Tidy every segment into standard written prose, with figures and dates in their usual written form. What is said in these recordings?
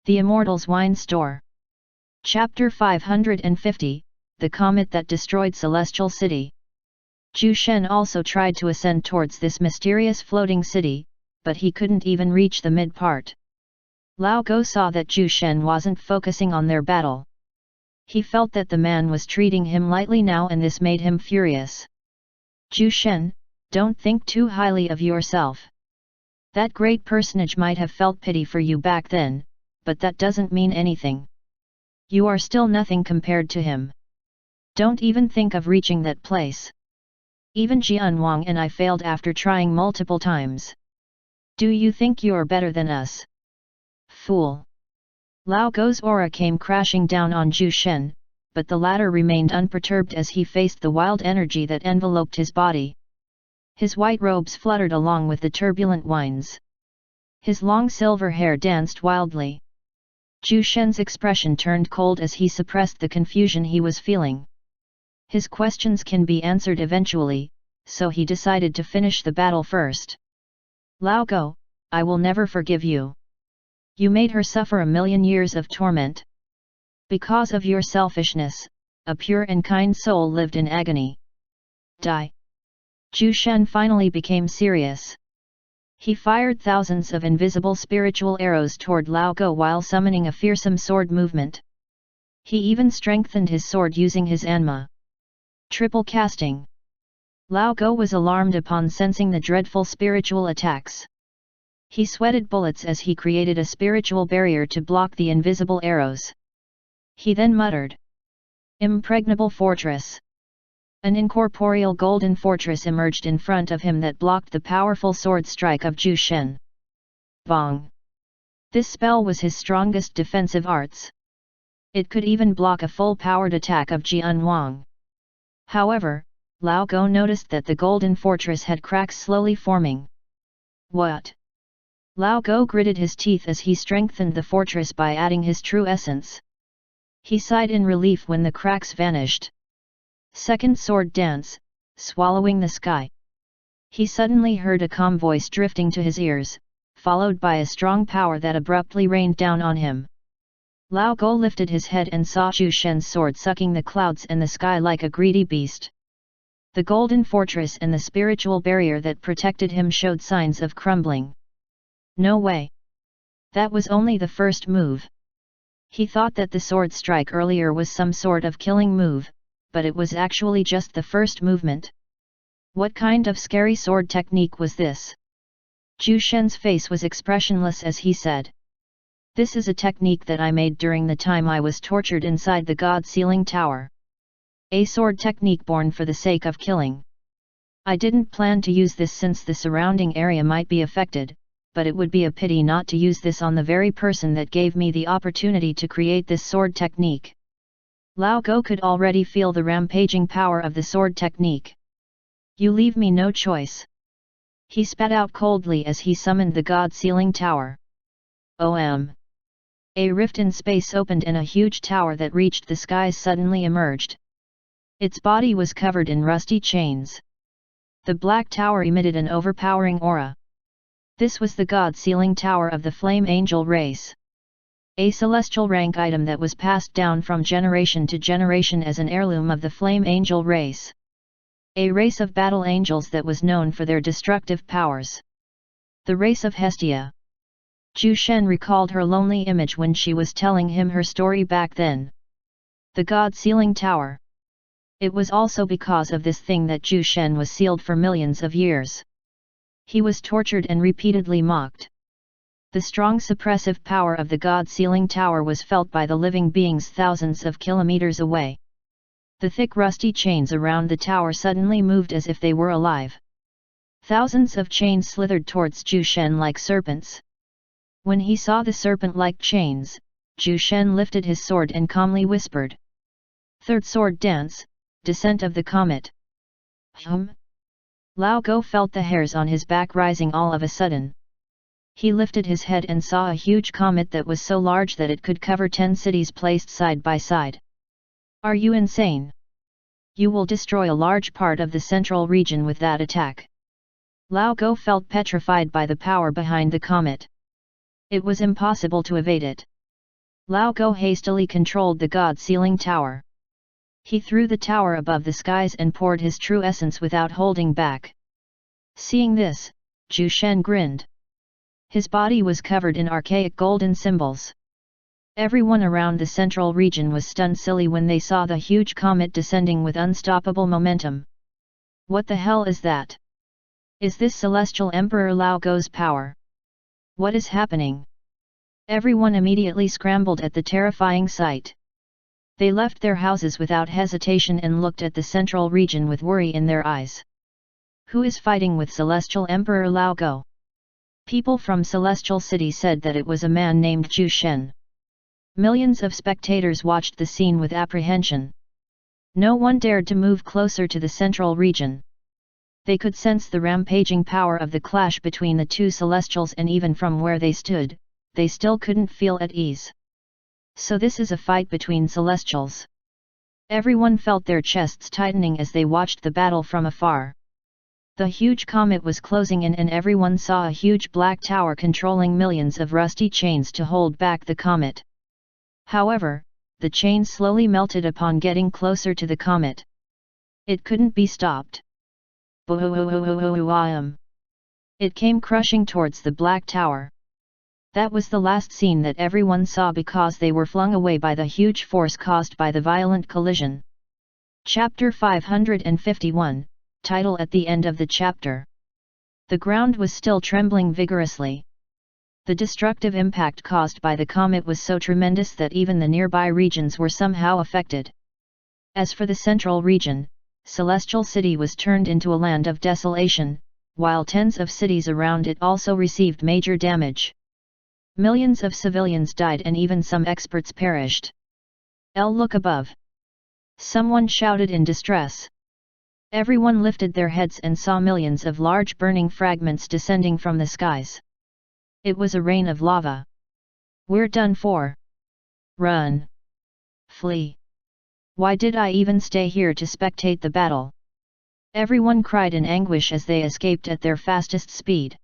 The Immortal's Wine Store. Chapter 550, The Comet That Destroyed Celestial City. Zhu Shen also tried to ascend towards this mysterious floating city, but he couldn't even reach the mid-part. Lao Go saw that Zhu Shen wasn't focusing on their battle. He felt that the man was treating him lightly now, and this made him furious. Zhu Shen, don't think too highly of yourself. That great personage might have felt pity for you back then, but that doesn't mean anything. You are still nothing compared to him. Don't even think of reaching that place. Even Jian Wang and I failed after trying multiple times. Do you think you're better than us? Fool! Lao Go's aura came crashing down on Zhu Shen, but the latter remained unperturbed as he faced the wild energy that enveloped his body. His white robes fluttered along with the turbulent winds. His long silver hair danced wildly. Zhu Shen's expression turned cold as he suppressed the confusion he was feeling. His questions can be answered eventually, so he decided to finish the battle first. Lao Go, I will never forgive you. You made her suffer 1,000,000 years of torment. Because of your selfishness, a pure and kind soul lived in agony. Die! Zhu Shen finally became serious. He fired thousands of invisible spiritual arrows toward Lao Go while summoning a fearsome sword movement. He even strengthened his sword using his Anma. Triple casting. Lao Go was alarmed upon sensing the dreadful spiritual attacks. He sweated bullets as he created a spiritual barrier to block the invisible arrows. He then muttered, "Impregnable fortress." An incorporeal golden fortress emerged in front of him that blocked the powerful sword strike of Zhu Shen. Bong! This spell was his strongest defensive arts. It could even block a full-powered attack of Jian Wang. However, Lao Go noticed that the golden fortress had cracks slowly forming. What? Lao Go gritted his teeth as he strengthened the fortress by adding his true essence. He sighed in relief when the cracks vanished. Second sword dance, swallowing the sky. He suddenly heard a calm voice drifting to his ears, followed by a strong power that abruptly rained down on him. Lao Go lifted his head and saw Zhu Shen's sword sucking the clouds and the sky like a greedy beast. The golden fortress and the spiritual barrier that protected him showed signs of crumbling. No way! That was only the first move. He thought that the sword strike earlier was some sort of killing move, but it was actually just the first movement. What kind of scary sword technique was this? Zhu Shen's face was expressionless as he said, "This is a technique that I made during the time I was tortured inside the God Sealing Tower. A sword technique born for the sake of killing. I didn't plan to use this since the surrounding area might be affected, but it would be a pity not to use this on the very person that gave me the opportunity to create this sword technique." Lao Go could already feel the rampaging power of the sword technique. "You leave me no choice." He spat out coldly as he summoned the God Sealing Tower. A rift in space opened and a huge tower that reached the skies suddenly emerged. Its body was covered in rusty chains. The black tower emitted an overpowering aura. This was the God Sealing Tower of the Flame Angel race. A celestial rank item that was passed down from generation to generation as an heirloom of the Flame Angel race. A race of battle angels that was known for their destructive powers. The race of Hestia. Zhu Shen recalled her lonely image when she was telling him her story back then. The God Sealing Tower. It was also because of this thing that Zhu Shen was sealed for millions of years. He was tortured and repeatedly mocked. The strong suppressive power of the God Sealing Tower was felt by the living beings thousands of kilometers away. The thick rusty chains around the tower suddenly moved as if they were alive. Thousands of chains slithered towards Zhu Shen like serpents. When he saw the serpent-like chains, Zhu Shen lifted his sword and calmly whispered, "Third sword dance, descent of the comet." Lao Go felt the hairs on his back rising all of a sudden. He lifted his head and saw a huge comet that was so large that it could cover 10 cities placed side by side. "Are you insane? You will destroy a large part of the central region with that attack." Lao Go felt petrified by the power behind the comet. It was impossible to evade it. Lao Go hastily controlled the god-sealing tower. He threw the tower above the skies and poured his true essence without holding back. Seeing this, Zhu Shen grinned. His body was covered in archaic golden symbols. Everyone around the central region was stunned silly when they saw the huge comet descending with unstoppable momentum. What the hell is that? Is this Celestial Emperor Lao Go's power? What is happening? Everyone immediately scrambled at the terrifying sight. They left their houses without hesitation and looked at the central region with worry in their eyes. Who is fighting with Celestial Emperor Lao Go? People from Celestial City said that it was a man named Zhu Shen. Millions of spectators watched the scene with apprehension. No one dared to move closer to the central region. They could sense the rampaging power of the clash between the two Celestials, and even from where they stood, they still couldn't feel at ease. So this is a fight between Celestials. Everyone felt their chests tightening as they watched the battle from afar. The huge comet was closing in and everyone saw a huge black tower controlling millions of rusty chains to hold back the comet. However, the chains slowly melted upon getting closer to the comet. It couldn't be stopped. It came crushing towards the black tower. That was the last scene that everyone saw because they were flung away by the huge force caused by the violent collision. Chapter 551, title at the end of the chapter. The ground was still trembling vigorously. The destructive impact caused by the comet was so tremendous that even the nearby regions were somehow affected. As for the central region, Celestial City was turned into a land of desolation, while tens of cities around it also received major damage. Millions of civilians died and even some experts perished. Look above! Someone shouted in distress. Everyone lifted their heads and saw millions of large burning fragments descending from the skies. It was a rain of lava. We're done for. Run! Flee! Why did I even stay here to spectate the battle? Everyone cried in anguish as they escaped at their fastest speed.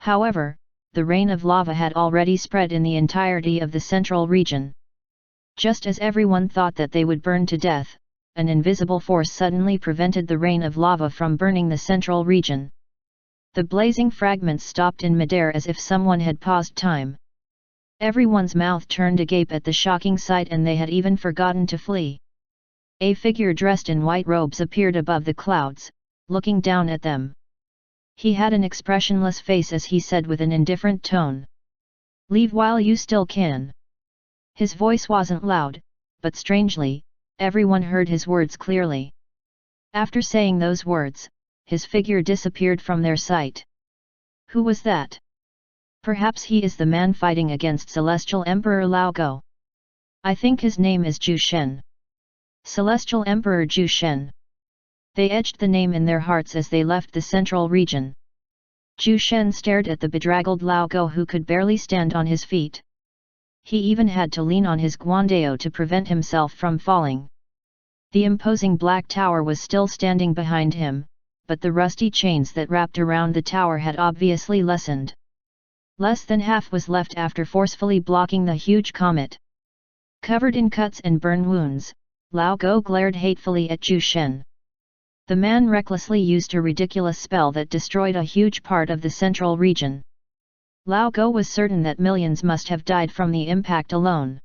However, the rain of lava had already spread in the entirety of the central region. Just as everyone thought that they would burn to death, an invisible force suddenly prevented the rain of lava from burning the central region. The blazing fragments stopped in midair as if someone had paused time. Everyone's mouth turned agape at the shocking sight and they had even forgotten to flee. A figure dressed in white robes appeared above the clouds, looking down at them. He had an expressionless face as he said with an indifferent tone, "Leave while you still can." His voice wasn't loud, but strangely, everyone heard his words clearly. After saying those words, his figure disappeared from their sight. Who was that? Perhaps he is the man fighting against Celestial Emperor Lao Go. I think his name is Zhu Shen. Celestial Emperor Zhu Shen. They etched the name in their hearts as they left the central region. Zhu Shen stared at the bedraggled Lao Go who could barely stand on his feet. He even had to lean on his guandao to prevent himself from falling. The imposing black tower was still standing behind him, but the rusty chains that wrapped around the tower had obviously lessened. Less than half was left after forcefully blocking the huge comet. Covered in cuts and burn wounds, Lao Go glared hatefully at Zhu Shen. The man recklessly used a ridiculous spell that destroyed a huge part of the central region. Lao Go was certain that millions must have died from the impact alone.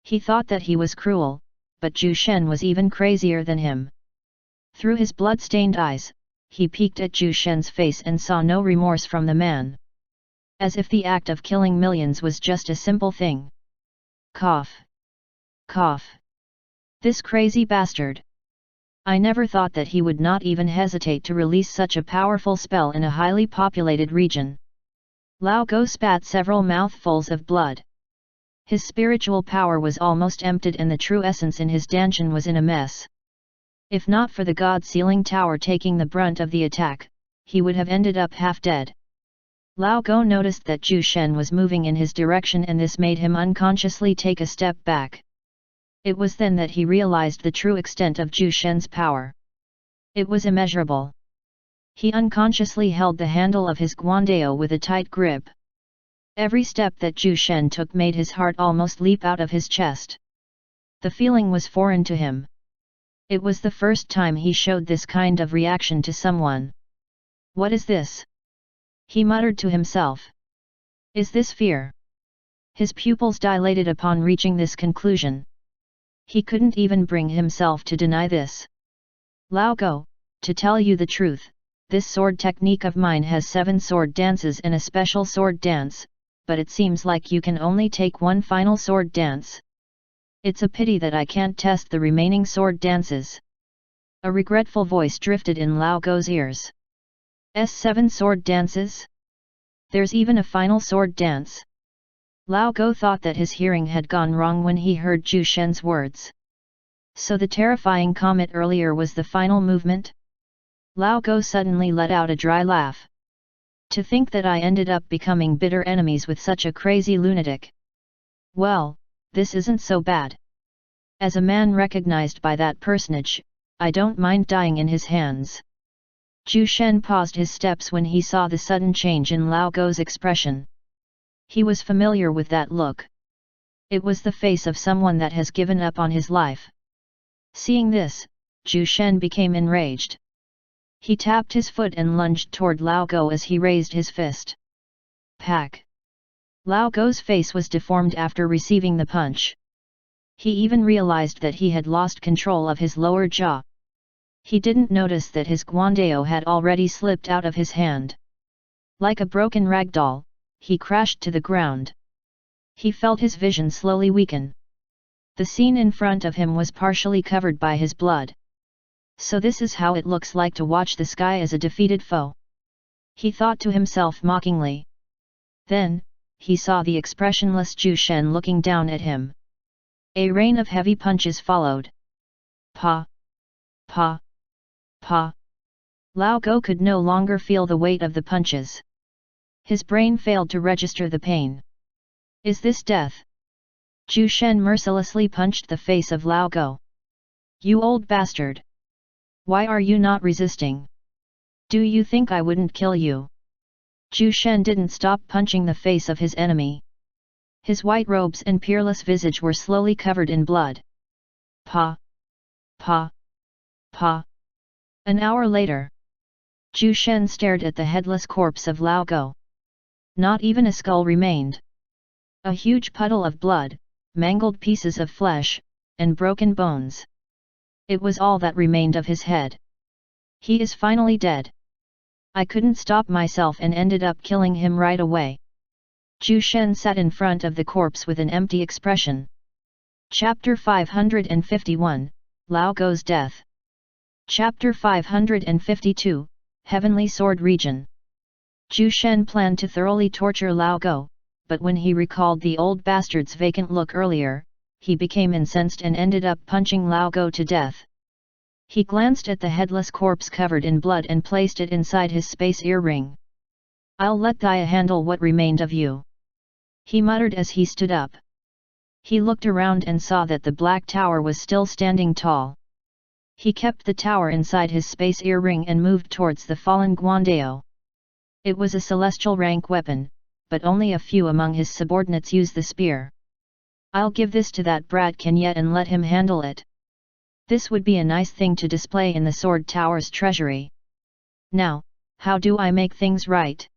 He thought that he was cruel, but Zhu Shen was even crazier than him. Through his blood-stained eyes, he peeked at Zhu Shen's face and saw no remorse from the man. As if the act of killing millions was just a simple thing. Cough. Cough. This crazy bastard. I never thought that he would not even hesitate to release such a powerful spell in a highly populated region. Lao Go spat several mouthfuls of blood. His spiritual power was almost emptied and the true essence in his dantian was in a mess. If not for the god-sealing tower taking the brunt of the attack, he would have ended up half dead. Lao Go noticed that Zhu Shen was moving in his direction and this made him unconsciously take a step back. It was then that he realized the true extent of Zhu Shen's power. It was immeasurable. He unconsciously held the handle of his guandao with a tight grip. Every step that Zhu Shen took made his heart almost leap out of his chest. The feeling was foreign to him. It was the first time he showed this kind of reaction to someone. What is this? He muttered to himself. Is this fear? His pupils dilated upon reaching this conclusion. He couldn't even bring himself to deny this. Lao Go, to tell you the truth, this sword technique of mine has 7 sword dances and a special sword dance, but it seems like you can only take one final sword dance. It's a pity that I can't test the remaining sword dances. A regretful voice drifted in Lao Go's ears. S7 sword dances? There's even a final sword dance. Lao Go thought that his hearing had gone wrong when he heard Zhu Shen's words. So the terrifying comet earlier was the final movement? Lao Go suddenly let out a dry laugh. To think that I ended up becoming bitter enemies with such a crazy lunatic. Well, this isn't so bad. As a man recognized by that personage, I don't mind dying in his hands. Zhu Shen paused his steps when he saw the sudden change in Lao Go's expression. He was familiar with that look. It was the face of someone that has given up on his life. Seeing this, Zhu Shen became enraged. He tapped his foot and lunged toward Lao Go as he raised his fist. Pack! Lao Go's face was deformed after receiving the punch. He even realized that he had lost control of his lower jaw. He didn't notice that his guandao had already slipped out of his hand. Like a broken ragdoll, he crashed to the ground. He felt his vision slowly weaken. The scene in front of him was partially covered by his blood. So this is how it looks like to watch the sky as a defeated foe. He thought to himself mockingly. Then, he saw the expressionless Zhu Shen looking down at him. A rain of heavy punches followed. Pa! Pa! Pa! Lao Go could no longer feel the weight of the punches. His brain failed to register the pain. Is this death? Zhu Shen mercilessly punched the face of Lao Go. You old bastard! Why are you not resisting? Do you think I wouldn't kill you? Zhu Shen didn't stop punching the face of his enemy. His white robes and peerless visage were slowly covered in blood. Pa! Pa! Pa! An hour later, Zhu Shen stared at the headless corpse of Lao Go. Not even a skull remained. A huge puddle of blood, mangled pieces of flesh, and broken bones. It was all that remained of his head. He is finally dead. I couldn't stop myself and ended up killing him right away. Zhu Shen sat in front of the corpse with an empty expression. Chapter 551, Lao Go's Death. Chapter 552, Heavenly Sword Region. Zhu Shen planned to thoroughly torture Lao Go, but when he recalled the old bastard's vacant look earlier, he became incensed and ended up punching Lao Go to death. He glanced at the headless corpse covered in blood and placed it inside his space earring. I'll let Thia handle what remained of you. He muttered as he stood up. He looked around and saw that the black tower was still standing tall. He kept the tower inside his space earring and moved towards the fallen guandao. It was a celestial rank weapon, but only a few among his subordinates used the spear. I'll give this to that brat Kenyet and let him handle it. This would be a nice thing to display in the sword tower's treasury. Now, how do I make things right?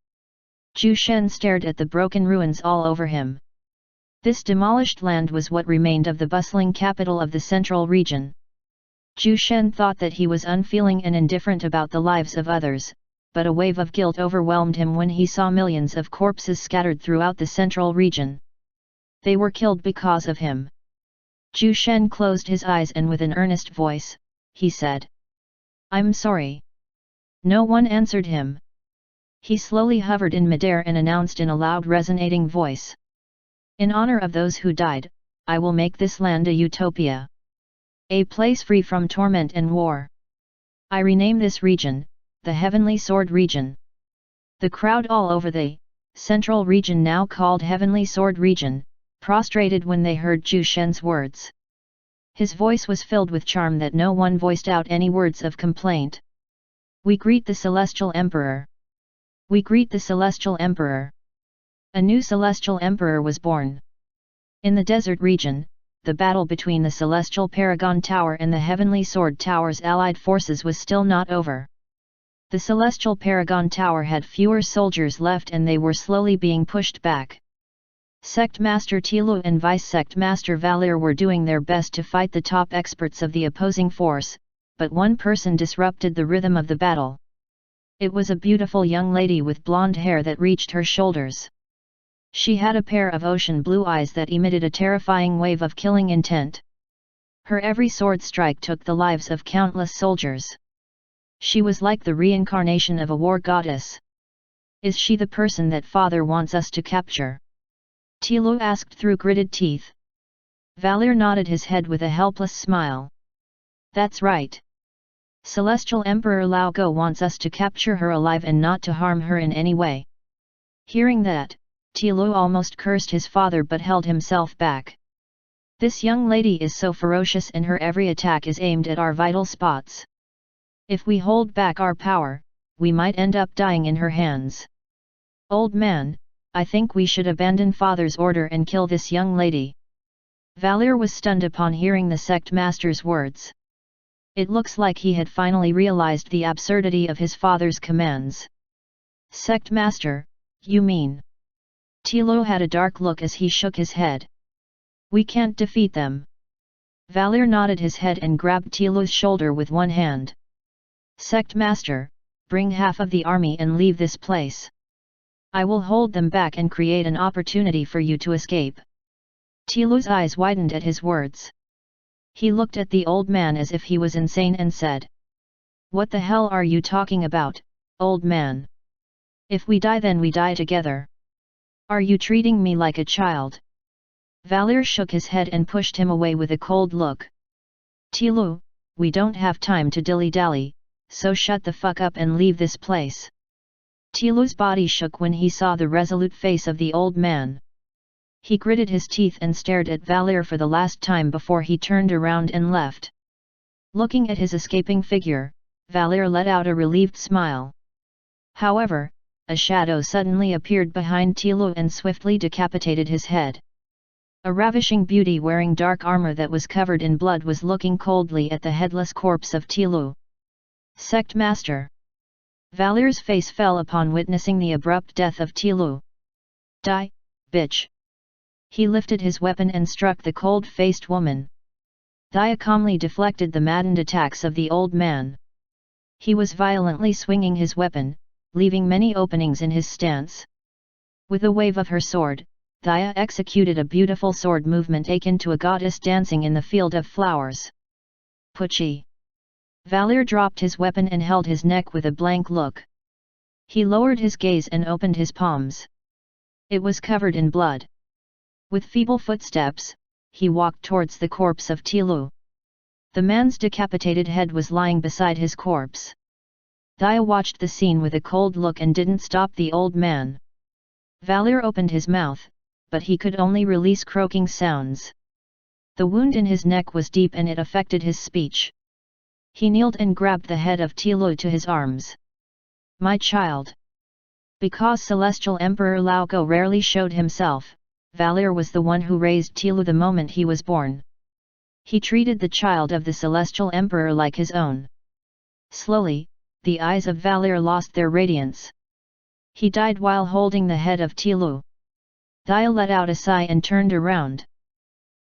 Zhu Shen stared at the broken ruins all over him. This demolished land was what remained of the bustling capital of the central region. Zhu Shen thought that he was unfeeling and indifferent about the lives of others, but a wave of guilt overwhelmed him when he saw millions of corpses scattered throughout the central region. They were killed because of him. Zhu Shen closed his eyes and with an earnest voice, he said, I'm sorry. No one answered him. He slowly hovered in midair and announced in a loud resonating voice. In honor of those who died, I will make this land a utopia. A place free from torment and war. I rename this region, the Heavenly Sword Region. The crowd all over the central region, now called Heavenly Sword Region, prostrated when they heard Zhu Shen's words. His voice was filled with charm that no one voiced out any words of complaint. We greet the Celestial Emperor. We greet the Celestial Emperor. A new celestial emperor was born. In the desert region, the battle between the celestial Paragon Tower and the Heavenly Sword Tower's allied forces was still not over. The celestial Paragon Tower had fewer soldiers left and they were slowly being pushed back. Sect Master Tilu and Vice Sect Master Valir were doing their best to fight the top experts of the opposing force, but one person disrupted the rhythm of the battle. It was a beautiful young lady with blonde hair that reached her shoulders. She had a pair of ocean blue eyes that emitted a terrifying wave of killing intent. Her every sword strike took the lives of countless soldiers. She was like the reincarnation of a war goddess. Is she the person that Father wants us to capture? Tilu asked through gritted teeth. Valir nodded his head with a helpless smile. That's right. Celestial Emperor Laugo wants us to capture her alive and not to harm her in any way. Hearing that, Tilu almost cursed his father but held himself back. This young lady is so ferocious and her every attack is aimed at our vital spots. If we hold back our power, we might end up dying in her hands. Old man, I think we should abandon Father's order and kill this young lady. Valir was stunned upon hearing the sect master's words. It looks like he had finally realized the absurdity of his father's commands. Sect master, you mean? Tilu had a dark look as he shook his head. We can't defeat them. Valir nodded his head and grabbed Tilu's shoulder with one hand. Sect master, bring half of the army and leave this place. I will hold them back and create an opportunity for you to escape. Tilu's eyes widened at his words. He looked at the old man as if he was insane and said, "What the hell are you talking about, old man? If we die then we die together. Are you treating me like a child?" Valir shook his head and pushed him away with a cold look. Tilu, we don't have time to dilly-dally, so shut the fuck up and leave this place. Tilu's body shook when he saw the resolute face of the old man. He gritted his teeth and stared at Valir for the last time before he turned around and left. Looking at his escaping figure, Valir let out a relieved smile. However, a shadow suddenly appeared behind Tilu and swiftly decapitated his head. A ravishing beauty wearing dark armor that was covered in blood was looking coldly at the headless corpse of Tilu. Sect Master. Valir's face fell upon witnessing the abrupt death of Tilu. Die, bitch. He lifted his weapon and struck the cold-faced woman. Thaya calmly deflected the maddened attacks of the old man. He was violently swinging his weapon, leaving many openings in his stance. With a wave of her sword, Thaya executed a beautiful sword movement akin to a goddess dancing in the field of flowers. Pucci. Valir dropped his weapon and held his neck with a blank look. He lowered his gaze and opened his palms. It was covered in blood. With feeble footsteps, he walked towards the corpse of Tilu. The man's decapitated head was lying beside his corpse. Thaya watched the scene with a cold look and didn't stop the old man. Valir opened his mouth, but he could only release croaking sounds. The wound in his neck was deep and it affected his speech. He kneeled and grabbed the head of Tilu to his arms. My child. Because Celestial Emperor Laugo rarely showed himself, Valir was the one who raised Tilu the moment he was born. He treated the child of the Celestial Emperor like his own. Slowly, the eyes of Valir lost their radiance. He died while holding the head of Tilu. Thaya let out a sigh and turned around.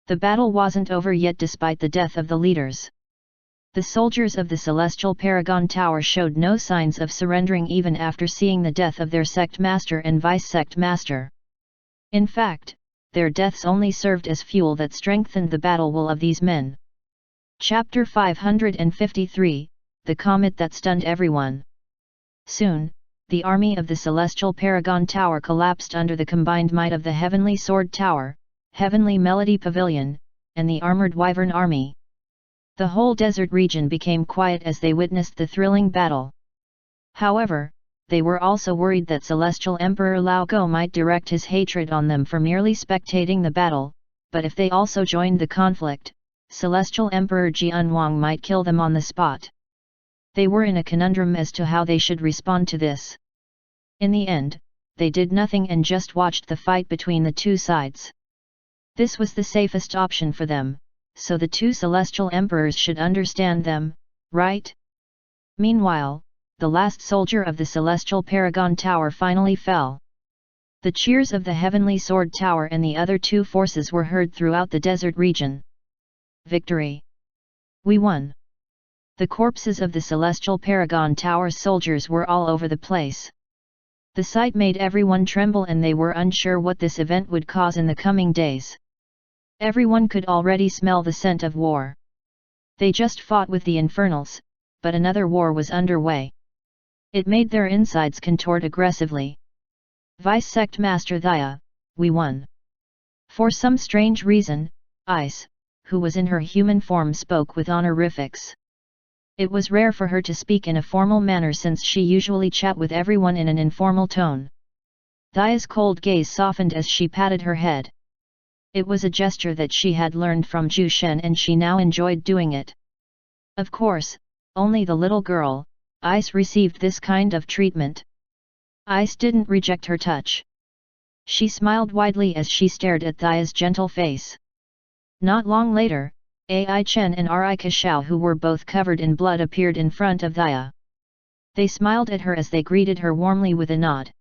The battle wasn't over yet despite the death of the leaders. The soldiers of the Celestial Paragon Tower showed no signs of surrendering even after seeing the death of their sect master and vice sect master. In fact, their deaths only served as fuel that strengthened the battle will of these men. Chapter 553, The Comet That Stunned Everyone. Soon, the army of the Celestial Paragon Tower collapsed under the combined might of the Heavenly Sword Tower, Heavenly Melody Pavilion, and the Armored Wyvern Army. The whole desert region became quiet as they witnessed the thrilling battle. However, they were also worried that Celestial Emperor Laugo might direct his hatred on them for merely spectating the battle, but if they also joined the conflict, Celestial Emperor Jianwang might kill them on the spot. They were in a conundrum as to how they should respond to this. In the end, they did nothing and just watched the fight between the two sides. This was the safest option for them, so the two celestial emperors should understand them, right? Meanwhile, the last soldier of the celestial Paragon Tower finally fell. The cheers of the Heavenly Sword Tower and the other two forces were heard throughout the desert region. Victory! We won! The corpses of the celestial Paragon Tower's soldiers were all over the place. The sight made everyone tremble and they were unsure what this event would cause in the coming days. Everyone could already smell the scent of war. They just fought with the Infernals, but another war was underway. It made their insides contort aggressively. Vice Sect Master Thea, we won. For some strange reason, Ice, who was in her human form, spoke with honorifics. It was rare for her to speak in a formal manner since she usually chat with everyone in an informal tone. Thea's cold gaze softened as she patted her head. It was a gesture that she had learned from Zhu Shen and she now enjoyed doing it. Of course, only the little girl, Ice, received this kind of treatment. Ice didn't reject her touch. She smiled widely as she stared at Thea's gentle face. Not long later, Ai Chen and Ri Kashao, who were both covered in blood, appeared in front of Thea. They smiled at her as they greeted her warmly with a nod.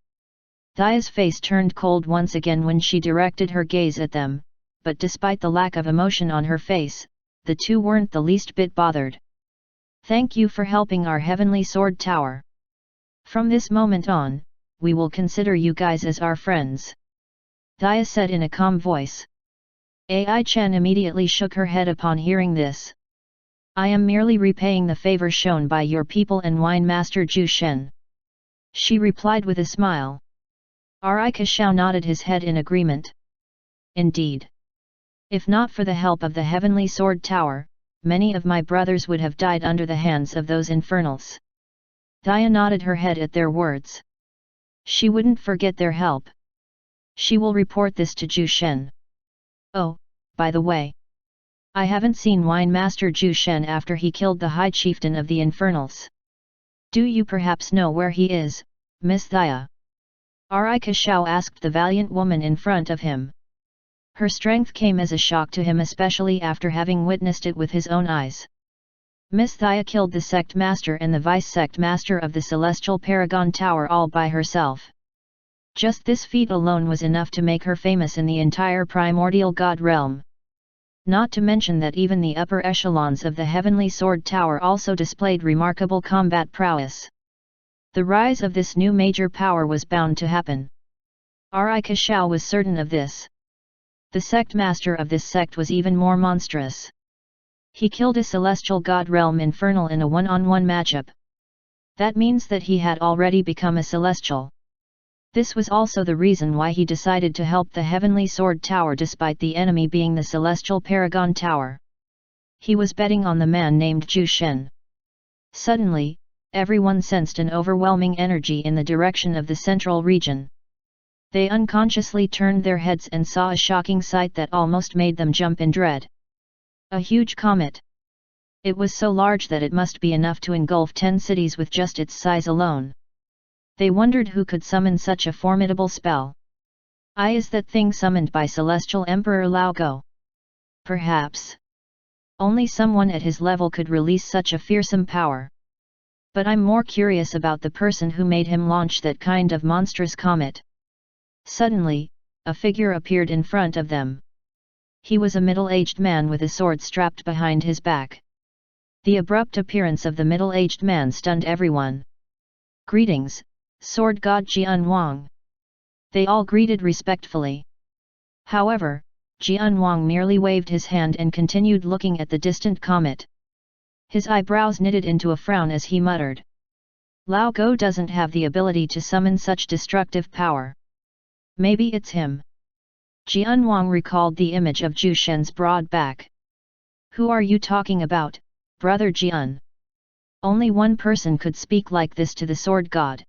Thea's face turned cold once again when she directed her gaze at them, but despite the lack of emotion on her face, the two weren't the least bit bothered. Thank you for helping our Heavenly Sword Tower. From this moment on, we will consider you guys as our friends. Thea said in a calm voice. Ai Chen immediately shook her head upon hearing this. I am merely repaying the favor shown by your people and Wine Master Zhu Shen. She replied with a smile. Ri Kashao nodded his head in agreement. Indeed. If not for the help of the Heavenly Sword Tower, many of my brothers would have died under the hands of those infernals. Thea nodded her head at their words. She wouldn't forget their help. She will report this to Zhu Shen. Oh, by the way. I haven't seen Wine Master Zhu Shen after he killed the High Chieftain of the Infernals. Do you perhaps know where he is, Miss Thea? Ri Kashao asked the valiant woman in front of him. Her strength came as a shock to him, especially after having witnessed it with his own eyes. Miss Thea killed the Sect Master and the Vice Sect Master of the Celestial Paragon Tower all by herself. Just this feat alone was enough to make her famous in the entire primordial god realm. Not to mention that even the upper echelons of the Heavenly Sword Tower also displayed remarkable combat prowess. The rise of this new major power was bound to happen. Ri Kashao was certain of this. The sect master of this sect was even more monstrous. He killed a celestial god realm infernal in a one-on-one matchup. That means that he had already become a celestial. This was also the reason why he decided to help the Heavenly Sword Tower despite the enemy being the Celestial Paragon Tower. He was betting on the man named Zhu Shen. Suddenly, everyone sensed an overwhelming energy in the direction of the central region. They unconsciously turned their heads and saw a shocking sight that almost made them jump in dread. A huge comet. It was so large that it must be enough to engulf 10 cities with just its size alone. They wondered who could summon such a formidable spell. Is that thing summoned by Celestial Emperor Lao Go? Perhaps. Only someone at his level could release such a fearsome power. But I'm more curious about the person who made him launch that kind of monstrous comet. Suddenly, a figure appeared in front of them. He was a middle-aged man with a sword strapped behind his back. The abrupt appearance of the middle-aged man stunned everyone. Greetings, Sword God Jian Wang. They all greeted respectfully. However, Jian Wang merely waved his hand and continued looking at the distant comet. His eyebrows knitted into a frown as he muttered. Lao Go doesn't have the ability to summon such destructive power. Maybe it's him. Jian Wang recalled the image of Zhu Shen's broad back. Who are you talking about, brother Jian? Only one person could speak like this to the sword god.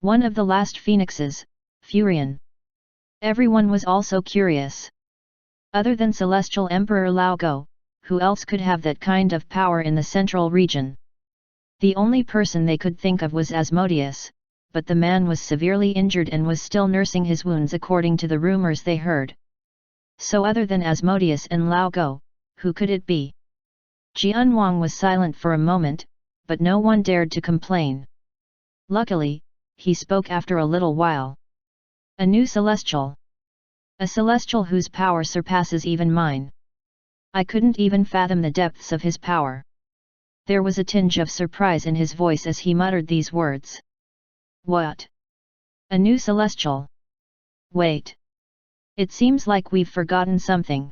One of the last phoenixes, Furion. Everyone was also curious. Other than Celestial Emperor Lao Go, who else could have that kind of power in the central region? The only person they could think of was Asmodeus, but the man was severely injured and was still nursing his wounds according to the rumors they heard. So other than Asmodeus and Lao Go, who could it be? Jianwang was silent for a moment, but no one dared to complain. Luckily, he spoke after a little while. A new celestial. A celestial whose power surpasses even mine. I couldn't even fathom the depths of his power. There was a tinge of surprise in his voice as he muttered these words. What? A new celestial? Wait. It seems like we've forgotten something.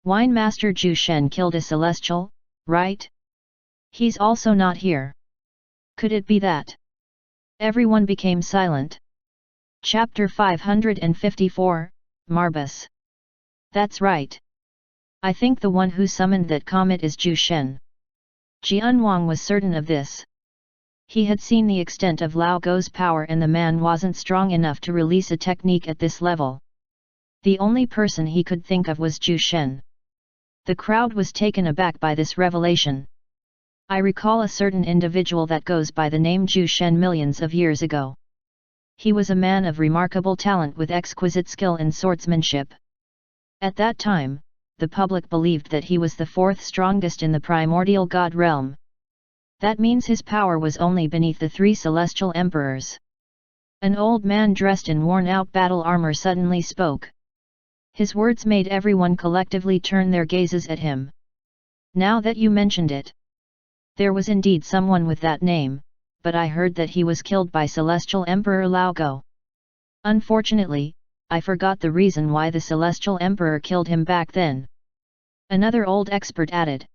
Wine Master Zhu Shen killed a celestial, right? He's also not here. Could it be that? Everyone became silent. Chapter 554, Marbus. That's right. I think the one who summoned that comet is Zhu Shen. Jianwang was certain of this. He had seen the extent of Lao Go's power and the man wasn't strong enough to release a technique at this level. The only person he could think of was Zhu Shen. The crowd was taken aback by this revelation. I recall a certain individual that goes by the name Zhu Shen millions of years ago. He was a man of remarkable talent with exquisite skill in swordsmanship. At that time, the public believed that he was the fourth strongest in the primordial god realm. That means his power was only beneath the three celestial emperors. An old man dressed in worn-out battle armor suddenly spoke. His words made everyone collectively turn their gazes at him. Now that you mentioned it. There was indeed someone with that name, but I heard that he was killed by Celestial Emperor Lao Go. Unfortunately, I forgot the reason why the Celestial Emperor killed him back then. Another old expert added.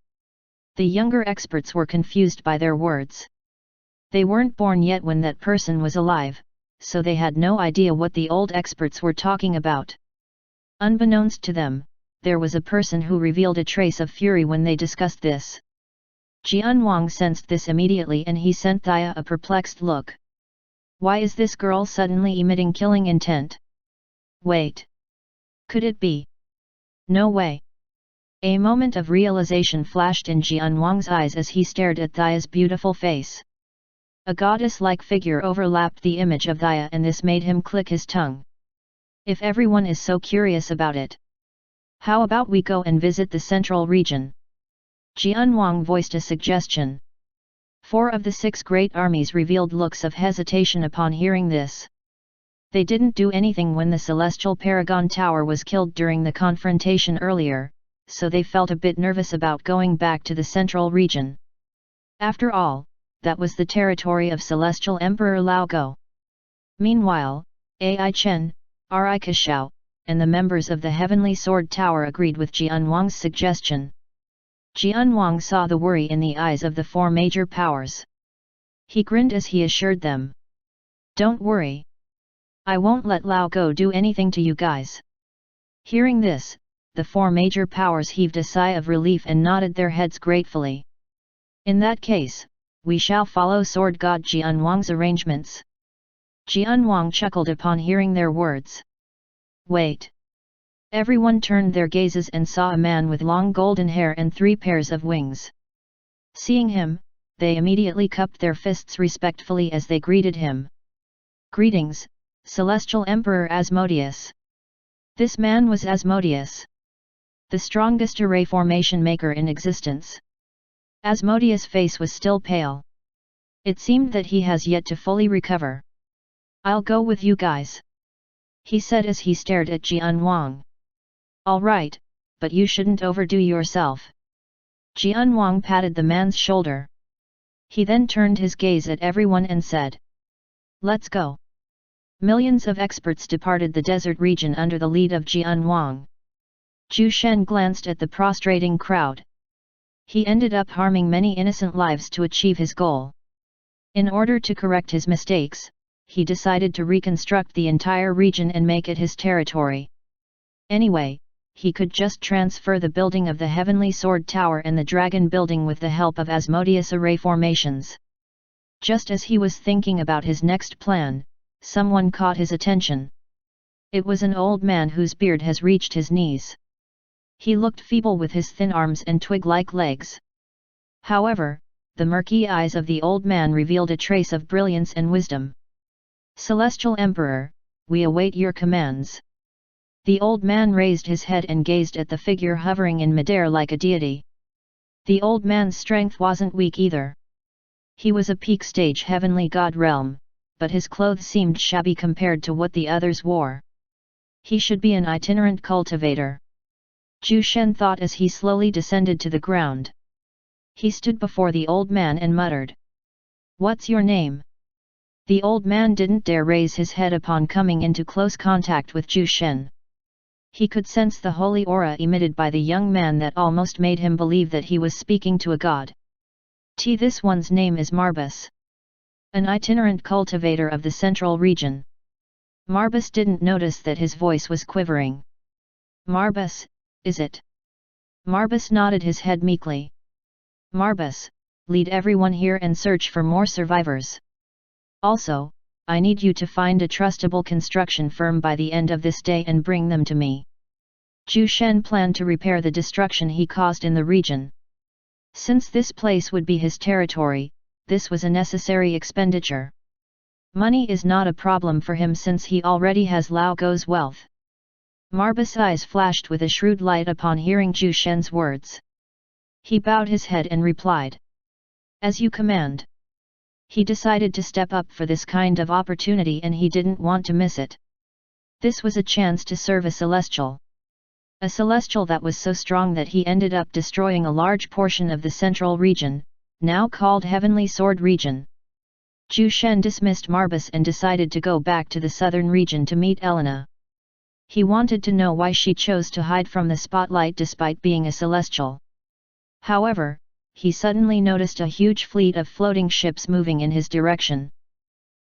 The younger experts were confused by their words. They weren't born yet when that person was alive, so they had no idea what the old experts were talking about. Unbeknownst to them, there was a person who revealed a trace of fury when they discussed this. Jianwang sensed this immediately and he sent Thea a perplexed look. Why is this girl suddenly emitting killing intent? Wait. Could it be? No way. A moment of realization flashed in Jianwang's eyes as he stared at Thea's beautiful face. A goddess-like figure overlapped the image of Thea and this made him click his tongue. If everyone is so curious about it, how about we go and visit the central region? Jianwang voiced a suggestion. 4 of the 6 great armies revealed looks of hesitation upon hearing this. They didn't do anything when the Celestial Paragon Tower was killed during the confrontation earlier, so they felt a bit nervous about going back to the central region. After all, that was the territory of Celestial Emperor Lao Go. Meanwhile, Ai Chen, Ri Kashao, and the members of the Heavenly Sword Tower agreed with Jianwang's suggestion. Jianwang saw the worry in the eyes of the 4 major powers. He grinned as he assured them. Don't worry. I won't let Lao Go do anything to you guys. Hearing this, the 4 major powers heaved a sigh of relief and nodded their heads gratefully. In that case, we shall follow Sword God Jianwang's arrangements. Jianwang chuckled upon hearing their words. Wait. Everyone turned their gazes and saw a man with long golden hair and 3 pairs of wings. Seeing him, they immediately cupped their fists respectfully as they greeted him. Greetings, Celestial Emperor Asmodeus. This man was Asmodeus, the strongest array formation maker in existence. Asmodeus' face was still pale. It seemed that he has yet to fully recover. I'll go with you guys, he said as he stared at Jianwang. All right, but you shouldn't overdo yourself. Jianwang patted the man's shoulder. He then turned his gaze at everyone and said. Let's go. Millions of experts departed the desert region under the lead of Jianwang. Zhu Shen glanced at the prostrating crowd. He ended up harming many innocent lives to achieve his goal. In order to correct his mistakes, he decided to reconstruct the entire region and make it his territory. Anyway, he could just transfer the building of the Heavenly Sword Tower and the Dragon Building with the help of Asmodeus array formations. Just as he was thinking about his next plan, someone caught his attention. It was an old man whose beard has reached his knees. He looked feeble with his thin arms and twig-like legs. However, the murky eyes of the old man revealed a trace of brilliance and wisdom. Celestial Emperor, we await your commands. The old man raised his head and gazed at the figure hovering in midair like a deity. The old man's strength wasn't weak either. He was a peak stage heavenly god realm, but his clothes seemed shabby compared to what the others wore. He should be an itinerant cultivator. Zhu Shen thought as he slowly descended to the ground. He stood before the old man and muttered, "What's your name?" The old man didn't dare raise his head upon coming into close contact with Zhu Shen. He could sense the holy aura emitted by the young man that almost made him believe that he was speaking to a god. This one's name is Marbus. An itinerant cultivator of the central region. Marbus didn't notice that his voice was quivering. Marbus, is it? Marbus nodded his head meekly. Marbus, lead everyone here and search for more survivors. Also, I need you to find a trustable construction firm by the end of this day and bring them to me. Zhu Shen planned to repair the destruction he caused in the region. Since this place would be his territory, this was a necessary expenditure. Money is not a problem for him since he already has Lao Go's wealth. Marbus' eyes flashed with a shrewd light upon hearing Zhu Shen's words. He bowed his head and replied, "As you command." He decided to step up for this kind of opportunity and he didn't want to miss it. This was a chance to serve a celestial. A celestial that was so strong that he ended up destroying a large portion of the central region, now called Heavenly Sword Region. Zhu Shen dismissed Marbus and decided to go back to the southern region to meet Elena. He wanted to know why she chose to hide from the spotlight despite being a celestial. However, he suddenly noticed a huge fleet of floating ships moving in his direction.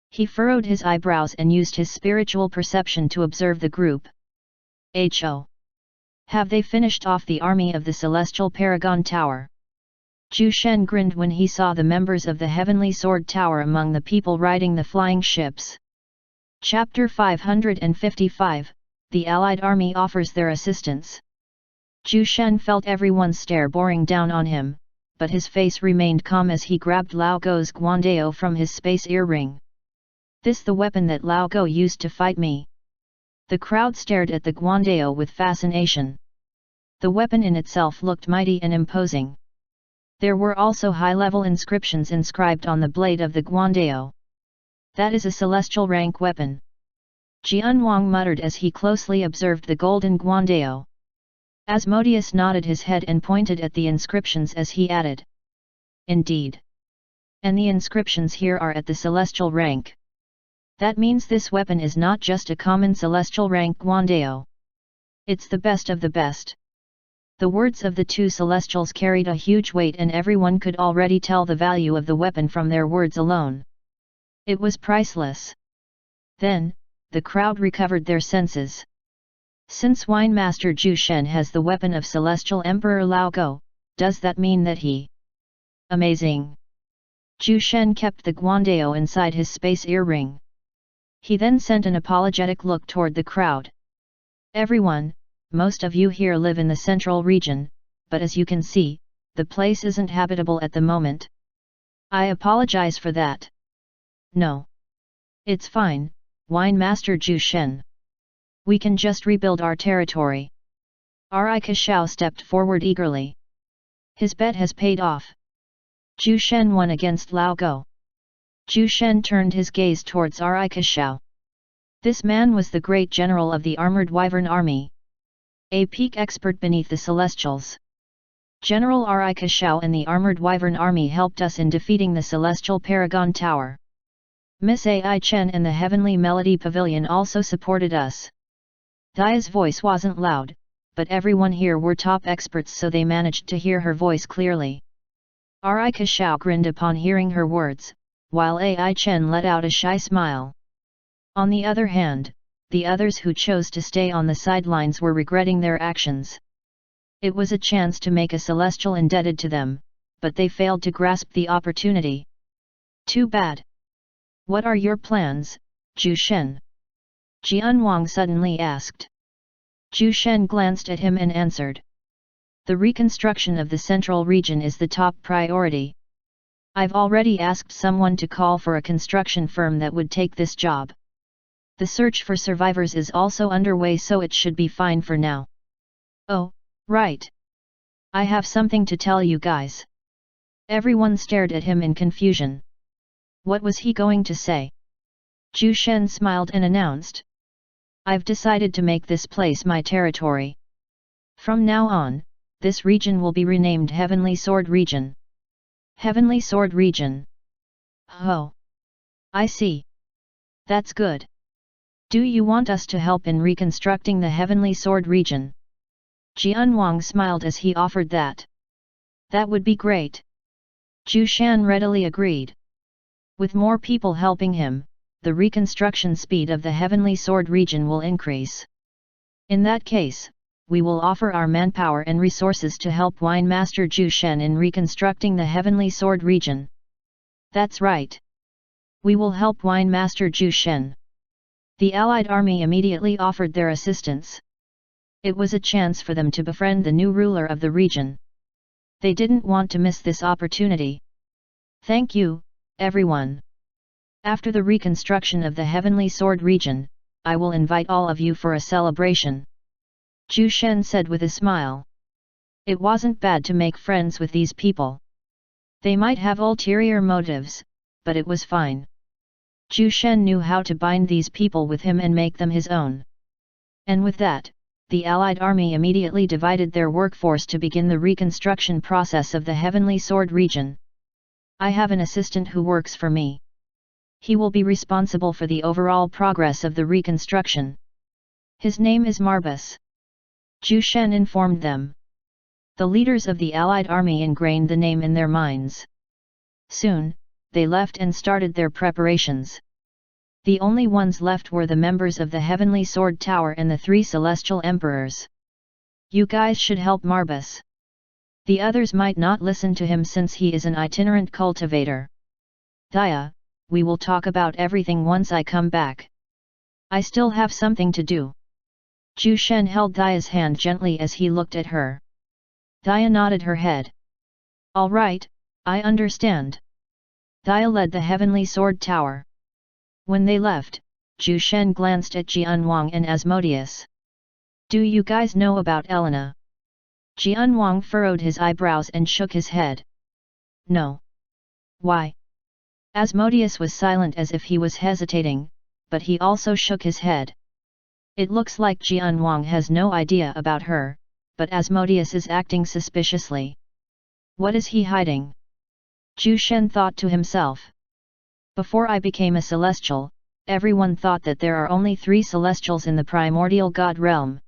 He furrowed his eyebrows and used his spiritual perception to observe the group. "Ho! Have they finished off the army of the Celestial Paragon Tower?" Zhu Shen grinned when he saw the members of the Heavenly Sword Tower among the people riding the flying ships. Chapter 555, The Allied Army Offers Their Assistance. Zhu Shen felt everyone's stare boring down on him, but his face remained calm as he grabbed Lao Go's guandao from his space earring. "This the weapon that Lao Go used to fight me." The crowd stared at the guandao with fascination. The weapon in itself looked mighty and imposing. There were also high-level inscriptions inscribed on the blade of the guandao. "That is a celestial rank weapon," Jianwang muttered as he closely observed the golden guandao. Asmodeus nodded his head and pointed at the inscriptions as he added, "Indeed. And the inscriptions here are at the celestial rank. That means this weapon is not just a common celestial rank guandao. It's the best of the best." The words of the two celestials carried a huge weight and everyone could already tell the value of the weapon from their words alone. It was priceless. Then, the crowd recovered their senses. Since Wine Master Zhu Shen has the weapon of Celestial Emperor Lao Go, does that mean that he? Amazing! Zhu Shen kept the guandao inside his space earring. He then sent an apologetic look toward the crowd. "Everyone, most of you here live in the central region, but as you can see, the place isn't habitable at the moment. I apologize for that." "No. It's fine, Wine Master Zhu Shen. We can just rebuild our territory." Ri Kashao stepped forward eagerly. His bet has paid off. Zhu Shen won against Lao Go. Zhu Shen turned his gaze towards Ri Kashao. This man was the great general of the Armored Wyvern Army. A peak expert beneath the Celestials. General Ri Kashao and the Armored Wyvern Army helped us in defeating the Celestial Paragon Tower. Miss Ai Chen and the Heavenly Melody Pavilion also supported us. Dia's voice wasn't loud, but everyone here were top experts so they managed to hear her voice clearly. Ri Kashao grinned upon hearing her words, while Ai Chen let out a shy smile. On the other hand, the others who chose to stay on the sidelines were regretting their actions. It was a chance to make a celestial indebted to them, but they failed to grasp the opportunity. Too bad. "What are your plans, Zhu Shen?" Jianwang suddenly asked. Zhu Shen glanced at him and answered. "The reconstruction of the central region is the top priority. I've already asked someone to call for a construction firm that would take this job. The search for survivors is also underway, so it should be fine for now. Oh, right. I have something to tell you guys. Everyone stared at him in confusion. What was he going to say? Zhu Shen smiled and announced. I've decided to make this place my territory. From now on, this region will be renamed Heavenly Sword Region. Heavenly Sword Region. Oh. I see. That's good. Do you want us to help in reconstructing the Heavenly Sword Region? Jianwang smiled as he offered that. That would be great. Zhu Shan readily agreed. With more people helping him, the reconstruction speed of the Heavenly Sword Region will increase. In that case, we will offer our manpower and resources to help Wine Master Zhu Shen in reconstructing the Heavenly Sword Region. That's right. We will help Wine Master Zhu Shen. The allied army immediately offered their assistance. It was a chance for them to befriend the new ruler of the region. They didn't want to miss this opportunity. Thank you, everyone. After the reconstruction of the Heavenly Sword Region, I will invite all of you for a celebration. Zhu Shen said with a smile. It wasn't bad to make friends with these people. They might have ulterior motives, but it was fine. Zhu Shen knew how to bind these people with him and make them his own. And with that, the allied army immediately divided their workforce to begin the reconstruction process of the Heavenly Sword Region. I have an assistant who works for me. He will be responsible for the overall progress of the reconstruction. His name is Marbus. Zhu Shen informed them. The leaders of the allied army ingrained the name in their minds. Soon, they left and started their preparations. The only ones left were the members of the Heavenly Sword Tower and the 3 Celestial Emperors. You guys should help Marbus. The others might not listen to him since he is an itinerant cultivator. Thaya, we will talk about everything once I come back. I still have something to do. Zhu Shen held Thaya's hand gently as he looked at her. Thaya nodded her head. All right, I understand. Thaya led the Heavenly Sword Tower. When they left, Zhu Shen glanced at Jianwang and Asmodeus. Do you guys know about Elena? Jianwang furrowed his eyebrows and shook his head. No. Why? Asmodeus was silent as if he was hesitating, but he also shook his head. It looks like Jianwang has no idea about her, but Asmodeus is acting suspiciously. What is he hiding? Zhu Shen thought to himself. Before I became a celestial, everyone thought that there are only 3 celestials in the primordial god realm.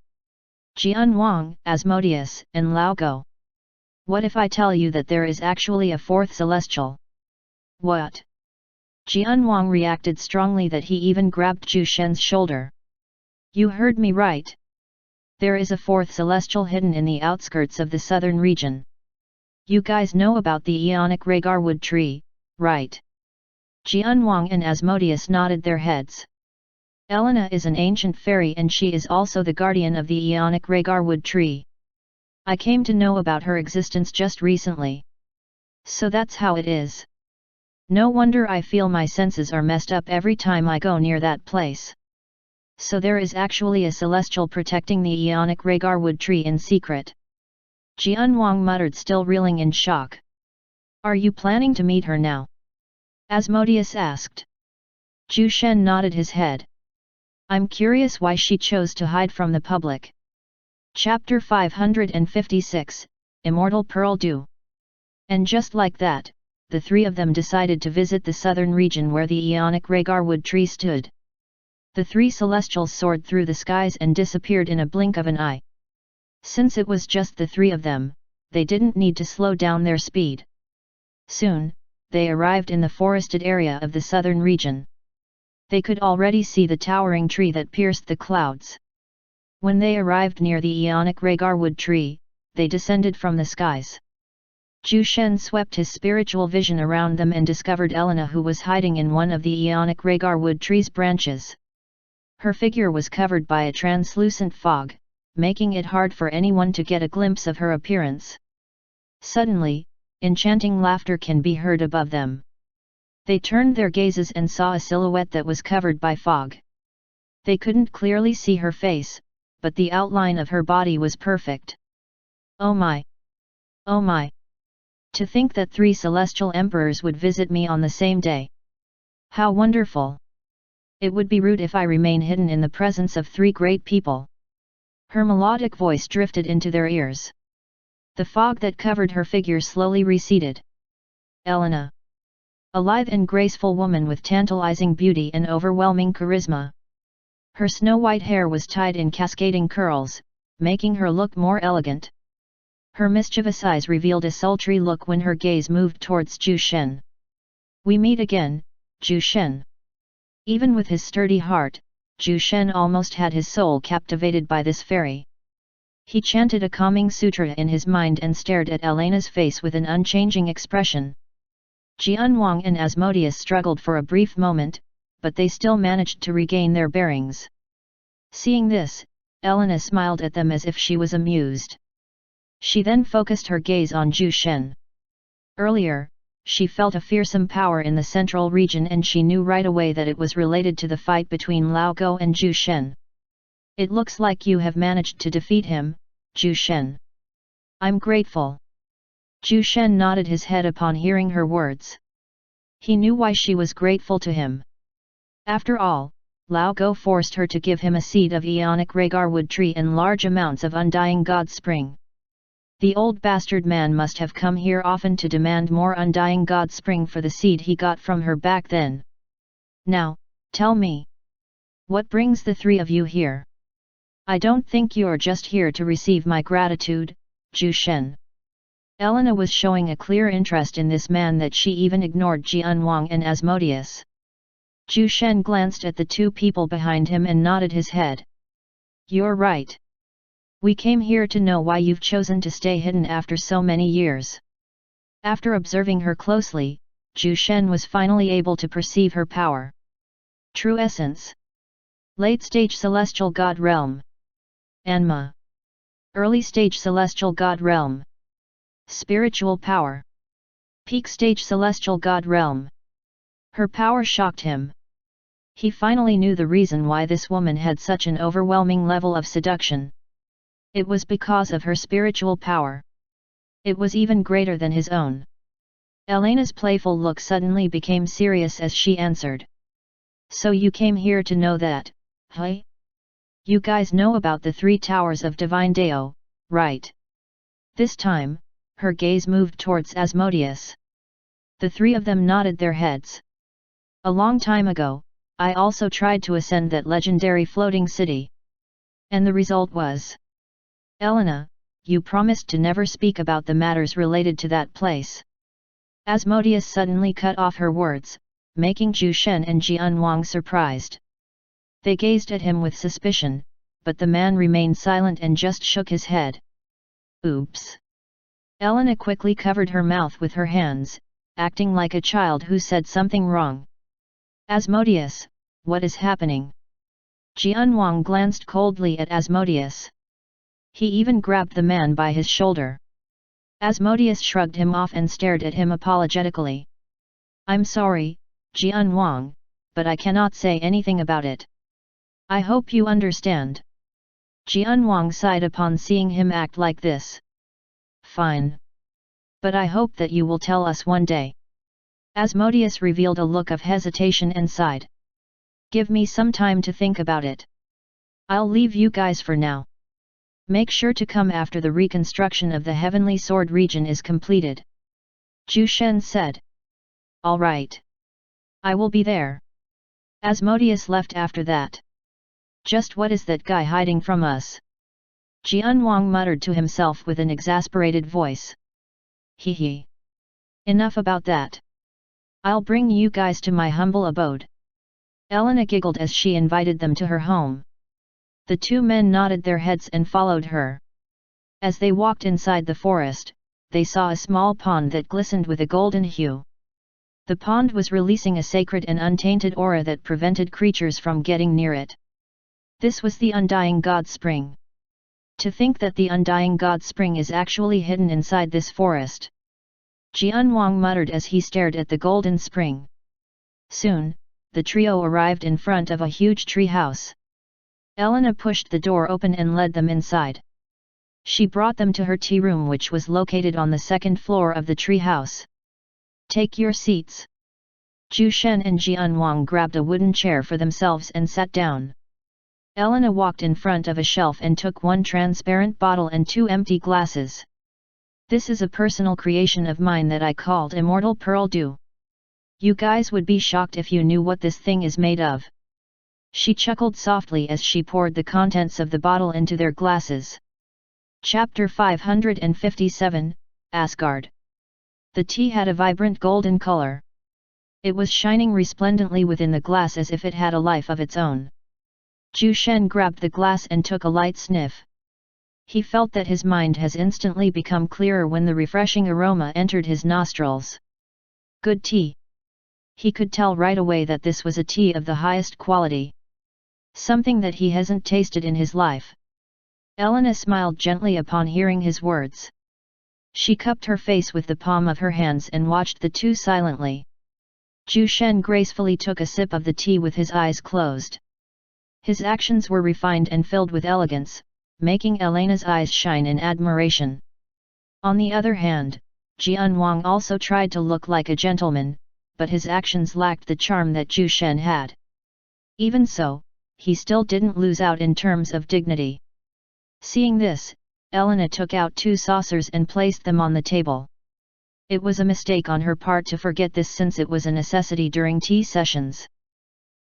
Jianwang, Asmodeus, and Lao Go. What if I tell you that there is actually a 4th celestial? What? Jianwang reacted strongly that he even grabbed Zhu Shen's shoulder. You heard me right. There is a 4th celestial hidden in the outskirts of the southern region. You guys know about the Ionic Ragarwood tree, right? Jianwang and Asmodeus nodded their heads. Elena is an ancient fairy and she is also the guardian of the Ionic Ragarwood tree. I came to know about her existence just recently. So that's how it is. No wonder I feel my senses are messed up every time I go near that place. So there is actually a celestial protecting the Ionic Ragarwood tree in secret. Jianwang muttered, still reeling in shock. Are you planning to meet her now? Asmodeus asked. Zhu Shen nodded his head. I'm curious why she chose to hide from the public. Chapter 556, Immortal Pearl Dew. And just like that, the 3 of them decided to visit the southern region where the Ionic Ragarwood tree stood. The 3 celestials soared through the skies and disappeared in a blink of an eye. Since it was just the 3 of them, they didn't need to slow down their speed. Soon, they arrived in the forested area of the southern region. They could already see the towering tree that pierced the clouds. When they arrived near the Ionic Ragarwood tree, they descended from the skies. Zhu Shen swept his spiritual vision around them and discovered Elena, who was hiding in one of the Ionic Ragarwood tree's branches. Her figure was covered by a translucent fog, making it hard for anyone to get a glimpse of her appearance. Suddenly, enchanting laughter can be heard above them. They turned their gazes and saw a silhouette that was covered by fog. They couldn't clearly see her face, but the outline of her body was perfect. Oh my! Oh my! To think that 3 celestial emperors would visit me on the same day! How wonderful! It would be rude if I remain hidden in the presence of 3 great people. Her melodic voice drifted into their ears. The fog that covered her figure slowly receded. Elena. A lithe and graceful woman with tantalizing beauty and overwhelming charisma. Her snow-white hair was tied in cascading curls, making her look more elegant. Her mischievous eyes revealed a sultry look when her gaze moved towards Zhu Shen. We meet again, Zhu Shen. Even with his sturdy heart, Zhu Shen almost had his soul captivated by this fairy. He chanted a calming sutra in his mind and stared at Elena's face with an unchanging expression. Jianwang and Asmodeus struggled for a brief moment, but they still managed to regain their bearings. Seeing this, Elena smiled at them as if she was amused. She then focused her gaze on Zhu Shen. Earlier, she felt a fearsome power in the central region and she knew right away that it was related to the fight between Lao Go and Zhu Shen. It looks like you have managed to defeat him, Zhu Shen. I'm grateful. Zhu Shen nodded his head upon hearing her words. He knew why she was grateful to him. After all, Lao Go forced her to give him a seed of Aeonic Ragarwood tree and large amounts of Undying God Spring. The old bastard man must have come here often to demand more Undying God Spring for the seed he got from her back then. Now, tell me. What brings the 3 of you here? I don't think you're just here to receive my gratitude, Zhu Shen. Elena was showing a clear interest in this man that she even ignored Jianwang and Asmodeus. Zhu Shen glanced at the 2 people behind him and nodded his head. You're right. We came here to know why you've chosen to stay hidden after so many years. After observing her closely, Zhu Shen was finally able to perceive her power. True essence. Late-stage celestial god realm. Anma. Early-stage celestial god realm. Spiritual power. Peak-stage celestial god realm. Her power shocked him. He finally knew the reason why this woman had such an overwhelming level of seduction. It was because of her spiritual power. It was even greater than his own. Elena's playful look suddenly became serious as she answered. So you came here to know that, huh? You guys know about the 3 towers of Divine Dao, right? This time, her gaze moved towards Asmodeus. The 3 of them nodded their heads. A long time ago, I also tried to ascend that legendary floating city. And the result was... Elena, you promised to never speak about the matters related to that place. Asmodeus suddenly cut off her words, making Zhu Shen and Jianwang surprised. They gazed at him with suspicion, but the man remained silent and just shook his head. Oops! Elena quickly covered her mouth with her hands, acting like a child who said something wrong. Asmodeus, what is happening? Jianwang glanced coldly at Asmodeus. He even grabbed the man by his shoulder. Asmodeus shrugged him off and stared at him apologetically. I'm sorry, Jianwang, but I cannot say anything about it. I hope you understand. Jianwang sighed upon seeing him act like this. Fine. But I hope that you will tell us one day. Asmodeus revealed a look of hesitation and sighed. Give me some time to think about it. I'll leave you guys for now. Make sure to come after the reconstruction of the Heavenly Sword region is completed. Zhu Shen said. All right. I will be there. Asmodeus left after that. Just what is that guy hiding from us? Jianwang muttered to himself with an exasperated voice. Hee hee. Enough about that. I'll bring you guys to my humble abode. Elena giggled as she invited them to her home. The 2 men nodded their heads and followed her. As they walked inside the forest, they saw a small pond that glistened with a golden hue. The pond was releasing a sacred and untainted aura that prevented creatures from getting near it. This was the Undying God Spring. To think that the Undying God Spring is actually hidden inside this forest. Jianwang muttered as he stared at the golden spring. Soon, the trio arrived in front of a huge tree house. Elena pushed the door open and led them inside. She brought them to her tea room, which was located on the second floor of the tree house. Take your seats. Zhu Shen and Jian Wang grabbed a wooden chair for themselves and sat down. Elena walked in front of a shelf and took one transparent bottle and two empty glasses. This is a personal creation of mine that I called Immortal Pearl Dew. You guys would be shocked if you knew what this thing is made of. She chuckled softly as she poured the contents of the bottle into their glasses. Chapter 557, Asgard. The tea had a vibrant golden color. It was shining resplendently within the glass as if it had a life of its own. Zhu Shen grabbed the glass and took a light sniff. He felt that his mind has instantly become clearer when the refreshing aroma entered his nostrils. Good tea. He could tell right away that this was a tea of the highest quality. Something that he hasn't tasted in his life. Elena smiled gently upon hearing his words. She cupped her face with the palm of her hands and watched the two silently. Zhu Shen gracefully took a sip of the tea with his eyes closed. His actions were refined and filled with elegance, making Elena's eyes shine in admiration. On the other hand, Jian Wang also tried to look like a gentleman, but his actions lacked the charm that Zhu Shen had. Even so, he still didn't lose out in terms of dignity. Seeing this, Elena took out two saucers and placed them on the table. It was a mistake on her part to forget this since it was a necessity during tea sessions.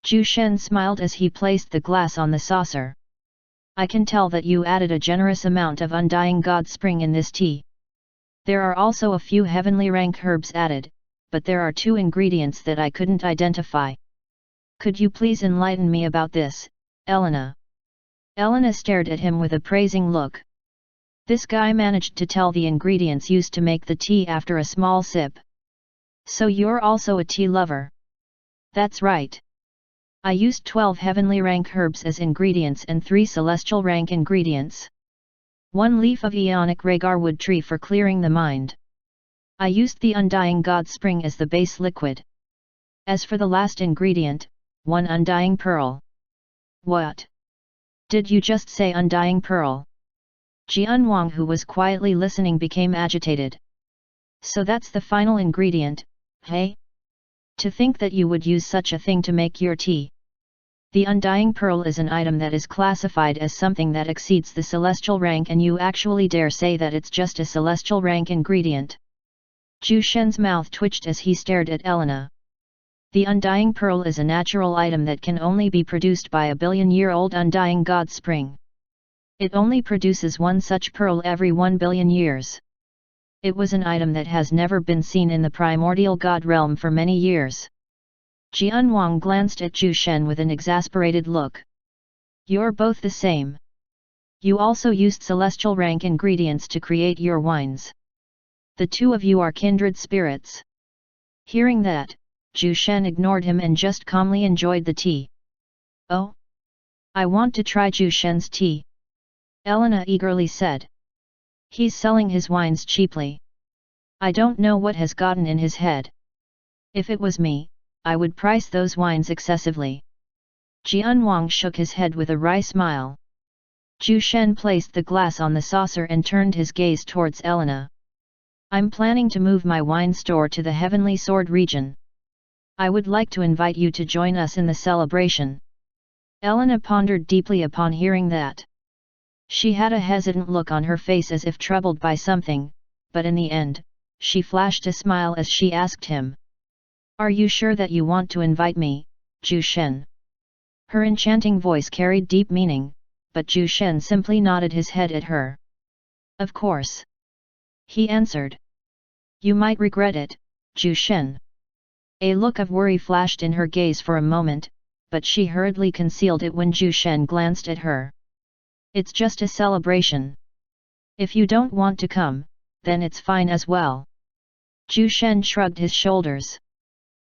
Zhu Shen smiled as he placed the glass on the saucer. I can tell that you added a generous amount of undying god spring in this tea. There are also a few heavenly rank herbs added, but there are two ingredients that I couldn't identify. Could you please enlighten me about this, Elena? Elena stared at him with a praising look. This guy managed to tell the ingredients used to make the tea after a small sip. So you're also a tea lover? That's right. I used 12 heavenly rank herbs as ingredients and 3 celestial rank ingredients. 1 leaf of Ionic Rhagar wood tree for clearing the mind. I used the undying god spring as the base liquid. As for the last ingredient, 1 undying pearl. What? Did you just say undying pearl? Jian Wang, who was quietly listening, became agitated. So that's the final ingredient, hey? To think that you would use such a thing to make your tea. The undying pearl is an item that is classified as something that exceeds the celestial rank, and you actually dare say that it's just a celestial rank ingredient. Zhu Shen's mouth twitched as he stared at Elena. The undying pearl is a natural item that can only be produced by a billion-year-old undying god spring. It only produces one such pearl every 1 billion years. It was an item that has never been seen in the primordial god realm for many years. Jian Wang glanced at Zhu Shen with an exasperated look. You're both the same. You also used celestial rank ingredients to create your wines. The two of you are kindred spirits. Hearing that, Zhu Shen ignored him and just calmly enjoyed the tea. Oh? I want to try Zhu Shen's tea. Elena eagerly said. He's selling his wines cheaply. I don't know what has gotten in his head. If it was me, I would price those wines excessively. Jian Wang shook his head with a wry smile. Zhu Shen placed the glass on the saucer and turned his gaze towards Elena. I'm planning to move my wine store to the Heavenly Sword region. I would like to invite you to join us in the celebration. Elena pondered deeply upon hearing that. She had a hesitant look on her face as if troubled by something, but in the end, she flashed a smile as she asked him. Are you sure that you want to invite me, Zhu Shen? Her enchanting voice carried deep meaning, but Zhu Shen simply nodded his head at her. Of course. He answered. You might regret it, Zhu Shen. A look of worry flashed in her gaze for a moment, but she hurriedly concealed it when Zhu Shen glanced at her. It's just a celebration. If you don't want to come, then it's fine as well. Zhu Shen shrugged his shoulders.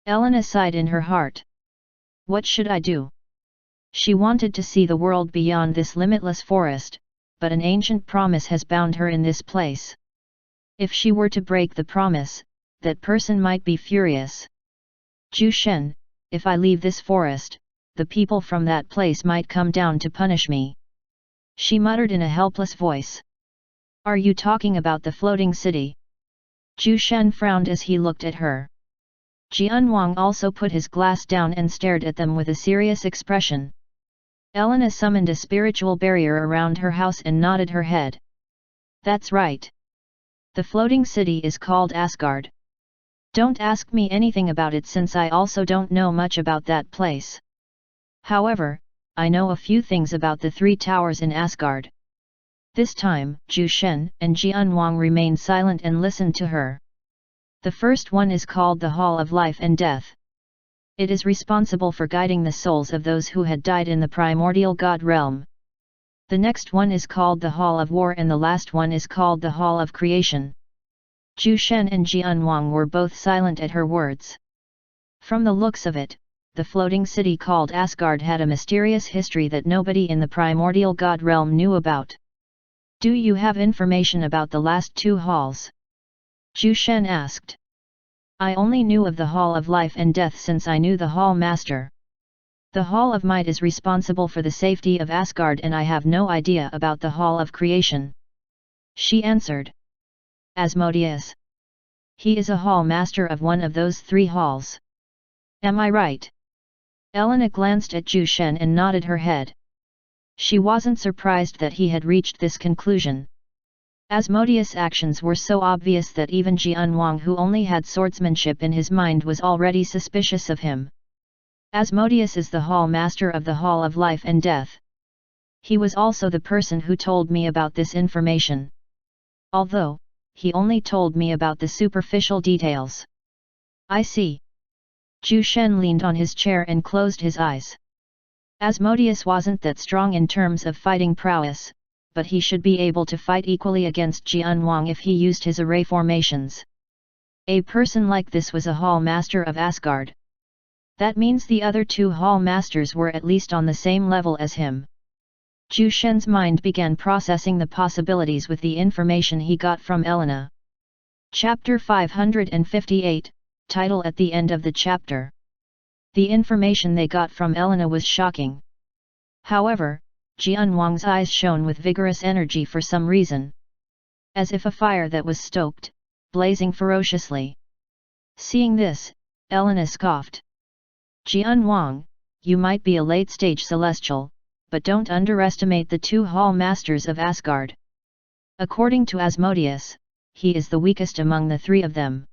Elena sighed in her heart. What should I do? She wanted to see the world beyond this limitless forest, but an ancient promise has bound her in this place. If she were to break the promise, that person might be furious. Zhu Shen, if I leave this forest, the people from that place might come down to punish me. She muttered in a helpless voice. Are you talking about the floating city? Zhu Shen frowned as he looked at her. Jian Wang also put his glass down and stared at them with a serious expression. Elena summoned a spiritual barrier around her house and nodded her head. That's right. The floating city is called Asgard. Don't ask me anything about it since I also don't know much about that place. However, I know a few things about the three towers in Asgard. This time, Zhu Shen and Jian Wang remained silent and listened to her. The first one is called the Hall of Life and Death. It is responsible for guiding the souls of those who had died in the primordial god realm. The next one is called the Hall of War and the last one is called the Hall of Creation. Zhu Shen and Jian Wang were both silent at her words. From the looks of it, the floating city called Asgard had a mysterious history that nobody in the primordial god realm knew about. Do you have information about the last two halls? Zhu Shen asked. I only knew of the Hall of Life and Death since I knew the Hall Master. The Hall of Might is responsible for the safety of Asgard and I have no idea about the Hall of Creation. She answered. Asmodeus. He is a Hall Master of one of those three halls. Am I right? Elena glanced at Zhu Shen and nodded her head. She wasn't surprised that he had reached this conclusion. Asmodeus' actions were so obvious that even Jian Wang, who only had swordsmanship in his mind, was already suspicious of him. Asmodeus is the Hall Master of the Hall of Life and Death. He was also the person who told me about this information. Although, he only told me about the superficial details. I see. Zhu Shen leaned on his chair and closed his eyes. Asmodeus wasn't that strong in terms of fighting prowess, but he should be able to fight equally against Jian Wang if he used his array formations. A person like this was a Hall Master of Asgard. That means the other two Hall Masters were at least on the same level as him. Zhu Shen's mind began processing the possibilities with the information he got from Elena. Chapter 558, title at the end of the chapter. The information they got from Elena was shocking. However, Jian Wang's eyes shone with vigorous energy for some reason. As if a fire that was stoked, blazing ferociously. Seeing this, Elena scoffed. Jian Wang, you might be a late-stage celestial, but don't underestimate the two Hall Masters of Asgard. According to Asmodeus, he is the weakest among the three of them.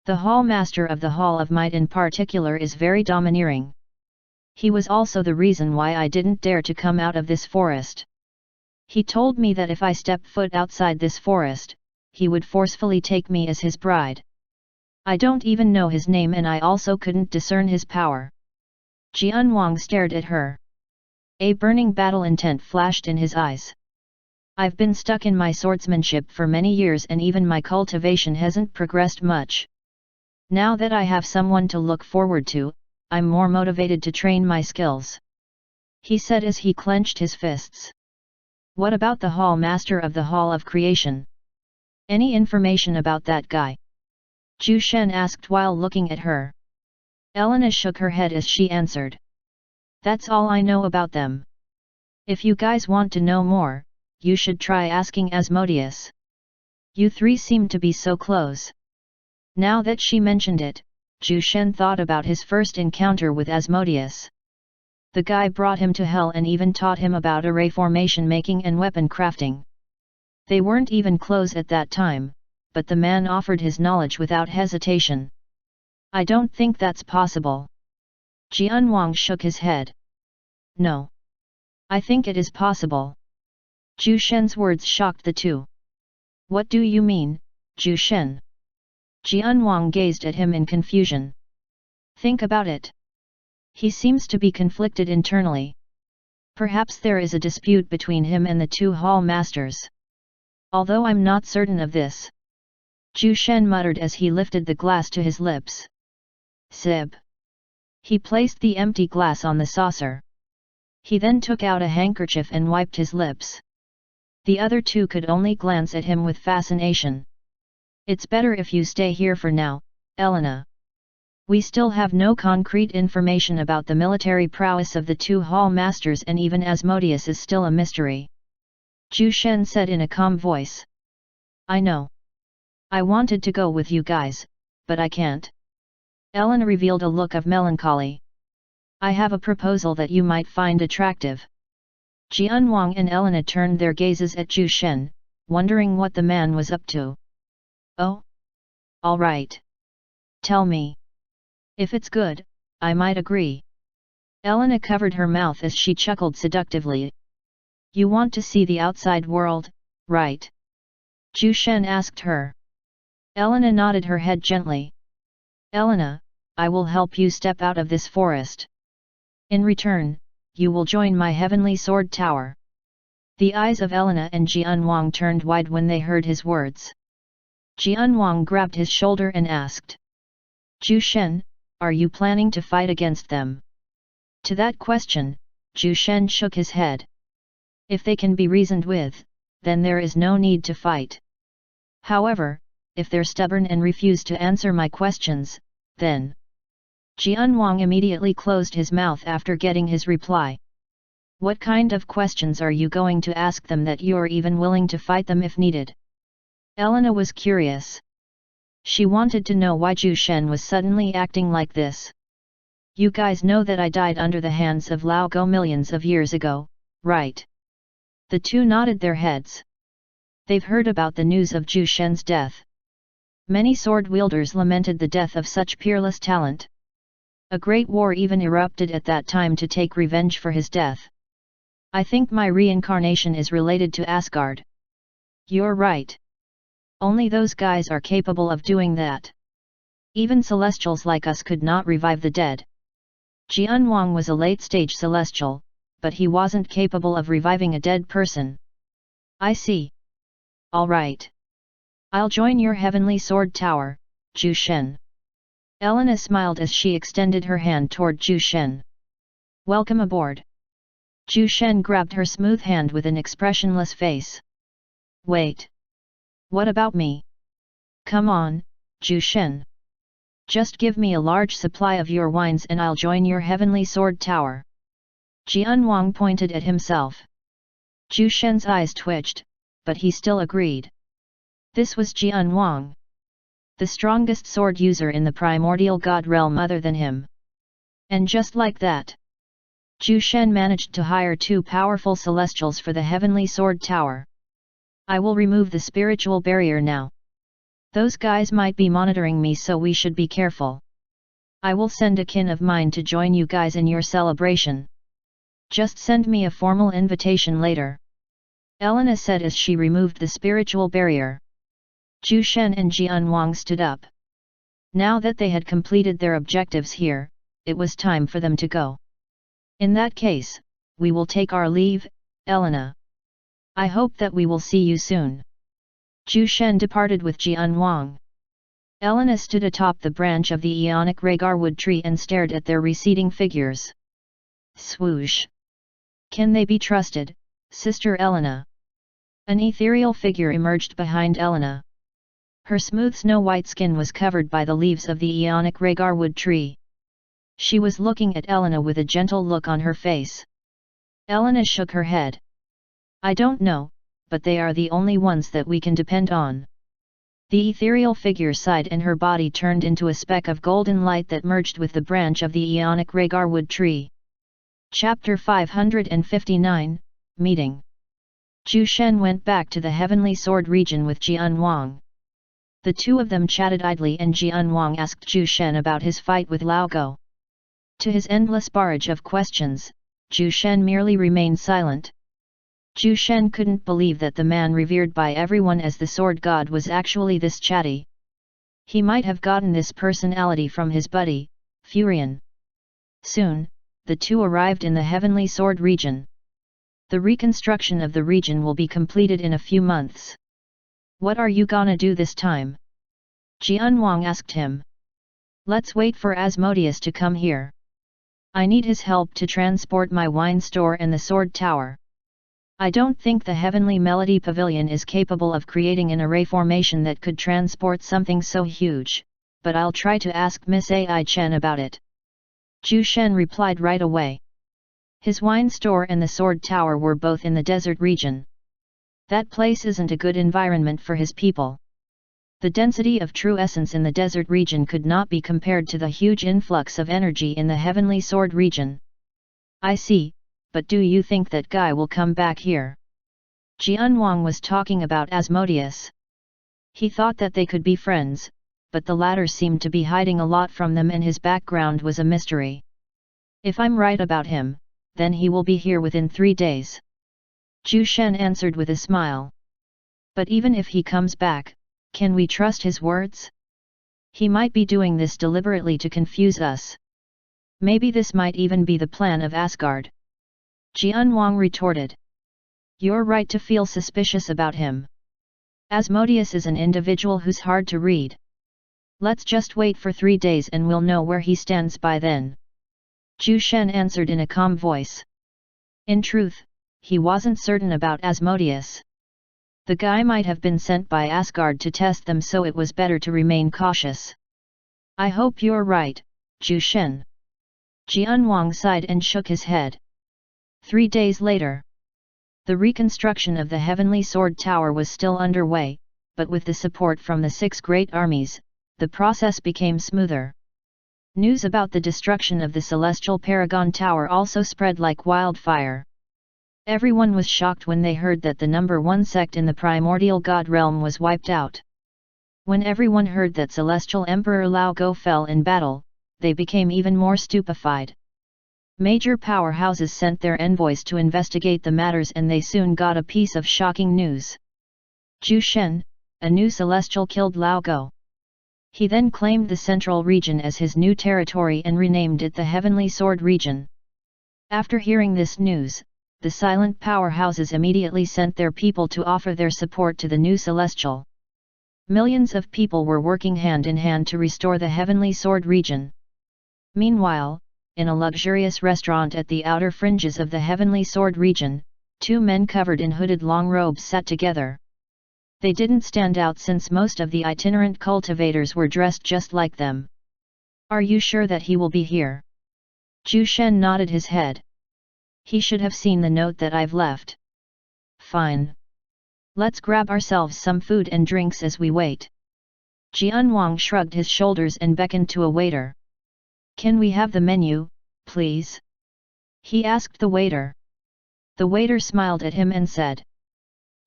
The Hall Master of the Hall of Might in particular is very domineering. He was also the reason why I didn't dare to come out of this forest. He told me that if I stepped foot outside this forest, he would forcefully take me as his bride. I don't even know his name and I also couldn't discern his power. Jian Wang stared at her. A burning battle intent flashed in his eyes. I've been stuck in my swordsmanship for many years and even my cultivation hasn't progressed much. Now that I have someone to look forward to, I'm more motivated to train my skills. He said as he clenched his fists. What about the Hall Master of the Hall of Creation? Any information about that guy? Zhu Shen asked while looking at her. Elena shook her head as she answered. That's all I know about them. If you guys want to know more, you should try asking Asmodeus. You three seem to be so close. Now that she mentioned it, Zhu Shen thought about his first encounter with Asmodeus. The guy brought him to hell and even taught him about array formation making and weapon crafting. They weren't even close at that time, but the man offered his knowledge without hesitation. I don't think that's possible. Jian Wang shook his head. No. I think it is possible. Zhu Shen's words shocked the two. What do you mean, Zhu Shen? Jian Wang gazed at him in confusion. Think about it. He seems to be conflicted internally. Perhaps there is a dispute between him and the two Hall Masters. Although I'm not certain of this. Zhu Shen muttered as he lifted the glass to his lips. Sib. He placed the empty glass on the saucer. He then took out a handkerchief and wiped his lips. The other two could only glance at him with fascination. It's better if you stay here for now, Elena. We still have no concrete information about the military prowess of the two hall masters, and even Asmodeus is still a mystery. Zhu Shen said in a calm voice. I know. I wanted to go with you guys, but I can't. Elena revealed a look of melancholy. I have a proposal that you might find attractive. Jianwang and Elena turned their gazes at Zhu Shen, wondering what the man was up to. Oh? All right. Tell me. If it's good, I might agree. Elena covered her mouth as she chuckled seductively. You want to see the outside world, right? Zhu Shen asked her. Elena nodded her head gently. Elena, I will help you step out of this forest. In return, you will join my heavenly sword tower. The eyes of Elena and Jianwang turned wide when they heard his words. Jianwang grabbed his shoulder and asked. Zhu Shen, are you planning to fight against them? To that question, Zhu Shen shook his head. If they can be reasoned with, then there is no need to fight. However, if they're stubborn and refuse to answer my questions, then... Jianwang immediately closed his mouth after getting his reply. What kind of questions are you going to ask them that you're even willing to fight them if needed? Elena was curious. She wanted to know why Zhu Shen was suddenly acting like this. You guys know that I died under the hands of Lao Go millions of years ago, right? The two nodded their heads. They've heard about the news of Zhu Shen's death. Many sword-wielders lamented the death of such peerless talent. A great war even erupted at that time to take revenge for his death. I think my reincarnation is related to Asgard. You're right. Only those guys are capable of doing that. Even celestials like us could not revive the dead. Jianwang was a late-stage celestial, but he wasn't capable of reviving a dead person. I see. All right. I'll join your heavenly sword tower, Zhu Shen. Elena smiled as she extended her hand toward Zhu Shen. Welcome aboard. Zhu Shen grabbed her smooth hand with an expressionless face. Wait. What about me? Come on, Zhu Shen. Just give me a large supply of your wines and I'll join your heavenly sword tower. Jianwang pointed at himself. Zhu Shen's eyes twitched, but he still agreed. This was Jianwang, the strongest sword user in the primordial god realm other than him. And just like that, Zhu Shen managed to hire two powerful celestials for the heavenly sword tower. I will remove the spiritual barrier now. Those guys might be monitoring me, so we should be careful. I will send a kin of mine to join you guys in your celebration. Just send me a formal invitation later. Elena said as she removed the spiritual barrier. Zhu Shen and Jianwang stood up. Now that they had completed their objectives here, it was time for them to go. In that case, we will take our leave, Elena. I hope that we will see you soon. Zhu Shen departed with Jianwang. Elena stood atop the branch of the Ionic Rhaegarwood tree and stared at their receding figures. Swoosh! Can they be trusted, Sister Elena? An ethereal figure emerged behind Elena. Her smooth snow-white skin was covered by the leaves of the Ionic Rhaegarwood tree. She was looking at Elena with a gentle look on her face. Elena shook her head. I don't know, but they are the only ones that we can depend on. The ethereal figure sighed and her body turned into a speck of golden light that merged with the branch of the Ionic Rhaegarwood tree. Chapter 559, Meeting. Zhu Shen went back to the Heavenly Sword region with Jianwang. The two of them chatted idly and Jianwang asked Zhu Shen about his fight with Lao Go. To his endless barrage of questions, Zhu Shen merely remained silent. Zhu Shen couldn't believe that the man revered by everyone as the sword god was actually this chatty. He might have gotten this personality from his buddy, Furion. Soon, the two arrived in the Heavenly Sword region. The reconstruction of the region will be completed in a few months. What are you gonna do this time? Jianwang asked him. Let's wait for Asmodeus to come here. I need his help to transport my wine store and the sword tower. I don't think the Heavenly Melody Pavilion is capable of creating an array formation that could transport something so huge. but I'll try to ask Miss Ai Chen about it. Zhu Shen replied right away. His wine store and the sword tower were both in the desert region. That place isn't a good environment for his people. The density of true essence in the desert region could not be compared to the huge influx of energy in the heavenly sword region. I see, but do you think that guy will come back here? Jianwang was talking about Asmodeus. He thought that they could be friends, but the latter seemed to be hiding a lot from them and his background was a mystery. If I'm right about him, then he will be here within 3 days. Zhu Shen answered with a smile. But even if he comes back, can we trust his words? He might be doing this deliberately to confuse us. Maybe this might even be the plan of Asgard. Jianwang retorted. You're right to feel suspicious about him. Asmodeus is an individual who's hard to read. Let's just wait for 3 days and we'll know where he stands by then. Zhu Shen answered in a calm voice. In truth, he wasn't certain about Asmodeus. The guy might have been sent by Asgard to test them, so it was better to remain cautious. I hope you're right, Zhu Shen. Jianwang sighed and shook his head. 3 days later. The reconstruction of the Heavenly Sword Tower was still underway, but with the support from the 6 great armies, the process became smoother. News about the destruction of the Celestial Paragon Tower also spread like wildfire. Everyone was shocked when they heard that the number 1 sect in the primordial god realm was wiped out. When everyone heard that Celestial Emperor Lao Go fell in battle, they became even more stupefied. Major powerhouses sent their envoys to investigate the matters and they soon got a piece of shocking news. Zhu Shen, a new celestial, killed Lao Go. He then claimed the central region as his new territory and renamed it the Heavenly Sword region. After hearing this news, the silent powerhouses immediately sent their people to offer their support to the new celestial. Millions of people were working hand in hand to restore the Heavenly Sword region. Meanwhile, in a luxurious restaurant at the outer fringes of the Heavenly Sword region, 2 men covered in hooded long robes sat together. They didn't stand out since most of the itinerant cultivators were dressed just like them. Are you sure that he will be here? Zhu Shen nodded his head. He should have seen the note that I've left. Fine. Let's grab ourselves some food and drinks as we wait. Jianwang shrugged his shoulders and beckoned to a waiter. Can we have the menu, please? He asked the waiter. The waiter smiled at him and said.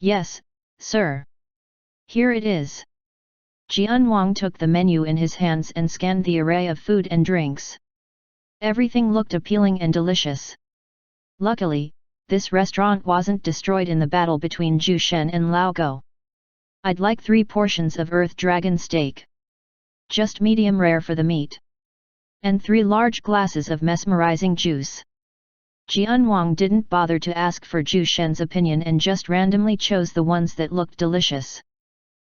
Yes, sir. Here it is. Jianwang took the menu in his hands and scanned the array of food and drinks. Everything looked appealing and delicious. Luckily, this restaurant wasn't destroyed in the battle between Zhu Shen and Lao Go. I'd like 3 portions of Earth Dragon steak. Just medium rare for the meat. And 3 large glasses of mesmerizing juice. Jianwang didn't bother to ask for Zhu Shen's opinion and just randomly chose the ones that looked delicious.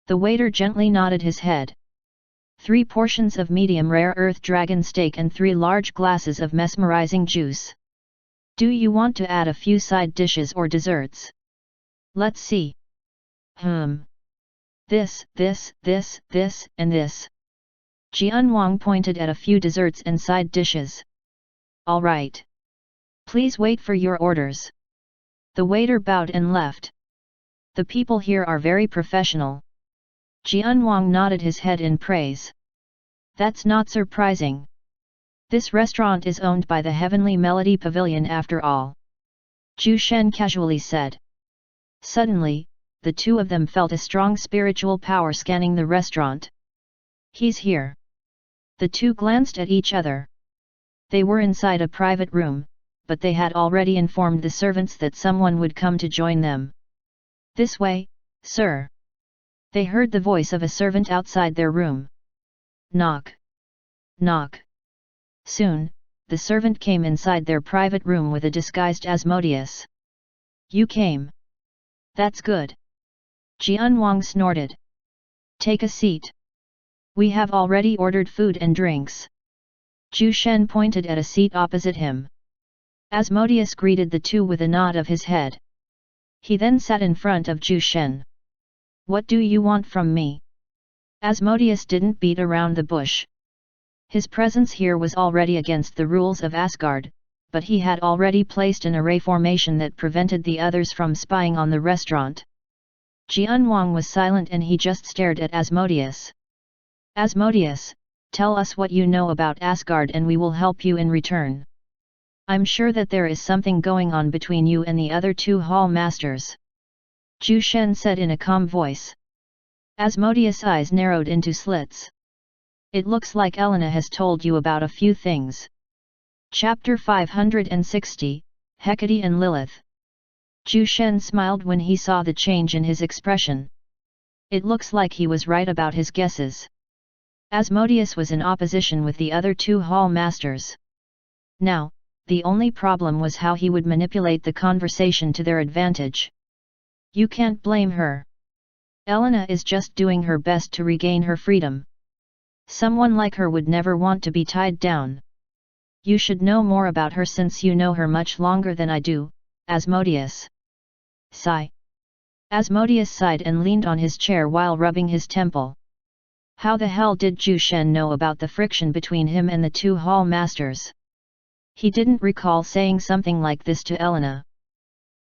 The waiter gently nodded his head. 3 portions of medium rare Earth Dragon steak and 3 large glasses of mesmerizing juice. Do you want to add a few side dishes or desserts? Let's see. This, and this. Jianwang pointed at a few desserts and side dishes. All right. Please wait for your orders. The waiter bowed and left. The people here are very professional. Jianwang nodded his head in praise. That's not surprising. This restaurant is owned by the Heavenly Melody Pavilion after all. Zhu Shen casually said. Suddenly, the 2 of them felt a strong spiritual power scanning the restaurant. He's here. The 2 glanced at each other. They were inside a private room, but they had already informed the servants that someone would come to join them. This way, sir. They heard the voice of a servant outside their room. Knock. Knock. Soon, the servant came inside their private room with a disguised Asmodeus. You came. That's good. Jianwang snorted. Take a seat. We have already ordered food and drinks. Zhu Shen pointed at a seat opposite him. Asmodeus greeted the 2 with a nod of his head. He then sat in front of Zhu Shen. What do you want from me? Asmodeus didn't beat around the bush. His presence here was already against the rules of Asgard, but he had already placed an array formation that prevented the others from spying on the restaurant. Jianwang was silent and he just stared at Asmodeus. Asmodeus, tell us what you know about Asgard and we will help you in return. I'm sure that there is something going on between you and the other two hall masters. Zhu Shen said in a calm voice. Asmodeus' eyes narrowed into slits. It looks like Elena has told you about a few things. Chapter 560, Hecate and Lilith. Zhu Shen smiled when he saw the change in his expression. It looks like he was right about his guesses. Asmodeus was in opposition with the other two hall masters. Now, the only problem was how he would manipulate the conversation to their advantage. You can't blame her. Elena is just doing her best to regain her freedom. Someone like her would never want to be tied down. You should know more about her since you know her much longer than I do, Asmodeus. Sigh. Asmodeus sighed and leaned on his chair while rubbing his temple. How the hell did Zhu Shen know about the friction between him and the two hall masters? He didn't recall saying something like this to Elena.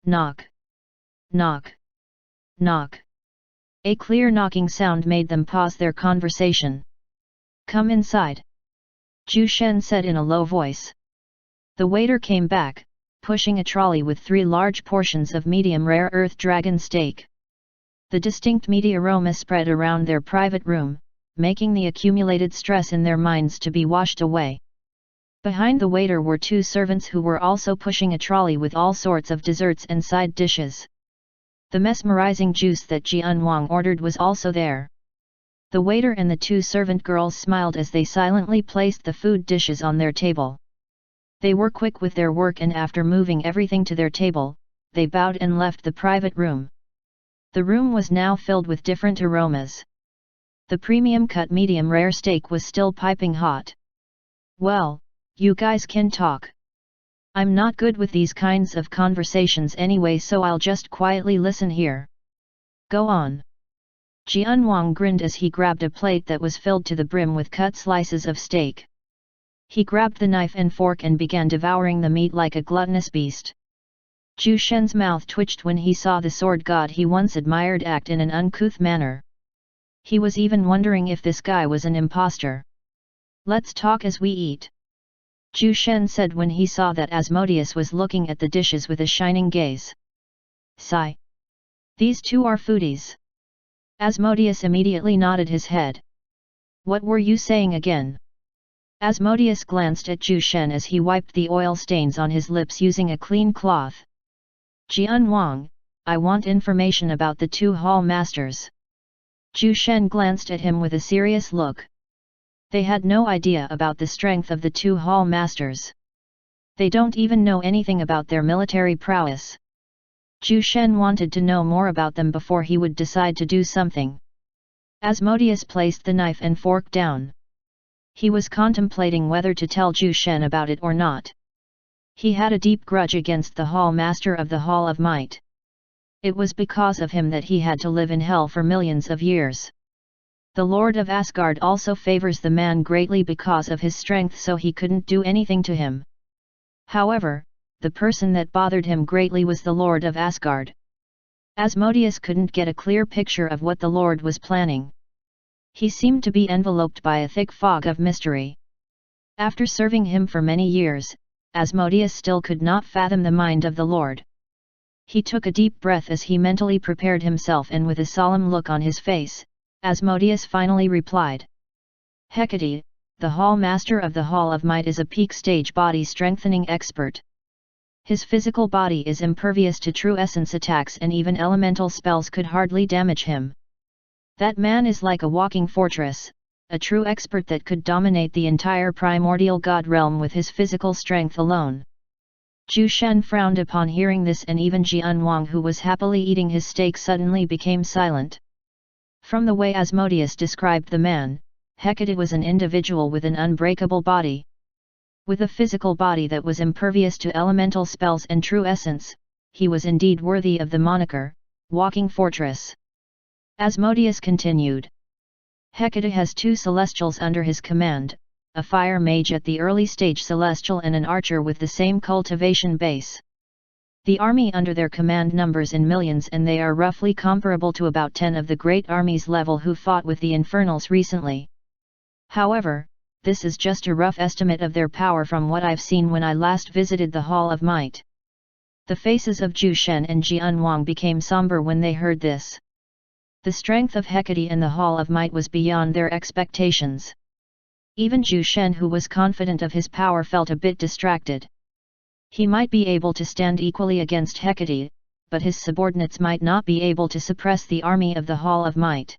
Knock. Knock. Knock. A clear knocking sound made them pause their conversation. Come inside. Zhu Shen said in a low voice. The waiter came back, pushing a trolley with 3 large portions of medium rare earth dragon steak. The distinct meaty aroma spread around their private room, making the accumulated stress in their minds to be washed away. Behind the waiter were 2 servants who were also pushing a trolley with all sorts of desserts and side dishes. The mesmerizing juice that Jianwang ordered was also there. The waiter and the 2 servant girls smiled as they silently placed the food dishes on their table. They were quick with their work and after moving everything to their table, they bowed and left the private room. The room was now filled with different aromas. The premium cut medium rare steak was still piping hot. Well, you guys can talk. I'm not good with these kinds of conversations anyway, so I'll just quietly listen here. Go on. Jianwang grinned as he grabbed a plate that was filled to the brim with cut slices of steak. He grabbed the knife and fork and began devouring the meat like a gluttonous beast. Zhu Shen's mouth twitched when he saw the sword god he once admired act in an uncouth manner. He was even wondering if this guy was an impostor. Let's talk as we eat. Zhu Shen said when he saw that Asmodeus was looking at the dishes with a shining gaze. Sigh. These two are foodies. Asmodeus immediately nodded his head. What were you saying again? Asmodeus glanced at Zhu Shen as he wiped the oil stains on his lips using a clean cloth. Jianwang, I want information about the 2 hall masters. Zhu Shen glanced at him with a serious look. They had no idea about the strength of the 2 hall masters. They don't even know anything about their military prowess. Zhu Shen wanted to know more about them before he would decide to do something. Asmodeus placed the knife and fork down. He was contemplating whether to tell Zhu Shen about it or not. He had a deep grudge against the Hall Master of the Hall of Might. It was because of him that he had to live in hell for millions of years. The Lord of Asgard also favors the man greatly because of his strength, so he couldn't do anything to him. However, the person that bothered him greatly was the Lord of Asgard. Asmodeus couldn't get a clear picture of what the Lord was planning. He seemed to be enveloped by a thick fog of mystery. After serving him for many years, Asmodeus still could not fathom the mind of the Lord. He took a deep breath as he mentally prepared himself, and with a solemn look on his face, Asmodeus finally replied. Hecate, the Hall Master of the Hall of Might, is a peak stage body strengthening expert. His physical body is impervious to true essence attacks, and even elemental spells could hardly damage him. That man is like a walking fortress, a true expert that could dominate the entire primordial god realm with his physical strength alone. Zhu Shen frowned upon hearing this, and even Jianwang, who was happily eating his steak, suddenly became silent. From the way Asmodeus described the man, Hecate was an individual with an unbreakable body. With a physical body that was impervious to elemental spells and true essence, he was indeed worthy of the moniker, Walking Fortress. Asmodeus continued. Hecate has 2 celestials under his command, a fire mage at the early stage celestial and an archer with the same cultivation base. The army under their command numbers in millions, and they are roughly comparable to about 10 of the great armies level who fought with the Infernals recently. However, this is just a rough estimate of their power from what I've seen when I last visited the Hall of Might. The faces of Zhu Shen and Jian Wang became somber when they heard this. The strength of Hecate in the Hall of Might was beyond their expectations. Even Zhu Shen, who was confident of his power, felt a bit distracted. He might be able to stand equally against Hecate, but his subordinates might not be able to suppress the army of the Hall of Might.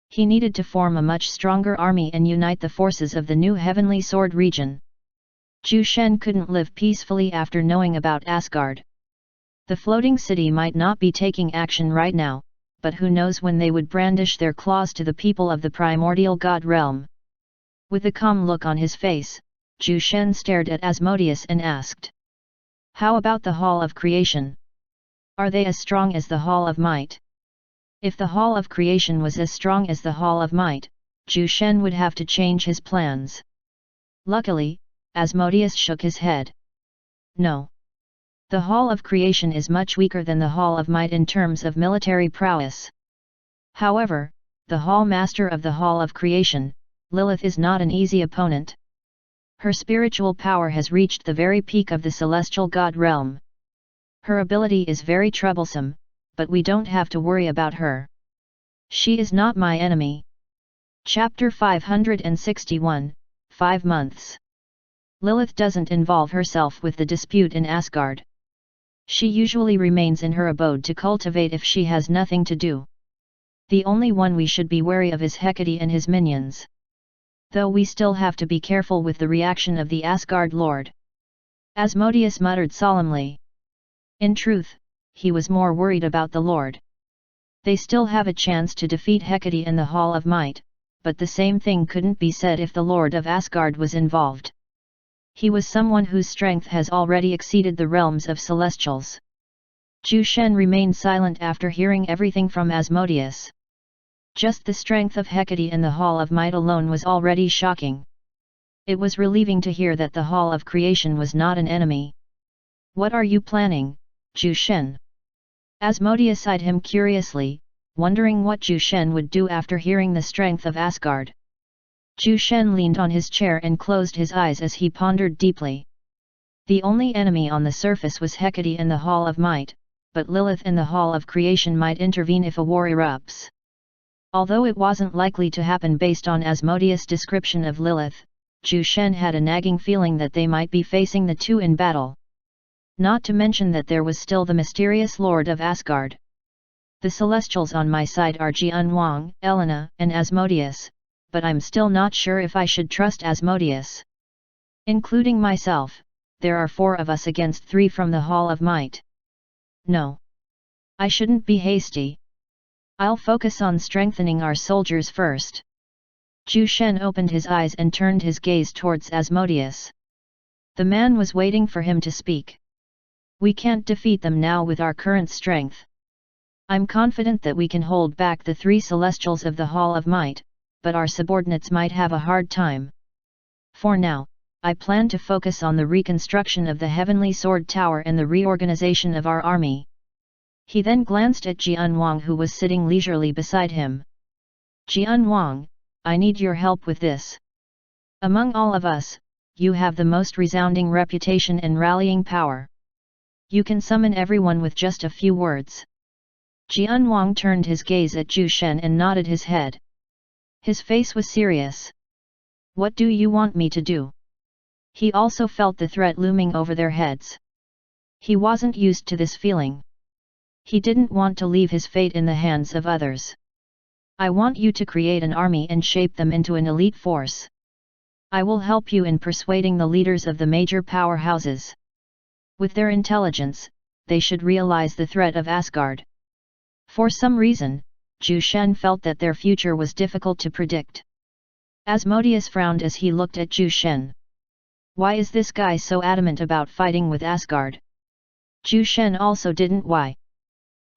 He needed to form a much stronger army and unite the forces of the new Heavenly Sword region. Zhu Shen couldn't live peacefully after knowing about Asgard. The floating city might not be taking action right now, but who knows when they would brandish their claws to the people of the primordial god realm. With a calm look on his face, Zhu Shen stared at Asmodeus and asked, "How about the Hall of Creation? Are they as strong as the Hall of Might?" If the Hall of Creation was as strong as the Hall of Might, Zhu Shen would have to change his plans. Luckily, Asmodeus shook his head. "No. The Hall of Creation is much weaker than the Hall of Might in terms of military prowess. However, the Hall Master of the Hall of Creation, Lilith, is not an easy opponent. Her spiritual power has reached the very peak of the celestial god realm. Her ability is very troublesome, but we don't have to worry about her. She is not my enemy." Chapter 561, 5 months. Lilith doesn't involve herself with the dispute in Asgard. She usually remains in her abode to cultivate if she has nothing to do. The only one we should be wary of is Hecate and his minions. Though we still have to be careful with the reaction of the Asgard Lord. Asmodeus muttered solemnly. In truth, he was more worried about the Lord. They still have a chance to defeat Hecate in the Hall of Might, but the same thing couldn't be said if the Lord of Asgard was involved. He was someone whose strength has already exceeded the realms of celestials. Zhu Shen remained silent after hearing everything from Asmodeus. Just the strength of Hecate in the Hall of Might alone was already shocking. It was relieving to hear that the Hall of Creation was not an enemy. "What are you planning, Zhu Shen?" Asmodeus eyed him curiously, wondering what Zhu Shen would do after hearing the strength of Asgard. Zhu Shen leaned on his chair and closed his eyes as he pondered deeply. The only enemy on the surface was Hecate in the Hall of Might, but Lilith in the Hall of Creation might intervene if a war erupts. Although it wasn't likely to happen based on Asmodeus' description of Lilith, Zhu Shen had a nagging feeling that they might be facing the two in battle. Not to mention that there was still the mysterious Lord of Asgard. The Celestials on my side are Jian Wang, Elena, and Asmodeus, but I'm still not sure if I should trust Asmodeus. Including myself, there are 4 of us against 3 from the Hall of Might. No. I shouldn't be hasty. I'll focus on strengthening our soldiers first. Zhu Shen opened his eyes and turned his gaze towards Asmodeus. The man was waiting for him to speak. We can't defeat them now with our current strength. I'm confident that we can hold back the 3 Celestials of the Hall of Might, but our subordinates might have a hard time. For now, I plan to focus on the reconstruction of the Heavenly Sword Tower and the reorganization of our army. He then glanced at Jian Wang, who was sitting leisurely beside him. Jian Wang, I need your help with this. Among all of us, you have the most resounding reputation and rallying power. You can summon everyone with just a few words. Jian Wang turned his gaze at Zhu Shen and nodded his head. His face was serious. What do you want me to do? He also felt the threat looming over their heads. He wasn't used to this feeling. He didn't want to leave his fate in the hands of others. I want you to create an army and shape them into an elite force. I will help you in persuading the leaders of the major powerhouses. With their intelligence, they should realize the threat of Asgard. For some reason, Zhu Shen felt that their future was difficult to predict. Asmodeus frowned as he looked at Zhu Shen. Why is this guy so adamant about fighting with Asgard? Zhu Shen also didn't why.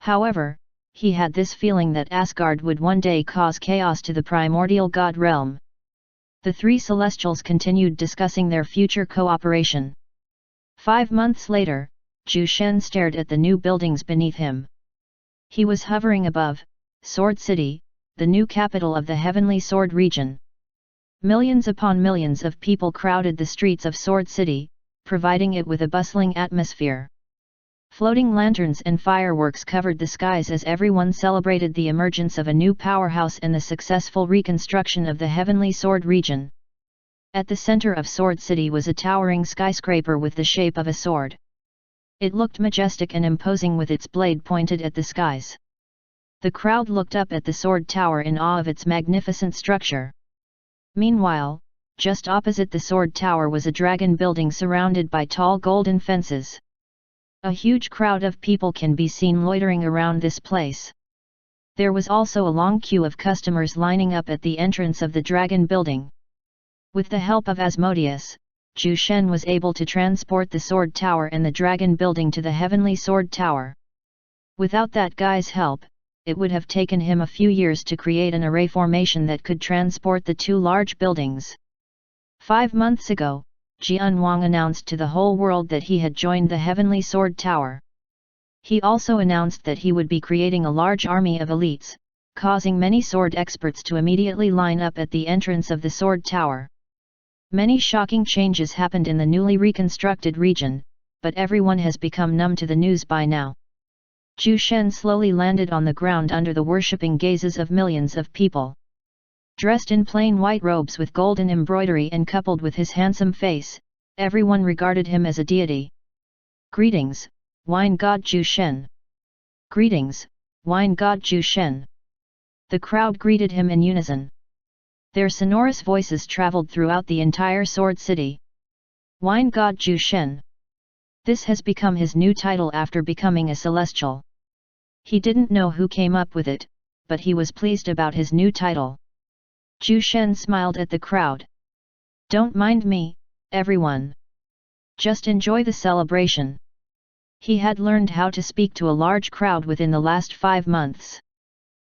However, he had this feeling that Asgard would one day cause chaos to the primordial god realm. The three celestials continued discussing their future cooperation. 5 months later, Zhu Shen stared at the new buildings beneath him. He was hovering above Sword City, the new capital of the Heavenly Sword region. Millions upon millions of people crowded the streets of Sword City, providing it with a bustling atmosphere. Floating lanterns and fireworks covered the skies as everyone celebrated the emergence of a new powerhouse and the successful reconstruction of the Heavenly Sword region. At the center of Sword City was a towering skyscraper with the shape of a sword. It looked majestic and imposing with its blade pointed at the skies. The crowd looked up at the sword tower in awe of its magnificent structure. Meanwhile, just opposite the sword tower was a dragon building surrounded by tall golden fences. A huge crowd of people can be seen loitering around this place. There was also a long queue of customers lining up at the entrance of the dragon building. With the help of Asmodeus, Zhu Shen was able to transport the sword tower and the dragon building to the Heavenly Sword Tower. Without that guy's help, it would have taken him a few years to create an array formation that could transport the two large buildings. 5 months ago, Jian Wang announced to the whole world that he had joined the Heavenly Sword Tower. He also announced that he would be creating a large army of elites, causing many sword experts to immediately line up at the entrance of the Sword Tower. Many shocking changes happened in the newly reconstructed region, but everyone has become numb to the news by now. Zhu Shen slowly landed on the ground under the worshipping gazes of millions of people. Dressed in plain white robes with golden embroidery and coupled with his handsome face, everyone regarded him as a deity. Greetings, wine god Zhu Shen. Greetings, wine god Zhu Shen. The crowd greeted him in unison. Their sonorous voices traveled throughout the entire Sword City. Wine god Zhu Shen. This has become his new title after becoming a celestial. He didn't know who came up with it, but he was pleased about his new title. Zhu Shen smiled at the crowd. Don't mind me, everyone. Just enjoy the celebration. He had learned how to speak to a large crowd within the last 5 months.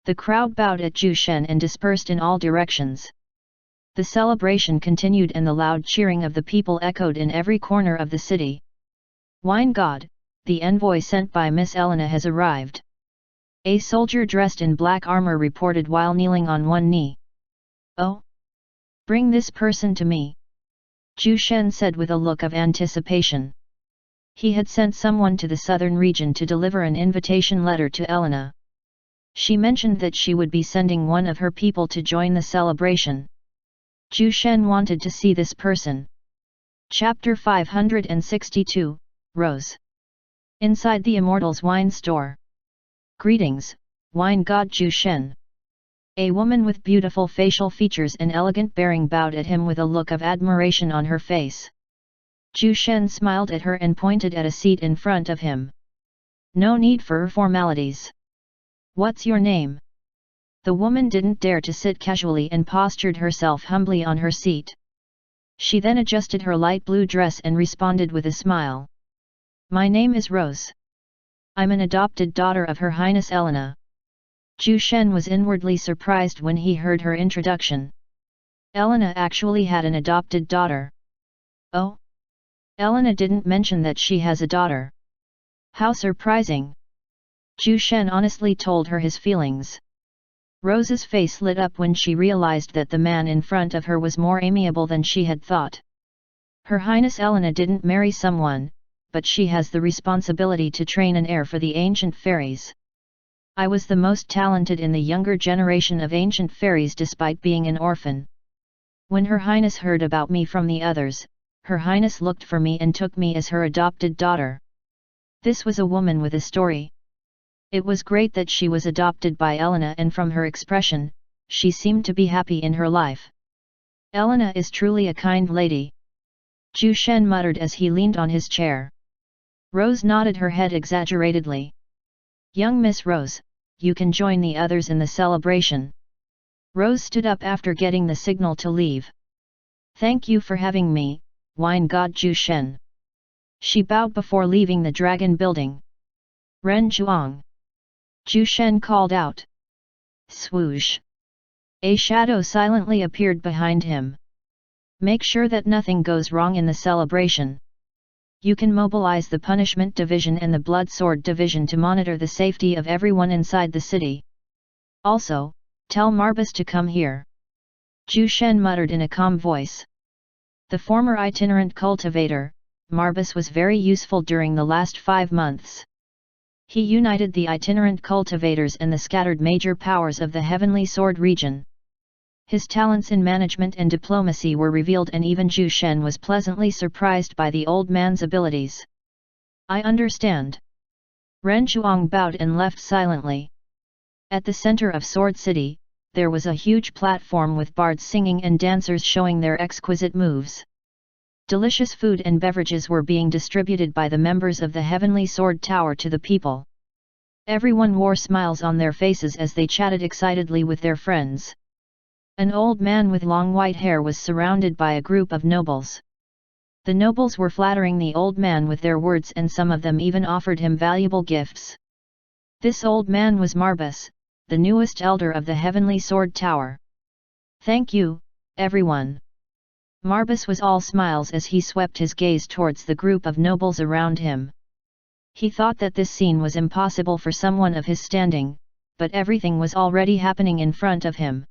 The crowd bowed at Zhu Shen and dispersed in all directions. The celebration continued and the loud cheering of the people echoed in every corner of the city. Wine God, the envoy sent by Miss Elena has arrived. A soldier dressed in black armor reported while kneeling on one knee. Oh! Bring this person to me. Zhu Shen said with a look of anticipation. He had sent someone to the southern region to deliver an invitation letter to Elena. She mentioned that she would be sending one of her people to join the celebration. Zhu Shen wanted to see this person. Chapter 562, Rose. Inside the Immortal's wine store. Greetings, wine god Zhu Shen. A woman with beautiful facial features and elegant bearing bowed at him with a look of admiration on her face. Zhu Shen smiled at her and pointed at a seat in front of him. No need for formalities. What's your name? The woman didn't dare to sit casually and postured herself humbly on her seat. She then adjusted her light blue dress and responded with a smile. My name is Rose. I'm an adopted daughter of Her Highness Elena. Zhu Shen was inwardly surprised when he heard her introduction. Elena actually had an adopted daughter. Oh? Elena didn't mention that she has a daughter. How surprising! Zhu Shen honestly told her his feelings. Rose's face lit up when she realized that the man in front of her was more amiable than she had thought. Her Highness Elena didn't marry someone, but she has the responsibility to train an heir for the ancient fairies. I was the most talented in the younger generation of ancient fairies despite being an orphan. When Her Highness heard about me from the others, Her Highness looked for me and took me as her adopted daughter. This was a woman with a story. It was great that she was adopted by Elena, and from her expression, she seemed to be happy in her life. Elena is truly a kind lady. Zhu Shen muttered as he leaned on his chair. Rose nodded her head exaggeratedly. Young Miss Rose, you can join the others in the celebration. Rose stood up after getting the signal to leave. Thank you for having me, wine god Zhu Shen. She bowed before leaving the dragon building. Ren Zhuang. Zhu Shen called out. Swoosh! A shadow silently appeared behind him. Make sure that nothing goes wrong in the celebration. You can mobilize the Punishment Division and the Blood Sword Division to monitor the safety of everyone inside the city. Also, tell Marbus to come here. Zhu Shen muttered in a calm voice. The former itinerant cultivator, Marbus, was very useful during the last 5 months. He united the itinerant cultivators and the scattered major powers of the Heavenly Sword region. His talents in management and diplomacy were revealed, and even Zhu Shen was pleasantly surprised by the old man's abilities. I understand. Ren Zhuang bowed and left silently. At the center of Sword City, there was a huge platform with bards singing and dancers showing their exquisite moves. Delicious food and beverages were being distributed by the members of the Heavenly Sword Tower to the people. Everyone wore smiles on their faces as they chatted excitedly with their friends. An old man with long white hair was surrounded by a group of nobles. The nobles were flattering the old man with their words, and some of them even offered him valuable gifts. This old man was Marbus, the newest elder of the Heavenly Sword Tower. Thank you, everyone. Marbus was all smiles as he swept his gaze towards the group of nobles around him. He thought that this scene was impossible for someone of his standing, but everything was already happening in front of him.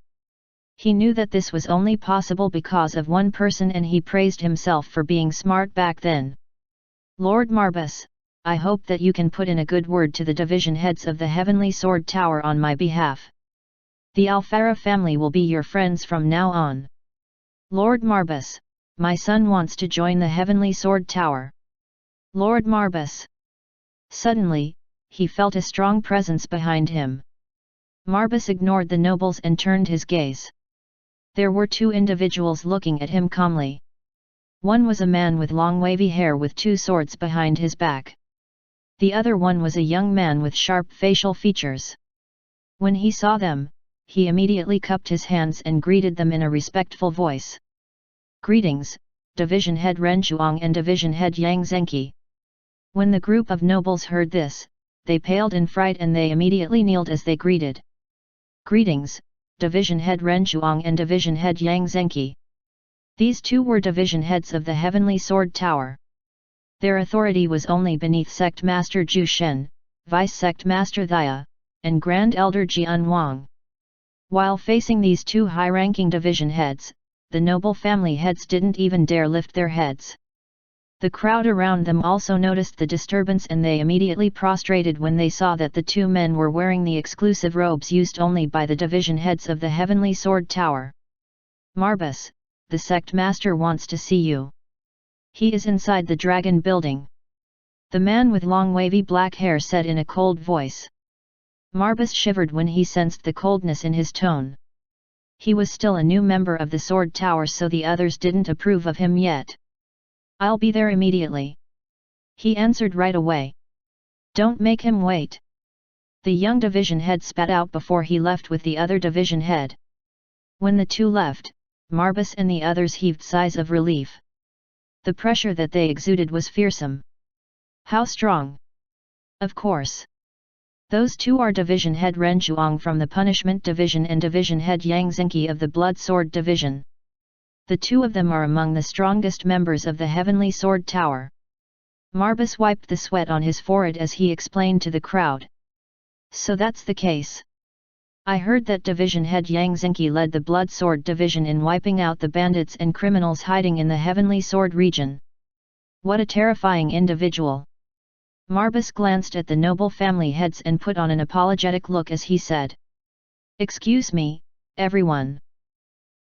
He knew that this was only possible because of one person, and he praised himself for being smart back then. Lord Marbus, I hope that you can put in a good word to the division heads of the Heavenly Sword Tower on my behalf. The Alfara family will be your friends from now on. Lord Marbus, my son wants to join the Heavenly Sword Tower. Lord Marbus. Suddenly, he felt a strong presence behind him. Marbus ignored the nobles and turned his gaze. There were 2 individuals looking at him calmly. One was a man with long wavy hair with 2 swords behind his back. The other one was a young man with sharp facial features. When he saw them, he immediately cupped his hands and greeted them in a respectful voice. Greetings, Division Head Ren Zhuang and Division Head Yang Zhenqi. When the group of nobles heard this, they paled in fright and they immediately kneeled as they greeted. Greetings, Division Head Ren Zhuang and Division Head Yang Zhenqi. These 2 were division heads of the Heavenly Sword Tower. Their authority was only beneath Sect Master Zhu Shen, Vice Sect Master Thia, and Grand Elder Jian Wang. While facing these 2 high-ranking division heads, the noble family heads didn't even dare lift their heads. The crowd around them also noticed the disturbance, and they immediately prostrated when they saw that the 2 men were wearing the exclusive robes used only by the division heads of the Heavenly Sword Tower. Marbus, the sect master wants to see you. He is inside the dragon building. The man with long wavy black hair said in a cold voice. Marbus shivered when he sensed the coldness in his tone. He was still a new member of the Sword Tower, so the others didn't approve of him yet. I'll be there immediately. He answered right away. Don't make him wait. The young division head spat out before he left with the other division head. When the 2 left, Marbus and the others heaved sighs of relief. The pressure that they exuded was fearsome. How strong? Of course. Those 2 are Division Head Ren Zhuang from the Punishment Division and Division Head Yang Zhenqi of the Blood Sword Division. The 2 of them are among the strongest members of the Heavenly Sword Tower. Marbus wiped the sweat on his forehead as he explained to the crowd. So that's the case. I heard that Division Head Yang Zhenqi led the Blood Sword Division in wiping out the bandits and criminals hiding in the Heavenly Sword region. What a terrifying individual! Marbus glanced at the noble family heads and put on an apologetic look as he said. Excuse me, everyone.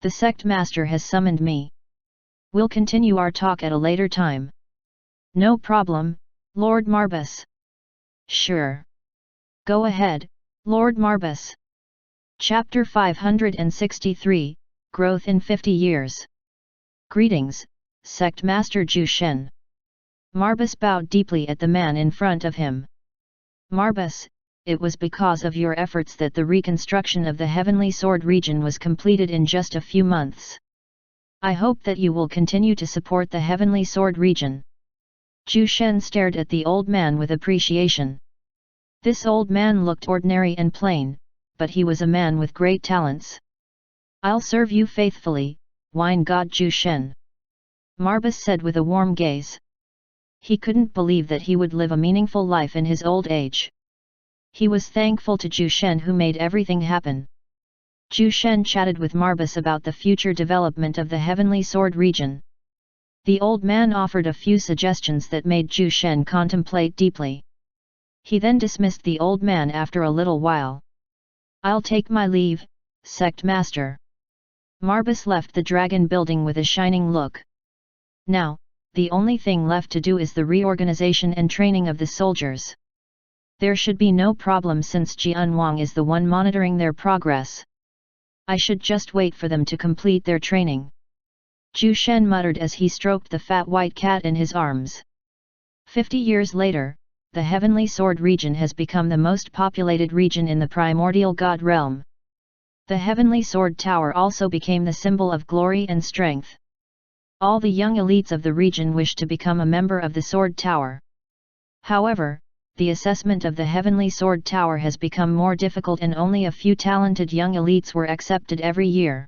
The sect master has summoned me. We'll continue our talk at a later time. No problem, Lord Marbus. Sure. Go ahead, Lord Marbus. Chapter 563, Growth in 50 Years. Greetings, Sect Master Zhu Shen. Marbus bowed deeply at the man in front of him. Marbus, it was because of your efforts that the reconstruction of the Heavenly Sword region was completed in just a few months. I hope that you will continue to support the Heavenly Sword region. Zhu Shen stared at the old man with appreciation. This old man looked ordinary and plain, but he was a man with great talents. "I'll serve you faithfully, wine god Zhu Shen," Marbus said with a warm gaze. He couldn't believe that he would live a meaningful life in his old age. He was thankful to Zhu Shen who made everything happen. Zhu Shen chatted with Marbus about the future development of the Heavenly Sword region. The old man offered a few suggestions that made Zhu Shen contemplate deeply. He then dismissed the old man after a little while. "I'll take my leave, sect master." Marbus left the dragon building with a shining look. Now, the only thing left to do is the reorganization and training of the soldiers. There should be no problem since Jian Wang is the one monitoring their progress. I should just wait for them to complete their training. Zhu Shen muttered as he stroked the fat white cat in his arms. 50 years later, the Heavenly Sword region has become the most populated region in the primordial god realm. The Heavenly Sword Tower also became the symbol of glory and strength. All the young elites of the region wish to become a member of the Sword Tower. However, the assessment of the Heavenly Sword Tower has become more difficult and only a few talented young elites were accepted every year.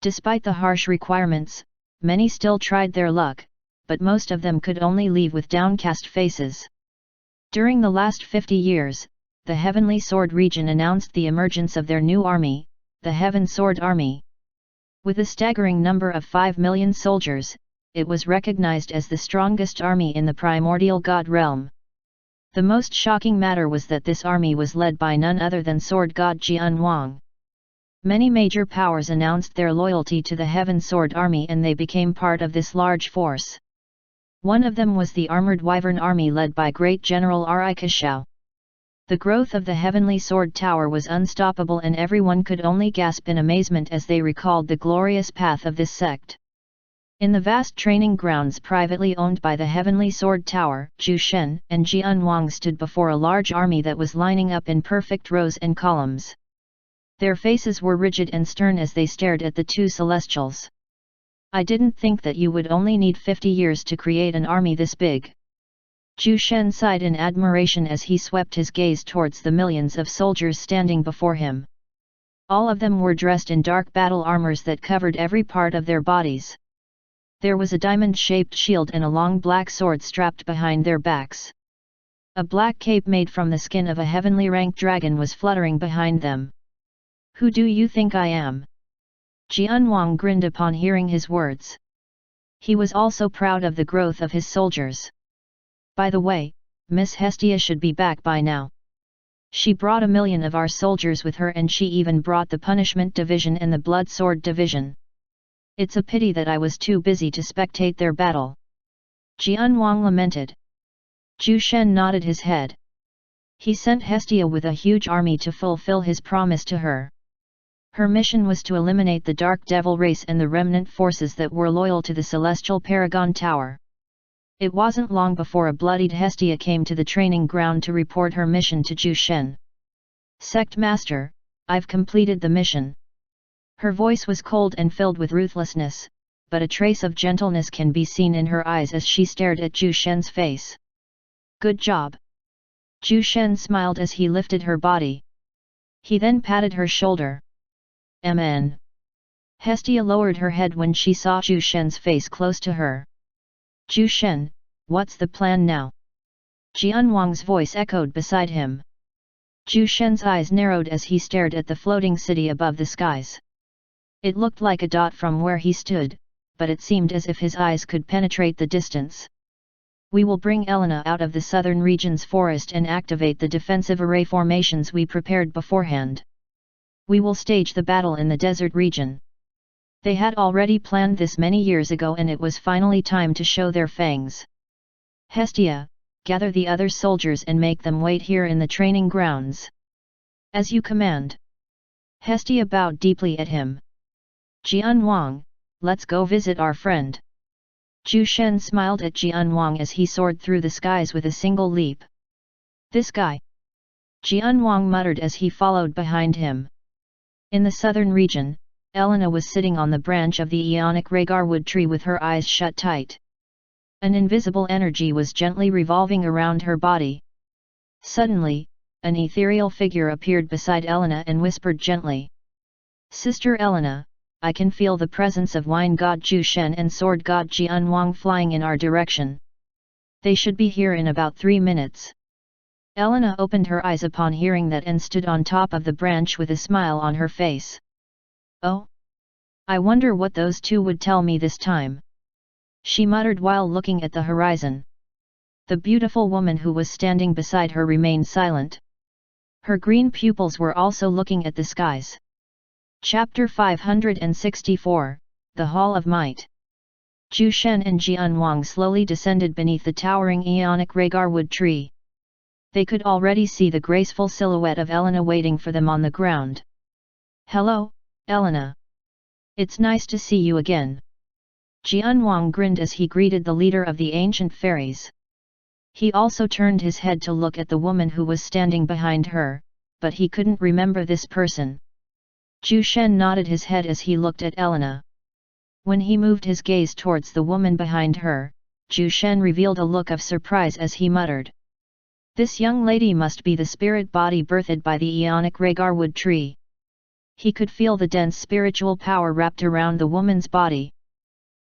Despite the harsh requirements, many still tried their luck, but most of them could only leave with downcast faces. During the last 50 years, the Heavenly Sword region announced the emergence of their new army, the Heaven Sword Army. With a staggering number of 5 million soldiers, it was recognized as the strongest army in the primordial god realm. The most shocking matter was that this army was led by none other than sword god Jian Wang. Many major powers announced their loyalty to the Heaven Sword Army and they became part of this large force. One of them was the Armored Wyvern Army led by Great General Ri Kashao. The growth of the Heavenly Sword Tower was unstoppable and everyone could only gasp in amazement as they recalled the glorious path of this sect. In the vast training grounds privately owned by the Heavenly Sword Tower, Zhu Shen and Jian Wang stood before a large army that was lining up in perfect rows and columns. Their faces were rigid and stern as they stared at the two celestials. "I didn't think that you would only need 50 years to create an army this big." Zhu Shen sighed in admiration as he swept his gaze towards the millions of soldiers standing before him. All of them were dressed in dark battle armors that covered every part of their bodies. There was a diamond-shaped shield and a long black sword strapped behind their backs. A black cape made from the skin of a heavenly ranked dragon was fluttering behind them. "Who do you think I am?" Jian Wang grinned upon hearing his words. He was also proud of the growth of his soldiers. "By the way, Miss Hestia should be back by now. She brought 1 million of our soldiers with her and she even brought the Punishment Division and the Blood Sword Division. It's a pity that I was too busy to spectate their battle." Jian Wang lamented. Zhu Shen nodded his head. He sent Hestia with a huge army to fulfill his promise to her. Her mission was to eliminate the Dark Devil race and the remnant forces that were loyal to the Celestial Paragon Tower. It wasn't long before a bloodied Hestia came to the training ground to report her mission to Zhu Shen. "Sect Master, I've completed the mission." Her voice was cold and filled with ruthlessness, but a trace of gentleness can be seen in her eyes as she stared at Zhu Shen's face. "Good job." Zhu Shen smiled as he lifted her body. He then patted her shoulder. "Mn." Hestia lowered her head when she saw Zhu Shen's face close to her. "Zhu Shen, what's the plan now?" Jian Wang's voice echoed beside him. Zhu Shen's eyes narrowed as he stared at the floating city above the skies. It looked like a dot from where he stood, but it seemed as if his eyes could penetrate the distance. "We will bring Elena out of the southern region's forest and activate the defensive array formations we prepared beforehand. We will stage the battle in the desert region." They had already planned this many years ago and it was finally time to show their fangs. "Hestia, gather the other soldiers and make them wait here in the training grounds." "As you command." Hestia bowed deeply at him. "Jian Wang, let's go visit our friend." Zhu Shen smiled at Jian Wang as he soared through the skies with a single leap. "This guy?" Jian Wang muttered as he followed behind him. In the southern region, Elena was sitting on the branch of the Ionic Ragarwood tree with her eyes shut tight. An invisible energy was gently revolving around her body. Suddenly, an ethereal figure appeared beside Elena and whispered gently. Sister Elena, I can feel the presence of wine god Zhu Shen and sword god Jian Wang flying in our direction. They should be here in about 3 minutes. Elena opened her eyes upon hearing that and stood on top of the branch with a smile on her face. Oh? I wonder what those two would tell me this time. She muttered while looking at the horizon. The beautiful woman who was standing beside her remained silent. Her green pupils were also looking at the skies. Chapter 564, The Hall of Might. Zhu Shen and Jian Wang slowly descended beneath the towering Ionic Ragarwood tree. They could already see the graceful silhouette of Elena waiting for them on the ground. Hello, Elena. It's nice to see you again. Jian Wang grinned as he greeted the leader of the ancient fairies. He also turned his head to look at the woman who was standing behind her, but he couldn't remember this person. Zhu Shen nodded his head as he looked at Elena. When he moved his gaze towards the woman behind her, Zhu Shen revealed a look of surprise as he muttered. This young lady must be the spirit body birthed by the Ionic Ragarwood tree. He could feel the dense spiritual power wrapped around the woman's body.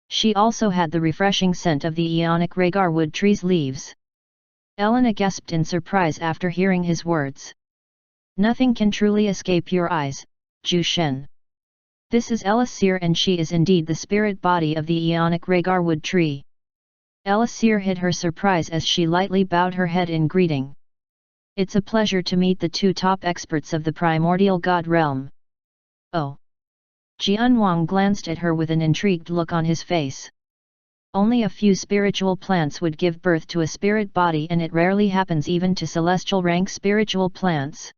She also had the refreshing scent of the Ionic Ragarwood tree's leaves. Elena gasped in surprise after hearing his words. Nothing can truly escape your eyes, Zhu Shen. This is Elisir and she is indeed the spirit body of the Ionic Ragarwood tree. Elisir hid her surprise as she lightly bowed her head in greeting. It's a pleasure to meet the two top experts of the primordial god realm. Oh. Jian Wang glanced at her with an intrigued look on his face. Only a few spiritual plants would give birth to a spirit body and it rarely happens even to celestial rank spiritual plants.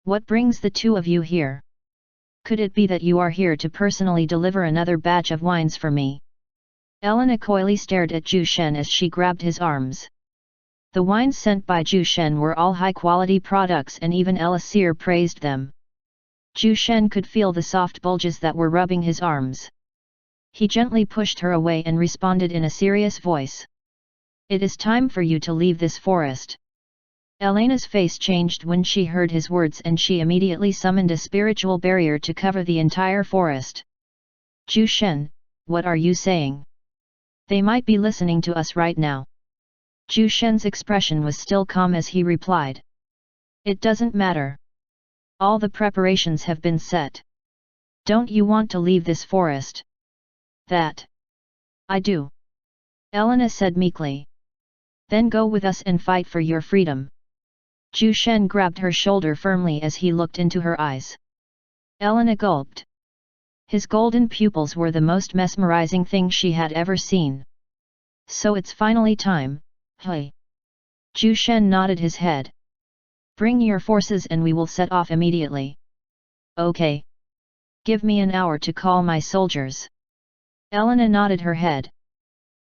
What brings the two of you here? Could it be that you are here to personally deliver another batch of wines for me? Elena coyly stared at Zhu Shen as she grabbed his arms. The wines sent by Zhu Shen were all high-quality products and even Elisir praised them. Zhu Shen could feel the soft bulges that were rubbing his arms. He gently pushed her away and responded in a serious voice. It is time for you to leave this forest. Elena's face changed when she heard his words and she immediately summoned a spiritual barrier to cover the entire forest. Zhu Shen, what are you saying? They might be listening to us right now. Zhu Shen's expression was still calm as he replied. It doesn't matter. All the preparations have been set. Don't you want to leave this forest? That. I do. Elena said meekly. Then go with us and fight for your freedom. Zhu Shen grabbed her shoulder firmly as he looked into her eyes. Elena gulped. His golden pupils were the most mesmerizing thing she had ever seen. So it's finally time, hey? Zhu Shen nodded his head. Bring your forces and we will set off immediately. Okay. Give me an hour to call my soldiers. Elena nodded her head.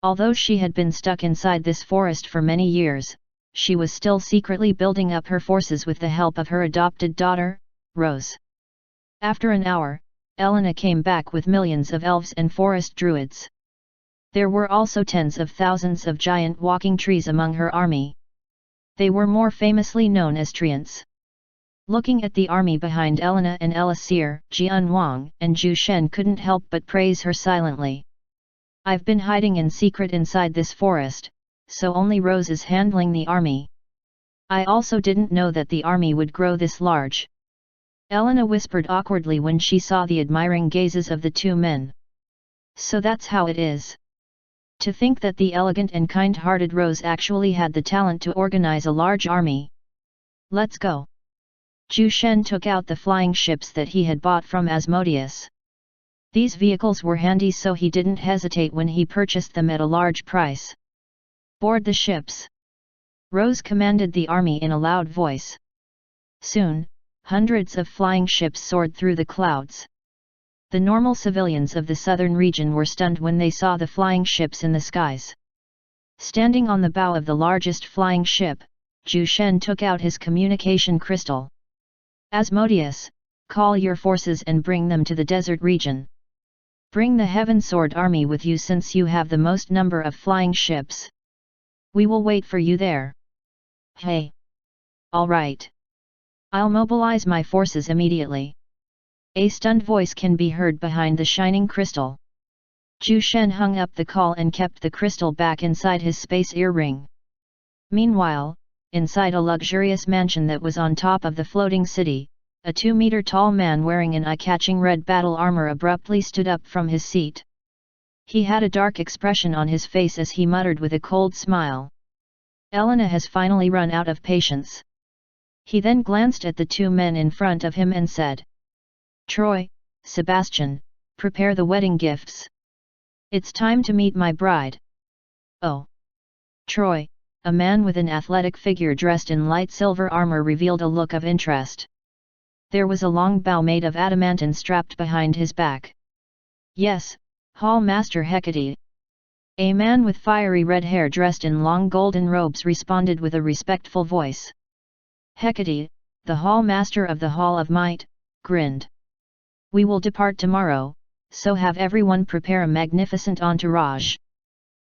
Although she had been stuck inside this forest for many years, she was still secretly building up her forces with the help of her adopted daughter, Rose. After an hour, Elena came back with millions of elves and forest druids. There were also tens of thousands of giant walking trees among her army. They were more famously known as treants. Looking at the army behind Elena and Elisir, Jian Wang and Zhu Shen couldn't help but praise her silently. I've been hiding in secret inside this forest, so only Rose is handling the army. I also didn't know that the army would grow this large. Elena whispered awkwardly when she saw the admiring gazes of the two men. So that's how it is. To think that the elegant and kind-hearted Rose actually had the talent to organize a large army. Let's go. Zhu Shen took out the flying ships that he had bought from Asmodeus. These vehicles were handy so he didn't hesitate when he purchased them at a large price. Board the ships. Rose commanded the army in a loud voice. Soon, hundreds of flying ships soared through the clouds. The normal civilians of the southern region were stunned when they saw the flying ships in the skies. Standing on the bow of the largest flying ship, Zhu Shen took out his communication crystal. Asmodeus, call your forces and bring them to the desert region. Bring the Heaven Sword army with you since you have the most number of flying ships. We will wait for you there. Hey! All right. I'll mobilize my forces immediately. A stunned voice can be heard behind the shining crystal. Zhu Shen hung up the call and kept the crystal back inside his space earring. Meanwhile, inside a luxurious mansion that was on top of the floating city, a 2-meter-tall man wearing an eye-catching red battle armor abruptly stood up from his seat. He had a dark expression on his face as he muttered with a cold smile. Elena has finally run out of patience. He then glanced at the two men in front of him and said, Troy, Sebastian, prepare the wedding gifts. It's time to meet my bride. Oh! Troy, a man with an athletic figure dressed in light silver armor, revealed a look of interest. There was a long bow made of adamantine strapped behind his back. Yes, Hall Master Hecate. A man with fiery red hair dressed in long golden robes responded with a respectful voice. Hecate, the Hall Master of the Hall of Might, grinned. We will depart tomorrow, so have everyone prepare a magnificent entourage.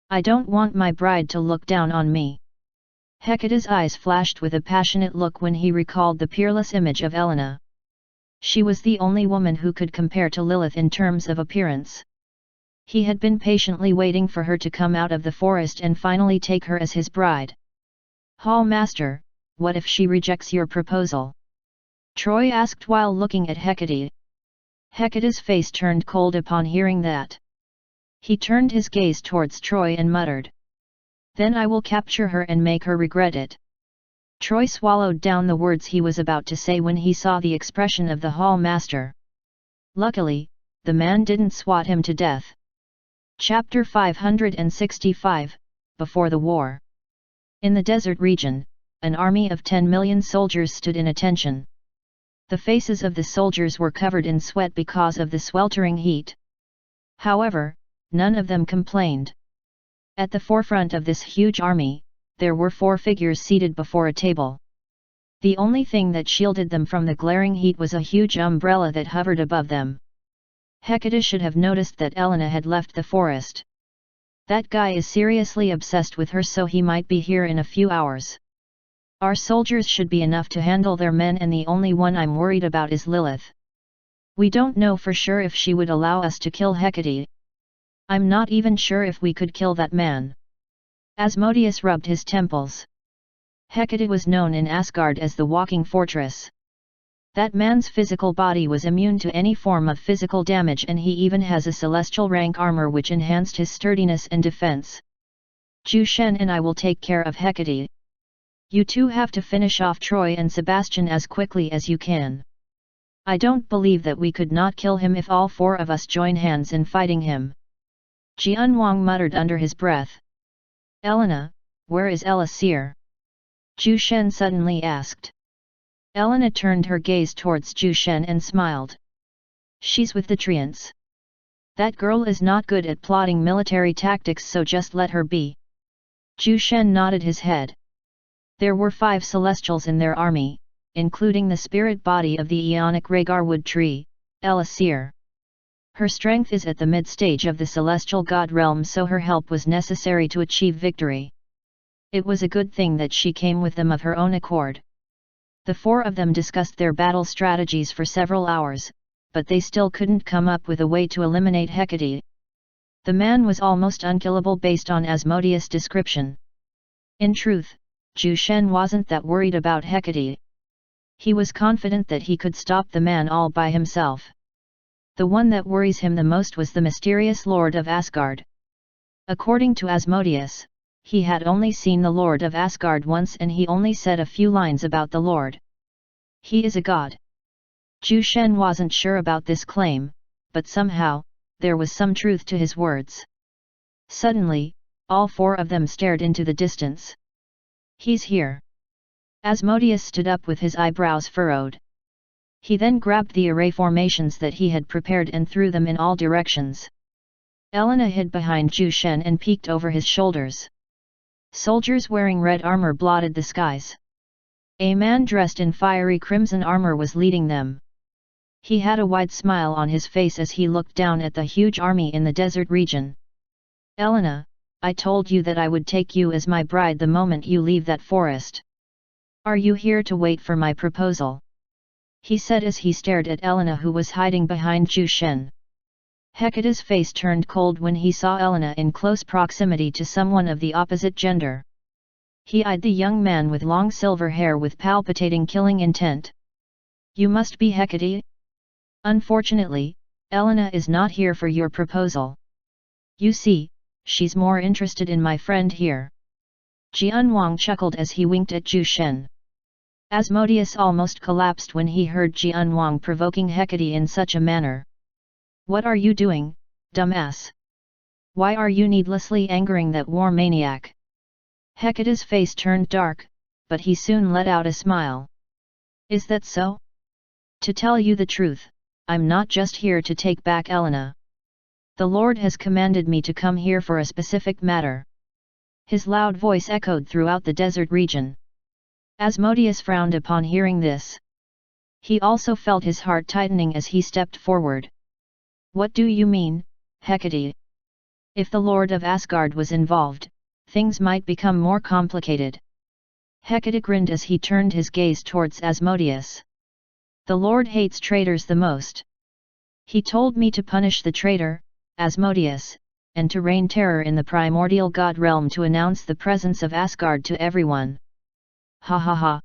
I don't want my bride to look down on me. Hecate's eyes flashed with a passionate look when he recalled the peerless image of Elena. She was the only woman who could compare to Lilith in terms of appearance. He had been patiently waiting for her to come out of the forest and finally take her as his bride. Hall Master, what if she rejects your proposal? Troy asked while looking at Hecate. Hecate's face turned cold upon hearing that. He turned his gaze towards Troy and muttered. Then I will capture her and make her regret it. Troy swallowed down the words he was about to say when he saw the expression of the Hall Master. Luckily, the man didn't swat him to death. Chapter 565, Before the War. In the desert region, an army of 10 million soldiers stood in attention. The faces of the soldiers were covered in sweat because of the sweltering heat. However, none of them complained. At the forefront of this huge army, there were 4 figures seated before a table. The only thing that shielded them from the glaring heat was a huge umbrella that hovered above them. Hecate should have noticed that Elena had left the forest. That guy is seriously obsessed with her, so he might be here in a few hours. Our soldiers should be enough to handle their men, and the only one I'm worried about is Lilith. We don't know for sure if she would allow us to kill Hecate. I'm not even sure if we could kill that man. Asmodeus rubbed his temples. Hecate was known in Asgard as the walking fortress. That man's physical body was immune to any form of physical damage, and he even has a celestial rank armor which enhanced his sturdiness and defense. Zhu Shen and I will take care of Hecate. You two have to finish off Troy and Sebastian as quickly as you can. I don't believe that we could not kill him if all 4 of us join hands in fighting him. Jianwang muttered under his breath. Elena, where is Elisir? Zhu Shen suddenly asked. Elena turned her gaze towards Zhu Shen and smiled. She's with the Treants. That girl is not good at plotting military tactics, so just let her be. Zhu Shen nodded his head. There were 5 celestials in their army, including the spirit body of the Aeonic Rhaegarwood tree, Elisir. Her strength is at the mid-stage of the celestial god realm, so her help was necessary to achieve victory. It was a good thing that she came with them of her own accord. The 4 of them discussed their battle strategies for several hours, but they still couldn't come up with a way to eliminate Hecate. The man was almost unkillable based on Asmodeus' description. In truth, Zhu Shen wasn't that worried about Hecate. He was confident that he could stop the man all by himself. The one that worries him the most was the mysterious Lord of Asgard. According to Asmodeus, he had only seen the Lord of Asgard once, and he only said a few lines about the Lord. He is a god. Zhu Shen wasn't sure about this claim, but somehow, there was some truth to his words. Suddenly, all 4 of them stared into the distance. He's here. Asmodeus stood up with his eyebrows furrowed. He then grabbed the array formations that he had prepared and threw them in all directions. Elena hid behind Zhu Shen and peeked over his shoulders. Soldiers wearing red armor blotted the skies. A man dressed in fiery crimson armor was leading them. He had a wide smile on his face as he looked down at the huge army in the desert region. Elena, I told you that I would take you as my bride the moment you leave that forest. Are you here to wait for my proposal? he said as he stared at Elena, who was hiding behind Zhu Shen. Hecate's face turned cold when he saw Elena in close proximity to someone of the opposite gender. He eyed the young man with long silver hair with palpitating killing intent. You must be Hecate? Unfortunately, Elena is not here for your proposal. You see, she's more interested in my friend here. Jianwang chuckled as he winked at Zhu Shen. Asmodeus almost collapsed when he heard Jianwang provoking Hecate in such a manner. What are you doing, dumbass? Why are you needlessly angering that war maniac? Hecate's face turned dark, but he soon let out a smile. Is that so? To tell you the truth, I'm not just here to take back Elena. The Lord has commanded me to come here for a specific matter. His loud voice echoed throughout the desert region. Asmodeus frowned upon hearing this. He also felt his heart tightening as he stepped forward. What do you mean, Hecate? If the Lord of Asgard was involved, things might become more complicated. Hecate grinned as he turned his gaze towards Asmodeus. The Lord hates traitors the most. He told me to punish the traitor, Asmodeus, and to rain terror in the primordial god realm to announce the presence of Asgard to everyone. Ha ha ha.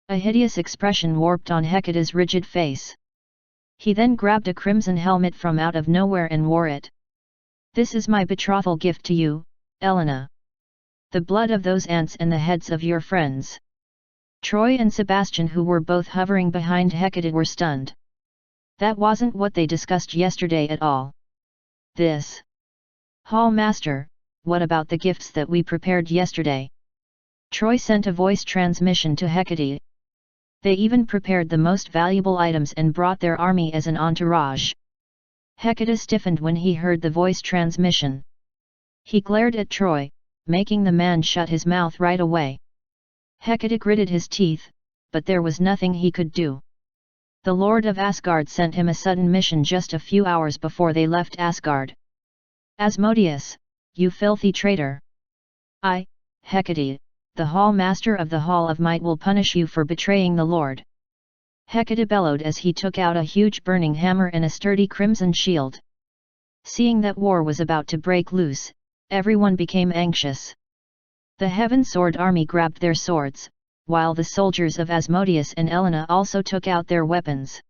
A hideous expression warped on Hecate's rigid face. He then grabbed a crimson helmet from out of nowhere and wore it. This is my betrothal gift to you, Elena. The blood of those ants and the heads of your friends. Troy and Sebastian, who were both hovering behind Hecate, were stunned. That wasn't what they discussed yesterday at all. This. Hall Master, what about the gifts that we prepared yesterday? Troy sent a voice transmission to Hecate. They even prepared the most valuable items and brought their army as an entourage. Hecate stiffened when he heard the voice transmission. He glared at Troy, making the man shut his mouth right away. Hecate gritted his teeth, but there was nothing he could do. The Lord of Asgard sent him a sudden mission just a few hours before they left Asgard. Asmodeus, you filthy traitor! I, Hecate, the Hall Master of the Hall of Might, will punish you for betraying the Lord. Hecate bellowed as he took out a huge burning hammer and a sturdy crimson shield. Seeing that war was about to break loose, everyone became anxious. The Heaven Sword army grabbed their swords, while the soldiers of Asmodeus and Elena also took out their weapons.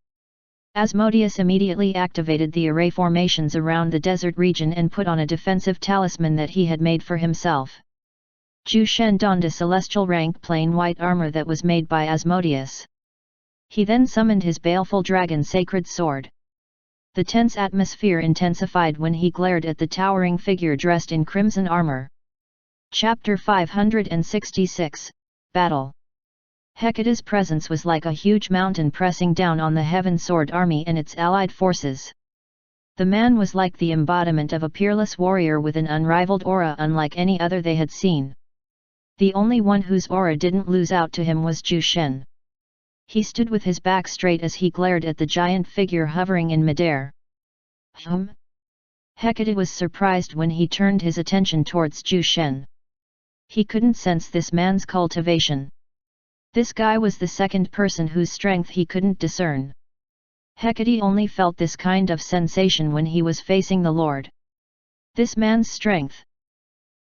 Asmodeus immediately activated the array formations around the desert region and put on a defensive talisman that he had made for himself. Zhu Shen donned a celestial rank plain white armor that was made by Asmodeus. He then summoned his baleful dragon sacred sword. The tense atmosphere intensified when he glared at the towering figure dressed in crimson armor. Chapter 566, Battle. Hecate's presence was like a huge mountain pressing down on the Heaven Sword army and its allied forces. The man was like the embodiment of a peerless warrior with an unrivaled aura unlike any other they had seen. The only one whose aura didn't lose out to him was Zhu Shen. He stood with his back straight as he glared at the giant figure hovering in midair. Hecate was surprised when he turned his attention towards Zhu Shen. He couldn't sense this man's cultivation. This guy was the second person whose strength he couldn't discern. Hecate only felt this kind of sensation when he was facing the Lord. This man's strength.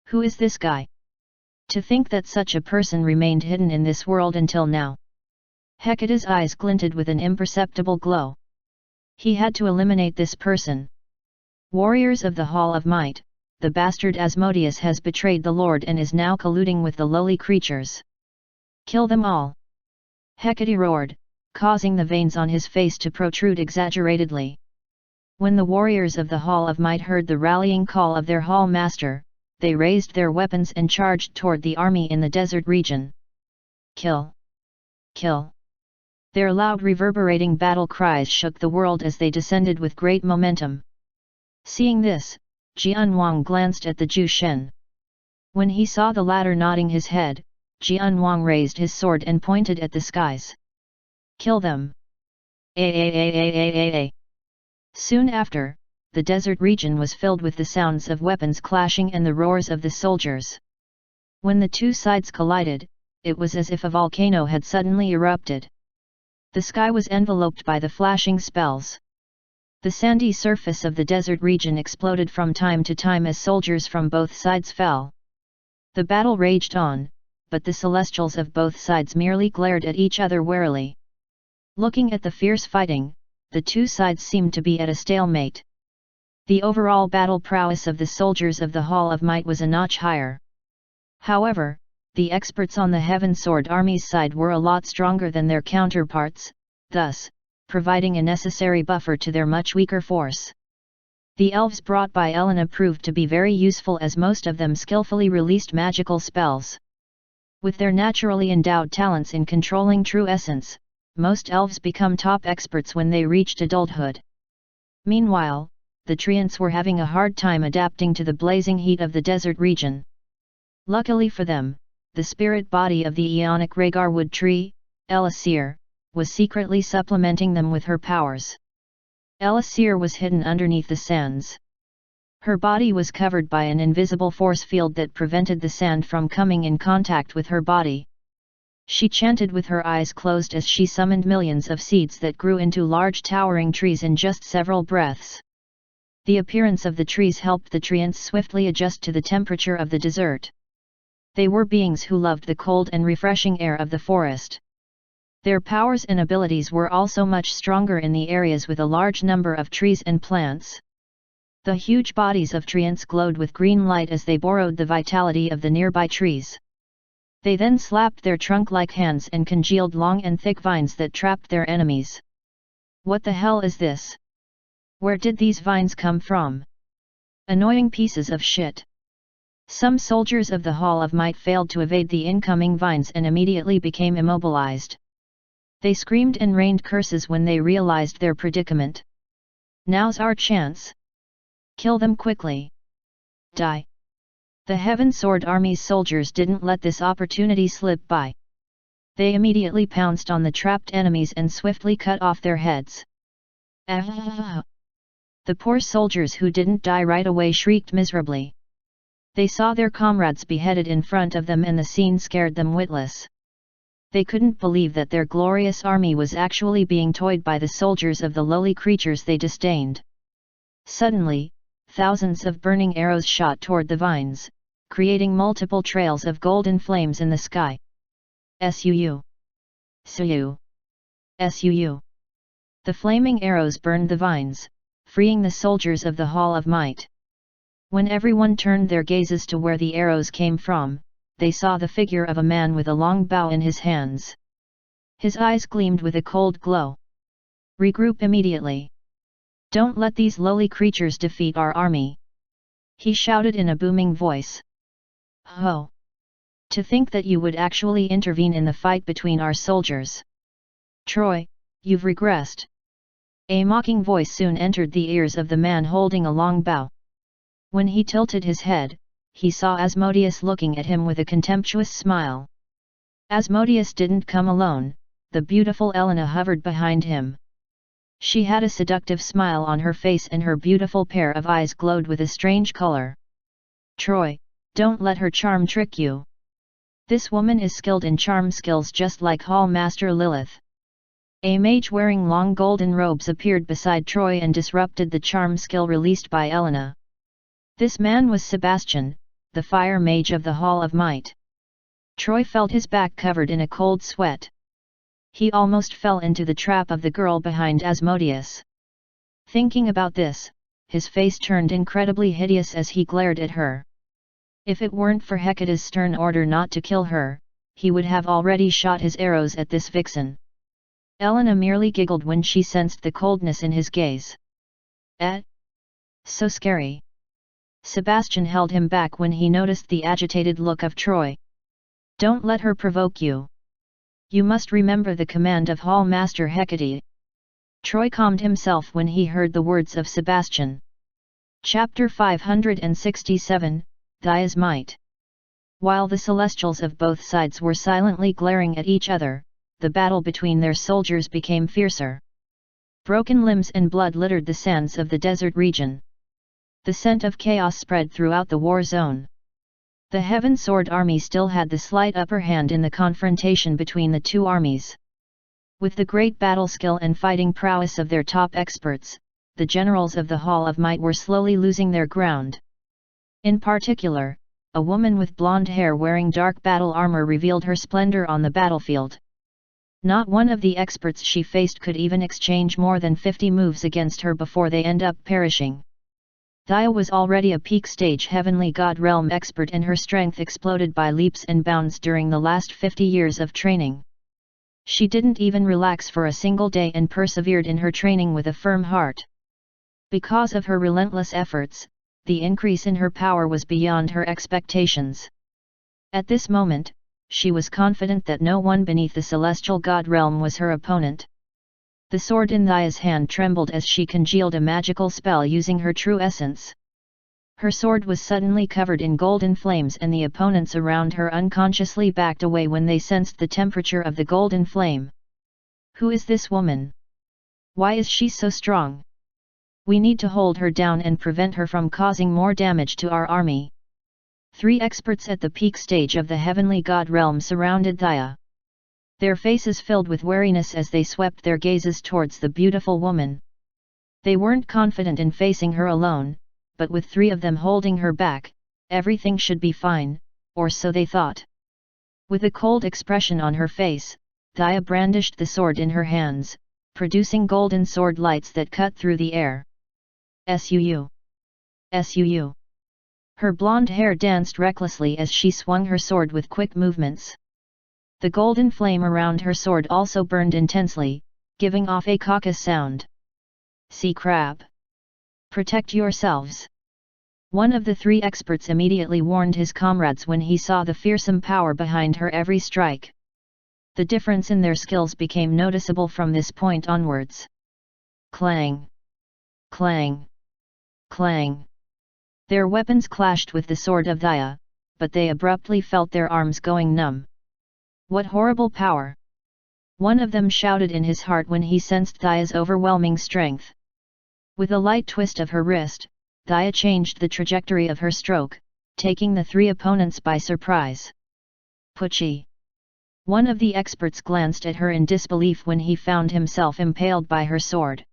Who is this guy? To think that such a person remained hidden in this world until now. Hecate's eyes glinted with an imperceptible glow. He had to eliminate this person. Warriors of the Hall of Might, the bastard Asmodeus has betrayed the Lord and is now colluding with the lowly creatures. Kill them all! Hecate roared, causing the veins on his face to protrude exaggeratedly. When the warriors of the Hall of Might heard the rallying call of their Hall Master, they raised their weapons and charged toward the army in the desert region. Kill! Kill! Their loud reverberating battle cries shook the world as they descended with great momentum. Seeing this, Jianwang glanced at the Zhu Shen. When he saw the latter nodding his head, Jianwang raised his sword and pointed at the skies. Kill them! Soon after, the desert region was filled with the sounds of weapons clashing and the roars of the soldiers. When the two sides collided, it was as if a volcano had suddenly erupted. The sky was enveloped by the flashing spells. The sandy surface of the desert region exploded from time to time as soldiers from both sides fell. The battle raged on, but the celestials of both sides merely glared at each other warily. Looking at the fierce fighting, the two sides seemed to be at a stalemate. The overall battle prowess of the soldiers of the Hall of Might was a notch higher. However, the experts on the Heaven Sword Army's side were a lot stronger than their counterparts, thus, providing a necessary buffer to their much weaker force. The elves brought by Elena proved to be very useful as most of them skillfully released magical spells. With their naturally endowed talents in controlling true essence, most elves become top experts when they reached adulthood. Meanwhile, the treants were having a hard time adapting to the blazing heat of the desert region. Luckily for them, the spirit body of the Aeonic Rhaegarwood tree, Elisir, was secretly supplementing them with her powers. Elisir was hidden underneath the sands. Her body was covered by an invisible force field that prevented the sand from coming in contact with her body. She chanted with her eyes closed as she summoned millions of seeds that grew into large towering trees in just several breaths. The appearance of the trees helped the treants swiftly adjust to the temperature of the desert. They were beings who loved the cold and refreshing air of the forest. Their powers and abilities were also much stronger in the areas with a large number of trees and plants. The huge bodies of treants glowed with green light as they borrowed the vitality of the nearby trees. They then slapped their trunk-like hands and congealed long and thick vines that trapped their enemies. What the hell is this? Where did these vines come from? Annoying pieces of shit. Some soldiers of the Hall of Might failed to evade the incoming vines and immediately became immobilized. They screamed and rained curses when they realized their predicament. Now's our chance. Kill them quickly. Die. The Heaven Sword Army's soldiers didn't let this opportunity slip by. They immediately pounced on the trapped enemies and swiftly cut off their heads. Ah! The poor soldiers who didn't die right away shrieked miserably. They saw their comrades beheaded in front of them and the scene scared them witless. They couldn't believe that their glorious army was actually being toyed by the soldiers of the lowly creatures they disdained. Suddenly, thousands of burning arrows shot toward the vines, creating multiple trails of golden flames in the sky. Suu. Suu. Suu. The flaming arrows burned the vines, freeing the soldiers of the Hall of Might. When everyone turned their gazes to where the arrows came from, they saw the figure of a man with a long bow in his hands. His eyes gleamed with a cold glow. Regroup immediately. Don't let these lowly creatures defeat our army. He shouted in a booming voice. Ho! To think that you would actually intervene in the fight between our soldiers. Troy, you've regressed. A mocking voice soon entered the ears of the man holding a long bow. When he tilted his head, he saw Asmodeus looking at him with a contemptuous smile. Asmodeus didn't come alone, the beautiful Elena hovered behind him. She had a seductive smile on her face and her beautiful pair of eyes glowed with a strange color. Troy, don't let her charm trick you. This woman is skilled in charm skills just like Hall Master Lilith. A mage wearing long golden robes appeared beside Troy and disrupted the charm skill released by Elena. This man was Sebastian, the fire mage of the Hall of Might. Troy felt his back covered in a cold sweat. He almost fell into the trap of the girl behind Asmodeus. Thinking about this, his face turned incredibly hideous as he glared at her. If it weren't for Hecate's stern order not to kill her, he would have already shot his arrows at this vixen. Elena merely giggled when she sensed the coldness in his gaze. So scary. Sebastian held him back when he noticed the agitated look of Troy. Don't let her provoke you. You must remember the command of Hall Master Hecate. Troy calmed himself when he heard the words of Sebastian. Chapter 567, Thaia's Might. While the Celestials of both sides were silently glaring at each other, the battle between their soldiers became fiercer. Broken limbs and blood littered the sands of the desert region. The scent of chaos spread throughout the war zone. The Heaven Sword Army still had the slight upper hand in the confrontation between the two armies. With the great battle skill and fighting prowess of their top experts, the generals of the Hall of Might were slowly losing their ground. In particular, a woman with blonde hair wearing dark battle armor revealed her splendor on the battlefield. Not one of the experts she faced could even exchange more than 50 moves against her before they end up perishing. Thea was already a peak stage heavenly god realm expert, and her strength exploded by leaps and bounds during the last 50 years of training. She didn't even relax for a single day and persevered in her training with a firm heart. Because of her relentless efforts, the increase in her power was beyond her expectations. At this moment, she was confident that no one beneath the celestial god realm was her opponent. The sword in Thea's hand trembled as she congealed a magical spell using her true essence. Her sword was suddenly covered in golden flames, and the opponents around her unconsciously backed away when they sensed the temperature of the golden flame. Who is this woman? Why is she so strong? We need to hold her down and prevent her from causing more damage to our army. 3 experts at the peak stage of the heavenly god realm surrounded Thea. Their faces filled with wariness as they swept their gazes towards the beautiful woman. They weren't confident in facing her alone, but with 3 of them holding her back, everything should be fine, or so they thought. With a cold expression on her face, Thea brandished the sword in her hands, producing golden sword lights that cut through the air. Suu. Suu. Her blonde hair danced recklessly as she swung her sword with quick movements. The golden flame around her sword also burned intensely, giving off a caucus sound. Sea crab. Protect yourselves. One of the 3 experts immediately warned his comrades when he saw the fearsome power behind her every strike. The difference in their skills became noticeable from this point onwards. Clang! Clang! Clang! Their weapons clashed with the sword of Thea, but they abruptly felt their arms going numb. What horrible power! One of them shouted in his heart when he sensed Thea's overwhelming strength. With a light twist of her wrist, Thea changed the trajectory of her stroke, taking the 3 opponents by surprise. Pucci! One of the experts glanced at her in disbelief when he found himself impaled by her sword.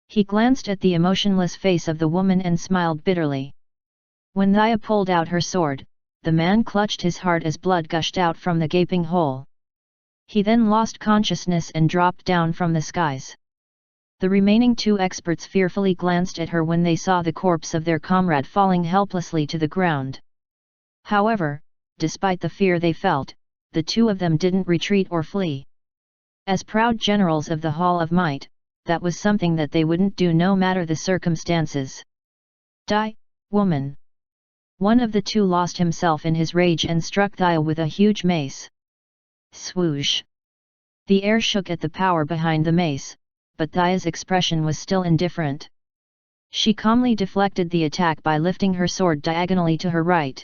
He glanced at the emotionless face of the woman and smiled bitterly. When Thea pulled out her sword, the man clutched his heart as blood gushed out from the gaping hole. He then lost consciousness and dropped down from the skies. The remaining 2 experts fearfully glanced at her when they saw the corpse of their comrade falling helplessly to the ground. However, despite the fear they felt, the 2 of them didn't retreat or flee. As proud generals of the Hall of Might, that was something that they wouldn't do no matter the circumstances. Die, woman! One of the 2 lost himself in his rage and struck Thea with a huge mace. Swoosh! The air shook at the power behind the mace, but Thea's expression was still indifferent. She calmly deflected the attack by lifting her sword diagonally to her right.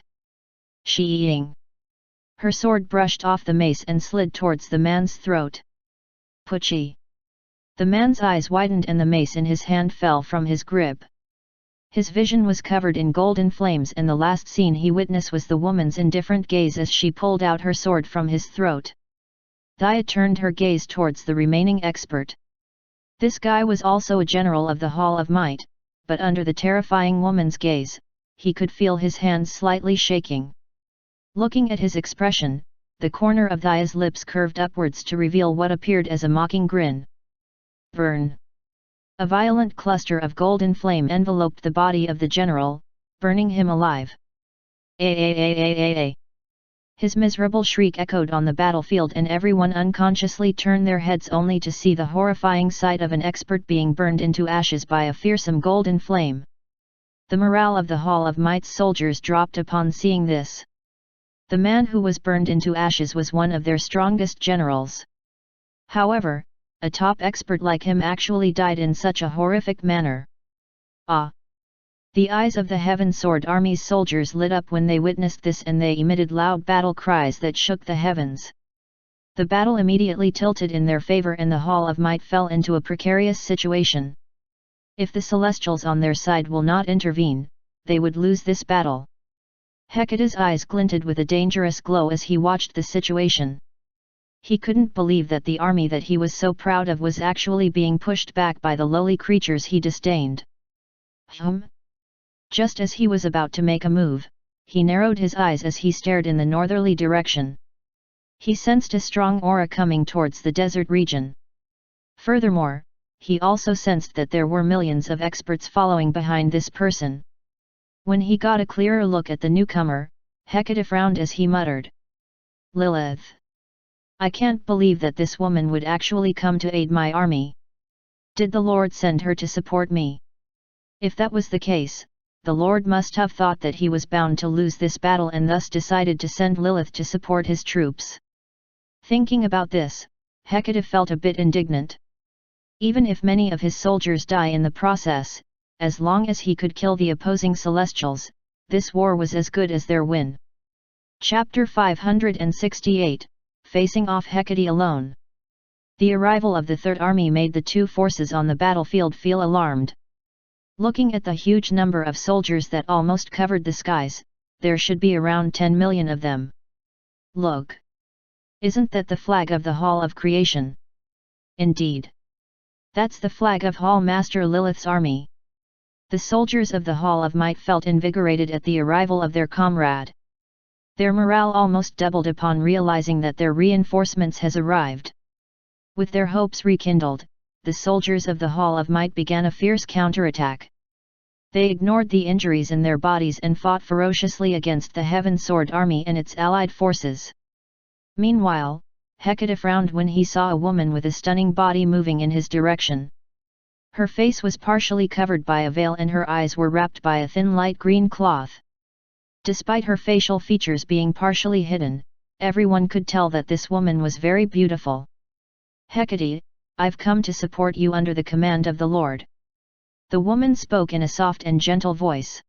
Sheeing! Her sword brushed off the mace and slid towards the man's throat. Pucci! The man's eyes widened and the mace in his hand fell from his grip. His vision was covered in golden flames, and the last scene he witnessed was the woman's indifferent gaze as she pulled out her sword from his throat. Thea turned her gaze towards the remaining expert. This guy was also a general of the Hall of Might, but under the terrifying woman's gaze, he could feel his hands slightly shaking. Looking at his expression, the corner of Thea's lips curved upwards to reveal what appeared as a mocking grin. Burn! A violent cluster of golden flame enveloped the body of the general, burning him alive. His miserable shriek echoed on the battlefield, and everyone unconsciously turned their heads only to see the horrifying sight of an expert being burned into ashes by a fearsome golden flame. The morale of the Hall of Might's soldiers dropped upon seeing this. The man who was burned into ashes was one of their strongest generals. However, a top expert like him actually died in such a horrific manner. Ah! The eyes of the Heaven Sword Army's soldiers lit up when they witnessed this, and they emitted loud battle cries that shook the heavens. The battle immediately tilted in their favor, and the Hall of Might fell into a precarious situation. If the Celestials on their side will not intervene, they would lose this battle. Hecate's eyes glinted with a dangerous glow as he watched the situation. He couldn't believe that the army that he was so proud of was actually being pushed back by the lowly creatures he disdained. Just as he was about to make a move, he narrowed his eyes as he stared in the northerly direction. He sensed a strong aura coming towards the desert region. Furthermore, he also sensed that there were millions of experts following behind this person. When he got a clearer look at the newcomer, Hecate frowned as he muttered, "Lilith. I can't believe that this woman would actually come to aid my army. Did the Lord send her to support me? If that was the case, the Lord must have thought that he was bound to lose this battle and thus decided to send Lilith to support his troops." Thinking about this, Hecate felt a bit indignant. Even if many of his soldiers die in the process, as long as he could kill the opposing Celestials, this war was as good as their win. Chapter 568, Facing Off Hecate Alone. The arrival of the Third Army made the two forces on the battlefield feel alarmed. Looking at the huge number of soldiers that almost covered the skies, there should be around 10 million of them. Look! Isn't that the flag of the Hall of Creation? Indeed. That's the flag of Hall Master Lilith's army. The soldiers of the Hall of Might felt invigorated at the arrival of their comrade. Their morale almost doubled upon realizing that their reinforcements has arrived. With their hopes rekindled, the soldiers of the Hall of Might began a fierce counterattack. They ignored the injuries in their bodies and fought ferociously against the Heaven Sword army and its allied forces. Meanwhile, Hecate frowned when he saw a woman with a stunning body moving in his direction. Her face was partially covered by a veil and her eyes were wrapped by a thin light green cloth. Despite her facial features being partially hidden, everyone could tell that this woman was very beautiful. "Hecate, I've come to support you under the command of the Lord." The woman spoke in a soft and gentle voice.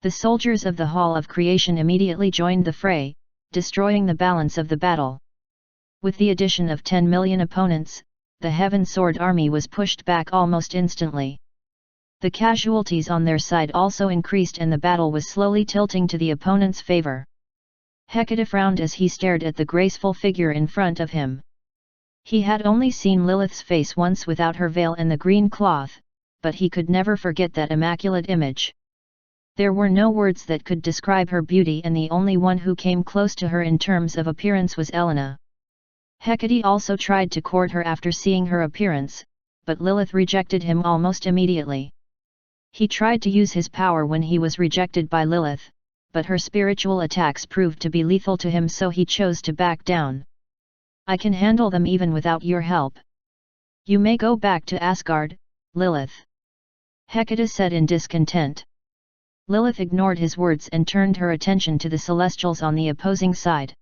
The soldiers of the Hall of Creation immediately joined the fray, destroying the balance of the battle. With the addition of 10 million opponents, the Heaven Sword army was pushed back almost instantly. The casualties on their side also increased and the battle was slowly tilting to the opponent's favor. Hecate frowned as he stared at the graceful figure in front of him. He had only seen Lilith's face once without her veil and the green cloth, but he could never forget that immaculate image. There were no words that could describe her beauty and the only one who came close to her in terms of appearance was Elena. Hecate also tried to court her after seeing her appearance, but Lilith rejected him almost immediately. He tried to use his power when he was rejected by Lilith, but her spiritual attacks proved to be lethal to him, so he chose to back down. "I can handle them even without your help. You may go back to Asgard, Lilith," Hecate said in discontent. Lilith ignored his words and turned her attention to the Celestials on the opposing side.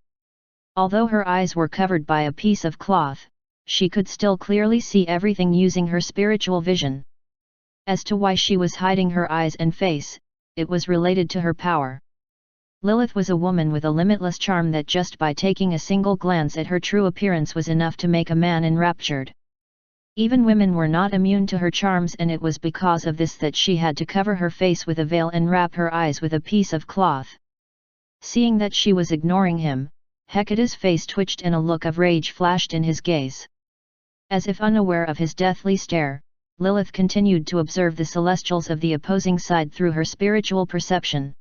Although her eyes were covered by a piece of cloth, she could still clearly see everything using her spiritual vision. As to why she was hiding her eyes and face, it was related to her power. Lilith was a woman with a limitless charm that just by taking a single glance at her true appearance was enough to make a man enraptured. Even women were not immune to her charms, and it was because of this that she had to cover her face with a veil and wrap her eyes with a piece of cloth. Seeing that she was ignoring him, Hecate's face twitched and a look of rage flashed in his gaze. As if unaware of his deathly stare, Lilith continued to observe the Celestials of the opposing side through her spiritual perception.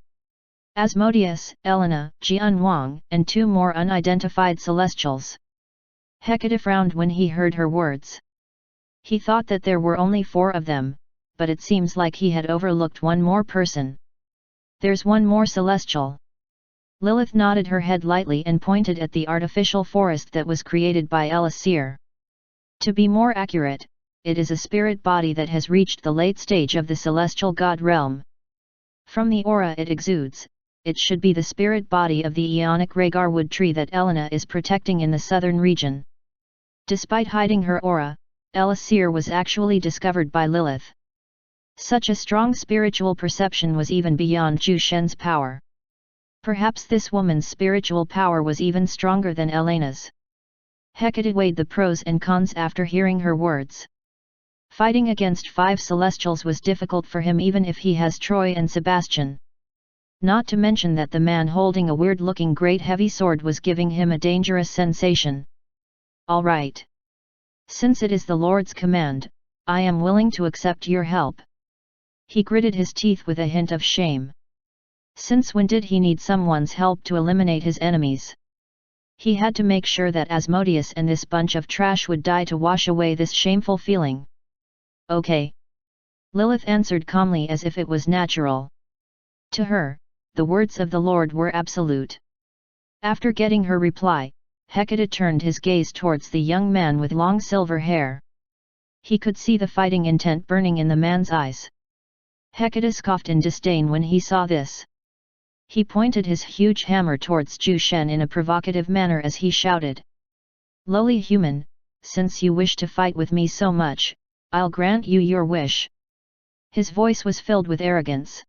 Asmodeus, Elena, Jianwang, and 2 more unidentified Celestials. Hecate frowned when he heard her words. He thought that there were only 4 of them, but it seems like he had overlooked one more person. "There's one more Celestial." Lilith nodded her head lightly and pointed at the artificial forest that was created by Elisir. To be more accurate, it is a spirit body that has reached the late stage of the celestial god realm. From the aura it exudes, it should be the spirit body of the Aeonic Rhaegar wood tree that Elena is protecting in the southern region. Despite hiding her aura, Elisir was actually discovered by Lilith. Such a strong spiritual perception was even beyond Zhu Shen's power. Perhaps this woman's spiritual power was even stronger than Elena's. Hecate weighed the pros and cons after hearing her words. Fighting against 5 Celestials was difficult for him even if he has Troy and Sebastian. Not to mention that the man holding a weird-looking great heavy sword was giving him a dangerous sensation. All right. Since it is the Lord's command, I am willing to accept your help. He gritted his teeth with a hint of shame. Since when did he need someone's help to eliminate his enemies? He had to make sure that Asmodeus and this bunch of trash would die to wash away this shameful feeling. Okay. Lilith answered calmly as if it was natural. To her, the words of the Lord were absolute. After getting her reply, Hecate turned his gaze towards the young man with long silver hair. He could see the fighting intent burning in the man's eyes. Hecate scoffed in disdain when he saw this. He pointed his huge hammer towards Zhu Shen in a provocative manner as he shouted. Lowly human, since you wish to fight with me so much, I'll grant you your wish. His voice was filled with arrogance.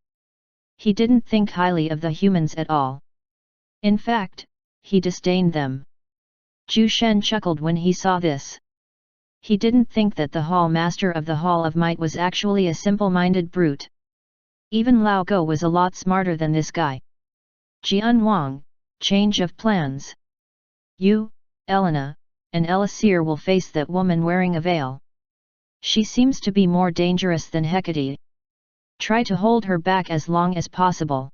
He didn't think highly of the humans at all. In fact, he disdained them. Zhu Shen chuckled when he saw this. He didn't think that the Hall Master of the Hall of Might was actually a simple-minded brute. Even Lao Go was a lot smarter than this guy. Jian Wang, change of plans. You, Elena, and Elisir will face that woman wearing a veil. She seems to be more dangerous than Hecate. Try to hold her back as long as possible.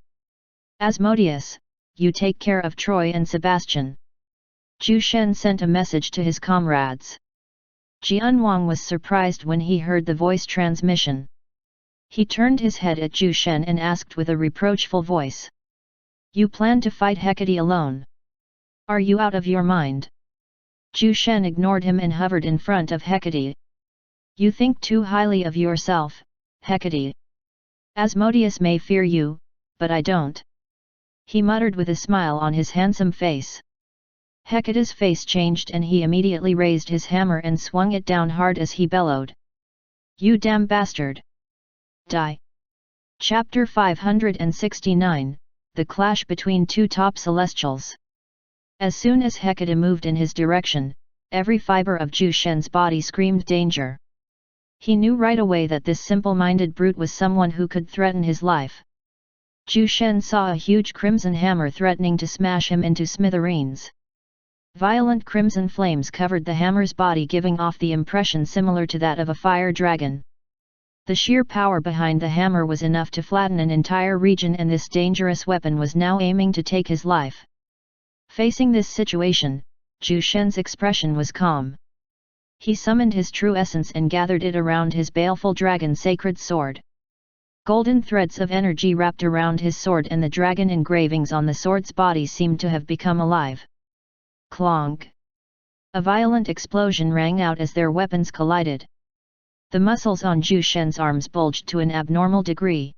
Asmodeus, you take care of Troy and Sebastian. Zhu Shen sent a message to his comrades. Jian Wang was surprised when he heard the voice transmission. He turned his head at Zhu Shen and asked with a reproachful voice. You plan to fight Hecate alone? Are you out of your mind? Zhu Shen ignored him and hovered in front of Hecate. You think too highly of yourself, Hecate. Asmodeus may fear you, but I don't. He muttered with a smile on his handsome face. Hecate's face changed and he immediately raised his hammer and swung it down hard as he bellowed. You damn bastard! Die! Chapter 569, The Clash Between Two Top Celestials. As soon as Hecate moved in his direction, every fiber of Zhu Shen's body screamed danger. He knew right away that this simple-minded brute was someone who could threaten his life. Zhu Shen saw a huge crimson hammer threatening to smash him into smithereens. Violent crimson flames covered the hammer's body, giving off the impression similar to that of a fire dragon. The sheer power behind the hammer was enough to flatten an entire region, and this dangerous weapon was now aiming to take his life. Facing this situation, Zhu Shen's expression was calm. He summoned his true essence and gathered it around his baleful dragon sacred sword. Golden threads of energy wrapped around his sword, and the dragon engravings on the sword's body seemed to have become alive. Clonk! A violent explosion rang out as their weapons collided. The muscles on Zhu Shen's arms bulged to an abnormal degree.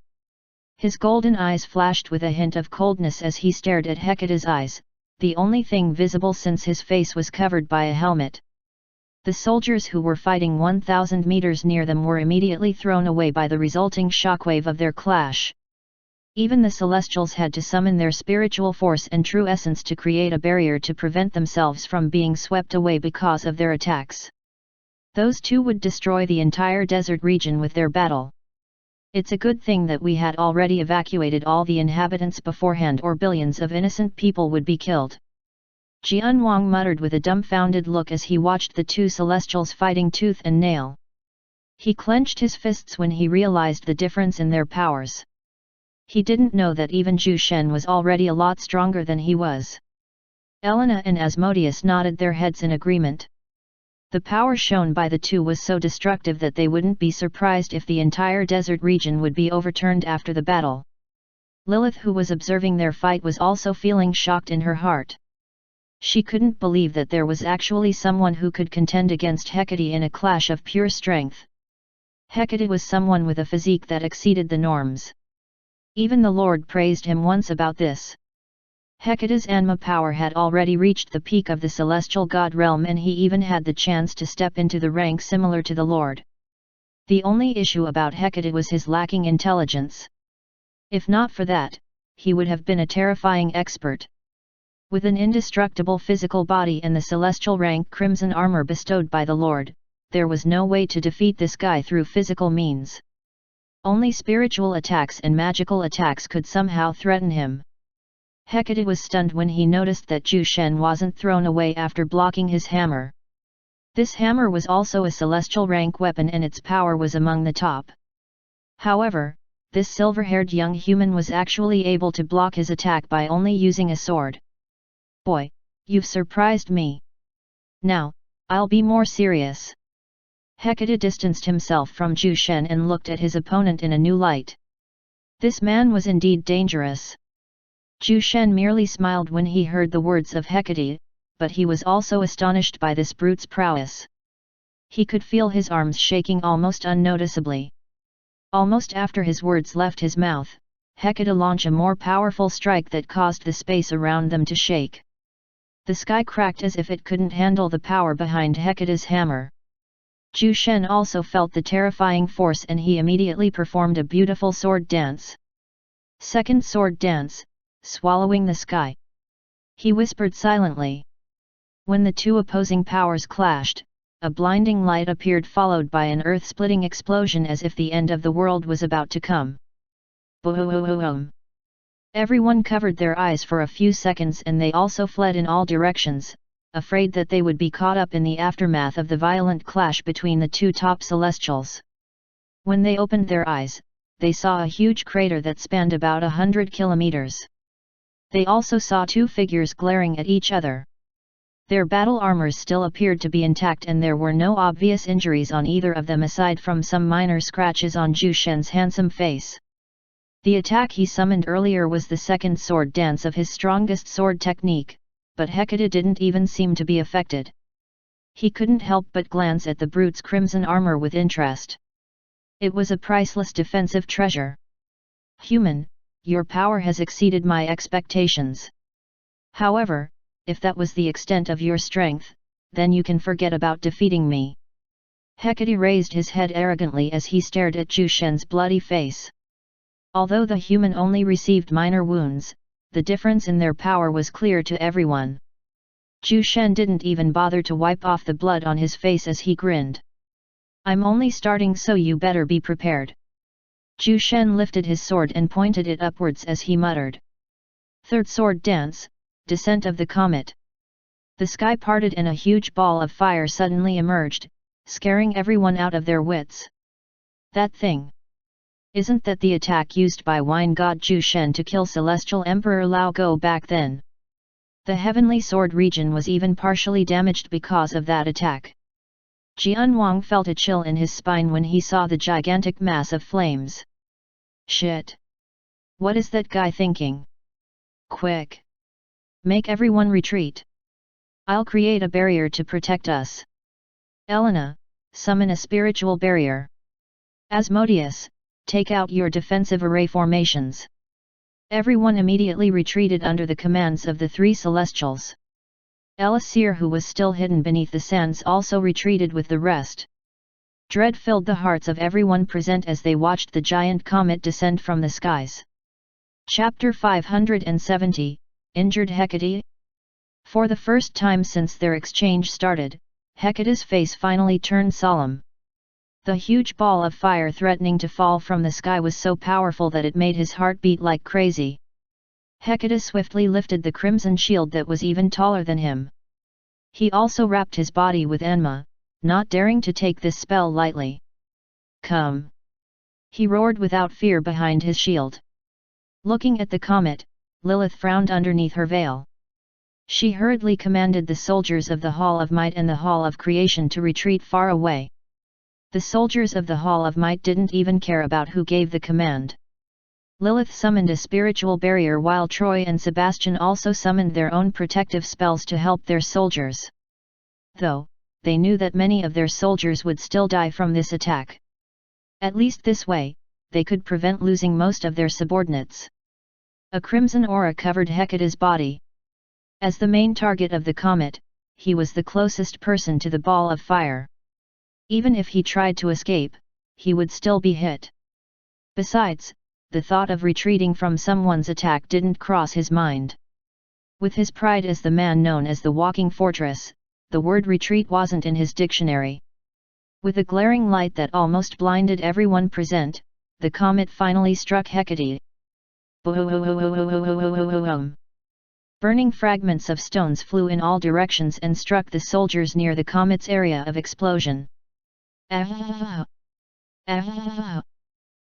His golden eyes flashed with a hint of coldness as he stared at Hecate's eyes, the only thing visible since his face was covered by a helmet. The soldiers who were fighting 1,000 meters near them were immediately thrown away by the resulting shockwave of their clash. Even the Celestials had to summon their spiritual force and true essence to create a barrier to prevent themselves from being swept away because of their attacks. Those two would destroy the entire desert region with their battle. It's a good thing that we had already evacuated all the inhabitants beforehand, or billions of innocent people would be killed. Jian Wang muttered with a dumbfounded look as he watched the two Celestials fighting tooth and nail. He clenched his fists when he realized the difference in their powers. He didn't know that even Zhu Shen was already a lot stronger than he was. Elena and Asmodeus nodded their heads in agreement. The power shown by the two was so destructive that they wouldn't be surprised if the entire desert region would be overturned after the battle. Lilith, who was observing their fight, was also feeling shocked in her heart. She couldn't believe that there was actually someone who could contend against Hecate in a clash of pure strength. Hecate was someone with a physique that exceeded the norms. Even the Lord praised him once about this. Hecate's Anma power had already reached the peak of the celestial god realm, and he even had the chance to step into the rank similar to the Lord. The only issue about Hecate was his lacking intelligence. If not for that, he would have been a terrifying expert. With an indestructible physical body and the celestial rank crimson armor bestowed by the Lord, there was no way to defeat this guy through physical means. Only spiritual attacks and magical attacks could somehow threaten him. Hecate was stunned when he noticed that Zhu Shen wasn't thrown away after blocking his hammer. This hammer was also a celestial rank weapon and its power was among the top. However, this silver-haired young human was actually able to block his attack by only using a sword. Boy, you've surprised me. Now, I'll be more serious. Hecate distanced himself from Zhu Shen and looked at his opponent in a new light. This man was indeed dangerous. Zhu Shen merely smiled when he heard the words of Hecate, but he was also astonished by this brute's prowess. He could feel his arms shaking almost unnoticeably. Almost after his words left his mouth, Hecate launched a more powerful strike that caused the space around them to shake. The sky cracked as if it couldn't handle the power behind Hecate's hammer. Zhu Shen also felt the terrifying force and he immediately performed a beautiful sword dance. Second sword dance, swallowing the sky. He whispered silently. When the two opposing powers clashed, a blinding light appeared followed by an earth-splitting explosion as if the end of the world was about to come. Boom! Everyone covered their eyes for a few seconds and they also fled in all directions, afraid that they would be caught up in the aftermath of the violent clash between the two top celestials. When they opened their eyes, they saw a huge crater that spanned about 100 kilometers. They also saw two figures glaring at each other. Their battle armors still appeared to be intact and there were no obvious injuries on either of them aside from some minor scratches on Zhu Shen's handsome face. The attack he summoned earlier was the second sword dance of his strongest sword technique, but Hecate didn't even seem to be affected. He couldn't help but glance at the brute's crimson armor with interest. It was a priceless defensive treasure. Human, your power has exceeded my expectations. However, if that was the extent of your strength, then you can forget about defeating me. Hecate raised his head arrogantly as he stared at Zhu Shen's bloody face. Although the human only received minor wounds, the difference in their power was clear to everyone. Zhu Shen didn't even bother to wipe off the blood on his face as he grinned. I'm only starting, so you better be prepared. Zhu Shen lifted his sword and pointed it upwards as he muttered. Third sword dance, descent of the comet. The sky parted and a huge ball of fire suddenly emerged, scaring everyone out of their wits. That thing. Isn't that the attack used by wine god Zhu Shen to kill Celestial Emperor Lao Go back then? The heavenly sword region was even partially damaged because of that attack. Jian Wang felt a chill in his spine when he saw the gigantic mass of flames. Shit! What is that guy thinking? Quick! Make everyone retreat. I'll create a barrier to protect us. Elena, summon a spiritual barrier. Asmodeus, take out your defensive array formations. Everyone immediately retreated under the commands of the three celestials. Elisir, who was still hidden beneath the sands, also retreated with the rest. Dread filled the hearts of everyone present as they watched the giant comet descend from the skies. Chapter 570, Injured Hecate? For the first time since their exchange started, Hecate's face finally turned solemn. The huge ball of fire threatening to fall from the sky was so powerful that it made his heart beat like crazy. Hecate swiftly lifted the crimson shield that was even taller than him. He also wrapped his body with Enma, not daring to take this spell lightly. Come! He roared without fear behind his shield. Looking at the comet, Lilith frowned underneath her veil. She hurriedly commanded the soldiers of the Hall of Might and the Hall of Creation to retreat far away. The soldiers of the Hall of Might didn't even care about who gave the command. Lilith summoned a spiritual barrier while Troy and Sebastian also summoned their own protective spells to help their soldiers. Though, they knew that many of their soldiers would still die from this attack. At least this way, they could prevent losing most of their subordinates. A crimson aura covered Hecate's body. As the main target of the comet, he was the closest person to the ball of fire. Even if he tried to escape, he would still be hit. Besides, the thought of retreating from someone's attack didn't cross his mind. With his pride as the man known as the Walking Fortress, the word retreat wasn't in his dictionary. With a glaring light that almost blinded everyone present, the comet finally struck Hecate. Boom! Burning fragments of stones flew in all directions and struck the soldiers near the comet's area of explosion. Ah! Ah!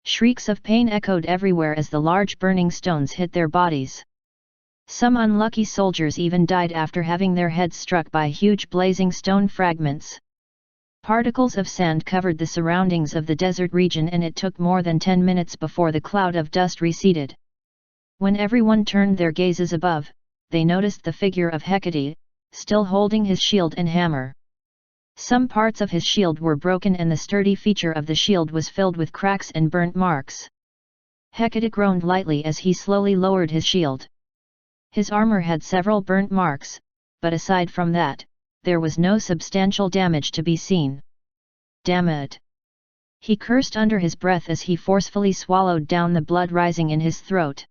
Shrieks of pain echoed everywhere as the large burning stones hit their bodies. Some unlucky soldiers even died after having their heads struck by huge blazing stone fragments. Particles of sand covered the surroundings of the desert region, and it took more than 10 minutes before the cloud of dust receded. When everyone turned their gazes above, they noticed the figure of Hecate, still holding his shield and hammer. Some parts of his shield were broken and the sturdy feature of the shield was filled with cracks and burnt marks. Hecate groaned lightly as he slowly lowered his shield. His armor had several burnt marks, but aside from that, there was no substantial damage to be seen. Damn it! He cursed under his breath as he forcefully swallowed down the blood rising in his throat.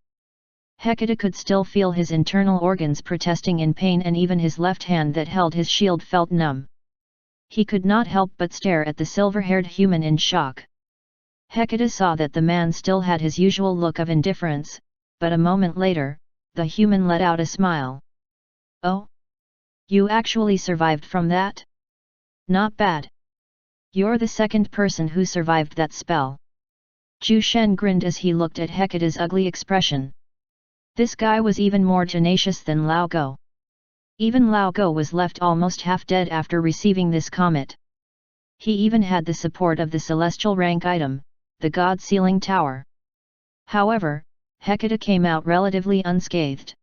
Hecate could still feel his internal organs protesting in pain, and even his left hand that held his shield felt numb. He could not help but stare at the silver-haired human in shock. Hecate saw that the man still had his usual look of indifference, but a moment later, the human let out a smile. "Oh? You actually survived from that? Not bad. You're the second person who survived that spell." Zhu Shen grinned as he looked at Hecate's ugly expression. This guy was even more tenacious than Lao Go. Even Lao Go was left almost half dead after receiving this comet. He even had the support of the celestial rank item, the God Sealing Tower. However, Hecate came out relatively unscathed.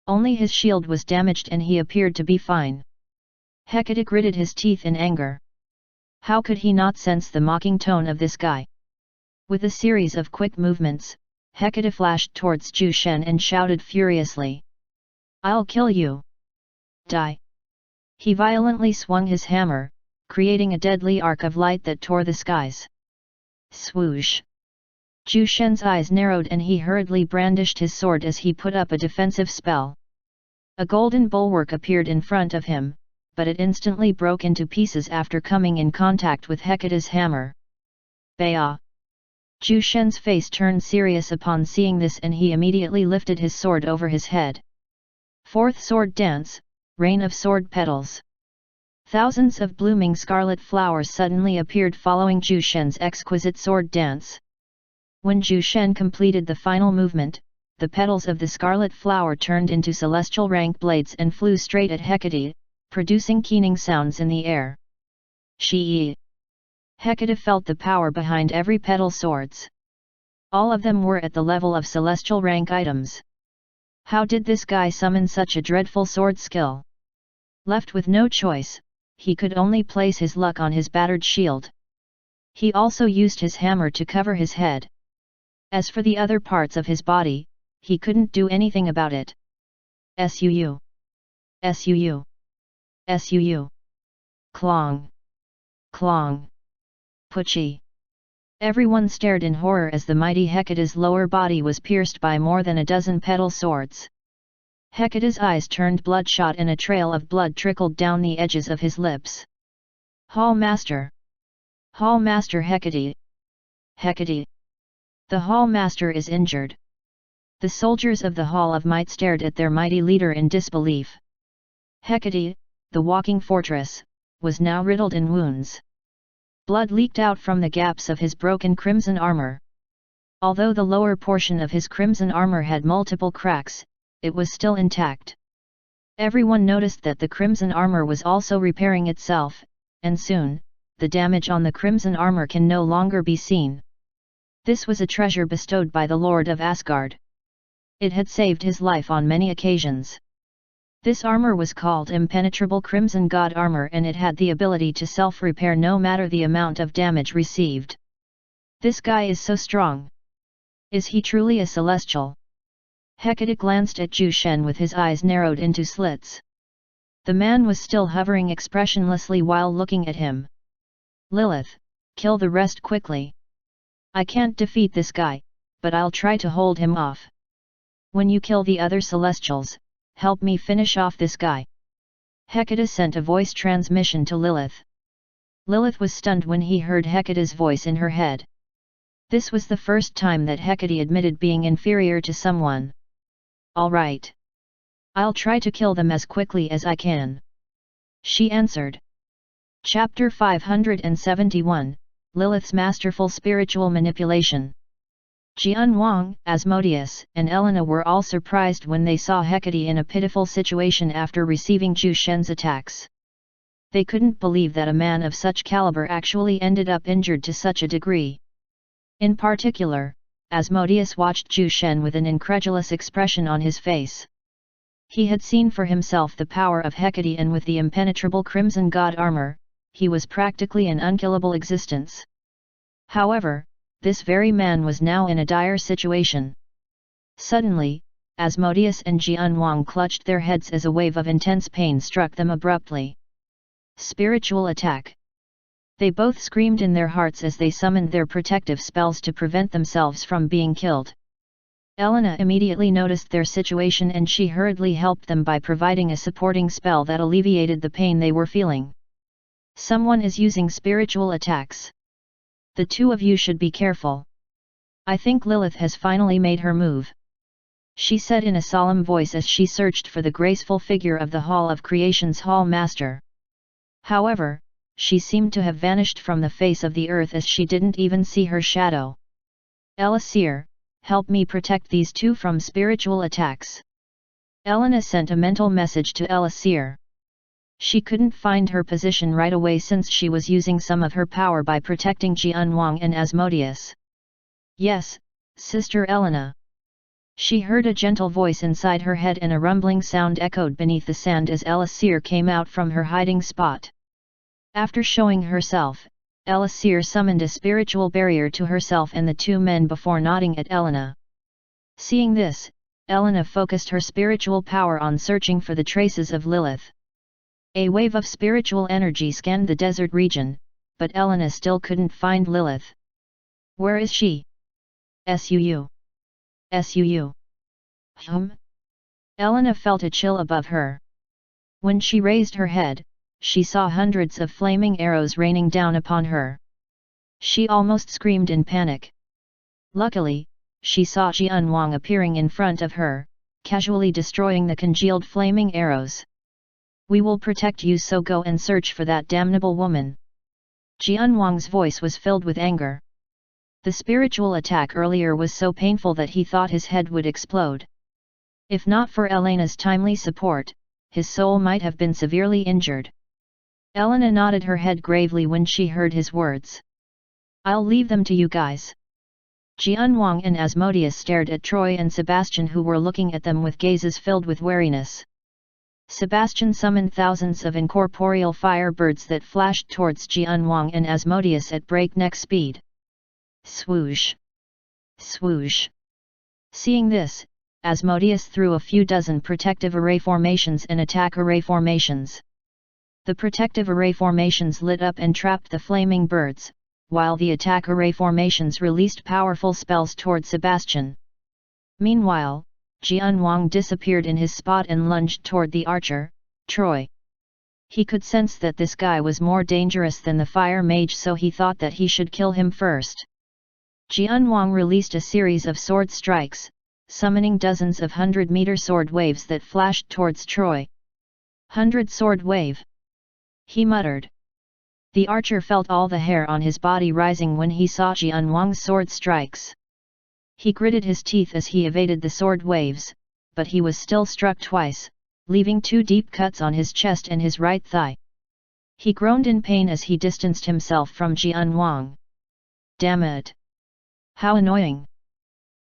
Only his shield was damaged and he appeared to be fine. Hecate gritted his teeth in anger. How could he not sense the mocking tone of this guy? With a series of quick movements, Hecate flashed towards Zhu Shen and shouted furiously. "I'll kill you! Die!" He violently swung his hammer, creating a deadly arc of light that tore the skies. Swoosh! Zhu Shen's eyes narrowed and he hurriedly brandished his sword as he put up a defensive spell. A golden bulwark appeared in front of him, but it instantly broke into pieces after coming in contact with Hecate's hammer. Baya! Zhu Shen's face turned serious upon seeing this and he immediately lifted his sword over his head. Fourth sword dance, rain of sword petals. Thousands of blooming scarlet flowers suddenly appeared following Zhu Shen's exquisite sword dance. When Zhu Shen completed the final movement, the petals of the scarlet flower turned into celestial rank blades and flew straight at Hecate, producing keening sounds in the air. Shi! Hecate felt the power behind every petal swords. All of them were at the level of celestial rank items. How did this guy summon such a dreadful sword skill? Left with no choice, he could only place his luck on his battered shield. He also used his hammer to cover his head. As for the other parts of his body, he couldn't do anything about it. Suu. Suu. Suu. Clong. Clong. Puchi. Everyone stared in horror as the mighty Hecate's lower body was pierced by more than a dozen petal swords. Hecate's eyes turned bloodshot and a trail of blood trickled down the edges of his lips. Hall Master! Hall Master Hecate! Hecate! The Hall Master is injured. The soldiers of the Hall of Might stared at their mighty leader in disbelief. Hecate, the walking fortress, was now riddled in wounds. Blood leaked out from the gaps of his broken crimson armor. Although the lower portion of his crimson armor had multiple cracks, it was still intact. Everyone noticed that the crimson armor was also repairing itself, and soon, the damage on the crimson armor can no longer be seen. This was a treasure bestowed by the Lord of Asgard. It had saved his life on many occasions. This armor was called Impenetrable Crimson God Armor and it had the ability to self-repair no matter the amount of damage received. This guy is so strong. Is he truly a celestial? Hecate glanced at Zhu Shen with his eyes narrowed into slits. The man was still hovering expressionlessly while looking at him. Lilith, kill the rest quickly. I can't defeat this guy, but I'll try to hold him off. When you kill the other celestials, help me finish off this guy. Hecate sent a voice transmission to Lilith. Lilith was stunned when he heard Hecate's voice in her head. This was the first time that Hecate admitted being inferior to someone. All right. I'll try to kill them as quickly as I can," she answered. Chapter 571, Lilith's Masterful Spiritual Manipulation. Jian Wang, Asmodeus, and Elena were all surprised when they saw Hecate in a pitiful situation after receiving Zhu Shen's attacks. They couldn't believe that a man of such caliber actually ended up injured to such a degree. In particular, Asmodeus watched Zhu Shen with an incredulous expression on his face. He had seen for himself the power of Hecate, and with the impenetrable crimson god armor, he was practically an unkillable existence. However, this very man was now in a dire situation. Suddenly, Asmodeus and Jian Wang clutched their heads as a wave of intense pain struck them abruptly. Spiritual attack. They both screamed in their hearts as they summoned their protective spells to prevent themselves from being killed. Elena immediately noticed their situation and she hurriedly helped them by providing a supporting spell that alleviated the pain they were feeling. "Someone is using spiritual attacks. The two of you should be careful. I think Lilith has finally made her move," she said in a solemn voice as she searched for the graceful figure of the Hall of Creation's Hall Master. However, she seemed to have vanished from the face of the earth as she didn't even see her shadow. "Elixir, help me protect these two from spiritual attacks." Elena sent a mental message to Elixir. She couldn't find her position right away since she was using some of her power by protecting Jian Wang and Asmodeus. "Yes, Sister Elena." She heard a gentle voice inside her head and a rumbling sound echoed beneath the sand as Elixir came out from her hiding spot. After showing herself, Elixir summoned a spiritual barrier to herself and the two men before nodding at Elena. Seeing this, Elena focused her spiritual power on searching for the traces of Lilith. A wave of spiritual energy scanned the desert region, but Elena still couldn't find Lilith. "Where is she?" "Suu. Elena felt a chill above her. When she raised her head, she saw hundreds of flaming arrows raining down upon her. She almost screamed in panic. Luckily, she saw Jian Wang appearing in front of her, casually destroying the congealed flaming arrows. "We will protect you, so go and search for that damnable woman." Jian Wang's voice was filled with anger. The spiritual attack earlier was so painful that he thought his head would explode. If not for Elena's timely support, his soul might have been severely injured. Elena nodded her head gravely when she heard his words. "I'll leave them to you guys." Jian Wang and Asmodeus stared at Troy and Sebastian, who were looking at them with gazes filled with wariness. Sebastian summoned thousands of incorporeal fire birds that flashed towards Jian Wang and Asmodeus at breakneck speed. Swoosh! Swoosh! Seeing this, Asmodeus threw a few dozen protective array formations and attack array formations. The protective array formations lit up and trapped the flaming birds, while the attack array formations released powerful spells toward Sebastian. Meanwhile, Jian Wang disappeared in his spot and lunged toward the archer, Troy. He could sense that this guy was more dangerous than the fire mage, so he thought that he should kill him first. Jian Wang released a series of sword strikes, summoning dozens of 100-meter sword waves that flashed towards Troy. 100 sword wave! He muttered. The archer felt all the hair on his body rising when he saw Jian Wang's sword strikes. He gritted his teeth as he evaded the sword waves, but he was still struck twice, leaving 2 deep cuts on his chest and his right thigh. He groaned in pain as he distanced himself from Jian Wang. Damn it! How annoying!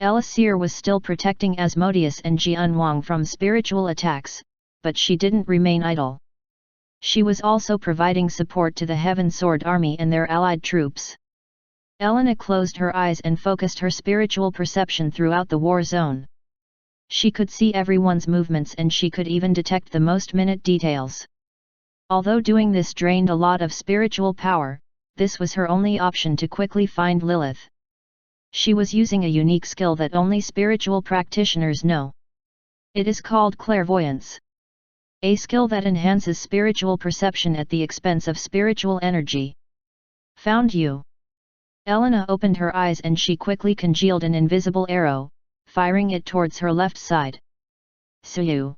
Elixir was still protecting Asmodeus and Jian Wang from spiritual attacks, but she didn't remain idle. She was also providing support to the Heaven Sword Army and their allied troops. Elena closed her eyes and focused her spiritual perception throughout the war zone. She could see everyone's movements and she could even detect the most minute details. Although doing this drained a lot of spiritual power, this was her only option to quickly find Lilith. She was using a unique skill that only spiritual practitioners know. It is called clairvoyance. A skill that enhances spiritual perception at the expense of spiritual energy. Found you! Elena opened her eyes and she quickly congealed an invisible arrow, firing it towards her left side. Suyu!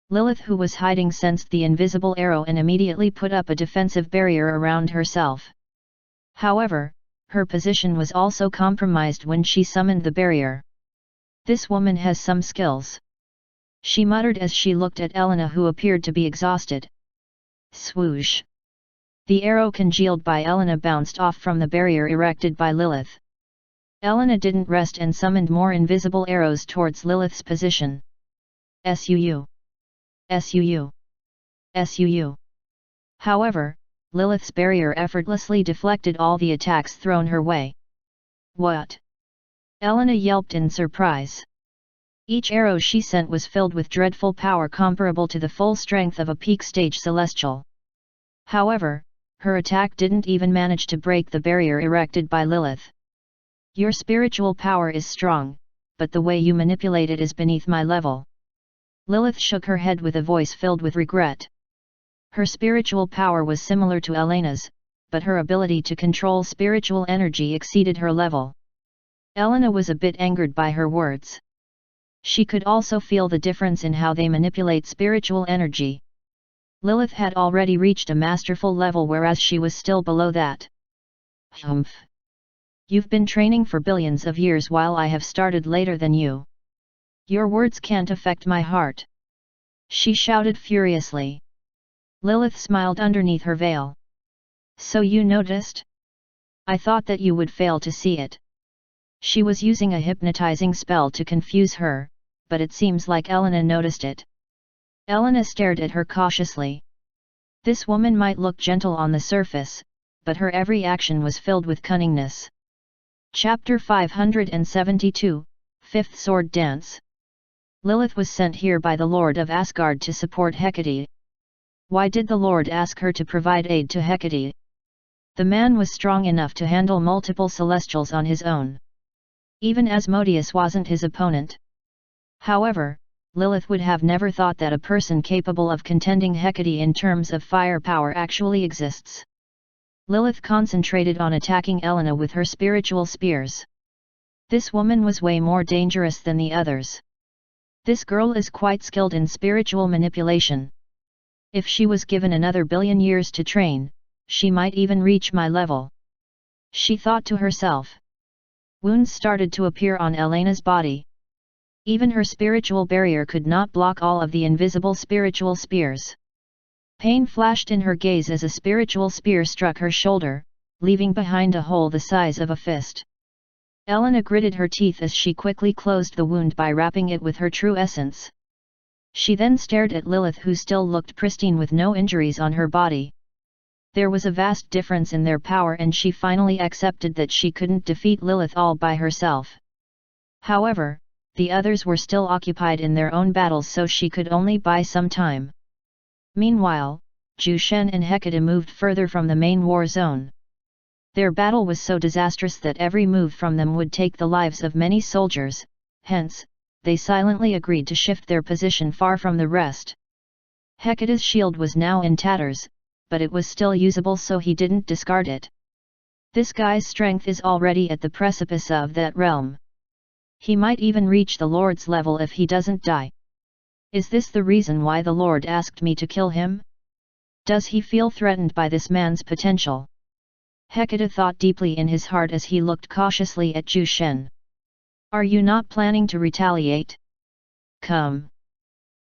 Lilith, who was hiding, sensed the invisible arrow and immediately put up a defensive barrier around herself. However, her position was also compromised when she summoned the barrier. This woman has some skills, she muttered as she looked at Elena, who appeared to be exhausted. Swoosh! The arrow congealed by Elena bounced off from the barrier erected by Lilith. Elena didn't rest and summoned more invisible arrows towards Lilith's position. Suu. Suu. Suu. However, Lilith's barrier effortlessly deflected all the attacks thrown her way. What? Elena yelped in surprise. Each arrow she sent was filled with dreadful power comparable to the full strength of a peak stage celestial. However, her attack didn't even manage to break the barrier erected by Lilith. Your spiritual power is strong, but the way you manipulate it is beneath my level. Lilith shook her head with a voice filled with regret. Her spiritual power was similar to Elena's, but her ability to control spiritual energy exceeded her level. Elena was a bit angered by her words. She could also feel the difference in how they manipulate spiritual energy. Lilith had already reached a masterful level, whereas she was still below that. Humph! You've been training for billions of years while I have started later than you. Your words can't affect my heart. She shouted furiously. Lilith smiled underneath her veil. So you noticed? I thought that you would fail to see it. She was using a hypnotizing spell to confuse her, but it seems like Elena noticed it. Elena stared at her cautiously. This woman might look gentle on the surface, but her every action was filled with cunningness. Chapter 572, Fifth Sword Dance. Lilith was sent here by the Lord of Asgard to support Hecate. Why did the Lord ask her to provide aid to Hecate? The man was strong enough to handle multiple celestials on his own. Even Asmodeus wasn't his opponent. However, Lilith would have never thought that a person capable of contending Hecate in terms of firepower actually exists. Lilith concentrated on attacking Elena with her spiritual spears. This woman was way more dangerous than the others. This girl is quite skilled in spiritual manipulation. If she was given another billion years to train, she might even reach my level. She thought to herself. Wounds started to appear on Elena's body. Even her spiritual barrier could not block all of the invisible spiritual spears. Pain flashed in her gaze as a spiritual spear struck her shoulder, leaving behind a hole the size of a fist. Elena gritted her teeth as she quickly closed the wound by wrapping it with her true essence. She then stared at Lilith, who still looked pristine with no injuries on her body. There was a vast difference in their power, and she finally accepted that she couldn't defeat Lilith all by herself. However, the others were still occupied in their own battles, so she could only buy some time. Meanwhile, Zhu Shen and Hecate moved further from the main war zone. Their battle was so disastrous that every move from them would take the lives of many soldiers, hence, they silently agreed to shift their position far from the rest. Hecate's shield was now in tatters, but it was still usable, so he didn't discard it. This guy's strength is already at the precipice of that realm. He might even reach the Lord's level if he doesn't die. Is this the reason why the Lord asked me to kill him? Does he feel threatened by this man's potential? Hecate thought deeply in his heart as he looked cautiously at Zhu Shen. Are you not planning to retaliate? Come.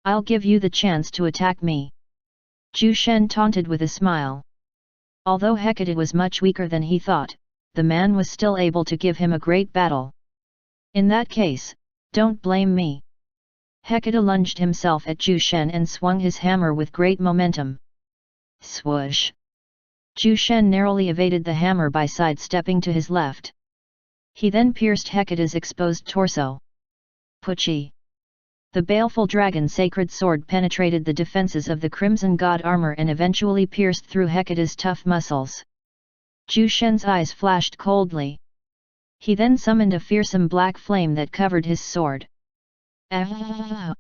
I'll give you the chance to attack me. Zhu Shen taunted with a smile. Although Hecate was much weaker than he thought, the man was still able to give him a great battle. In that case, don't blame me. Hecate lunged himself at Zhu Shen and swung his hammer with great momentum. Swoosh! Zhu Shen narrowly evaded the hammer by sidestepping to his left. He then pierced Hecate's exposed torso. Pucci! The baleful dragon sacred sword penetrated the defenses of the crimson god armor and eventually pierced through Hecate's tough muscles. Zhu Shen's eyes flashed coldly. He then summoned a fearsome black flame that covered his sword. Ah!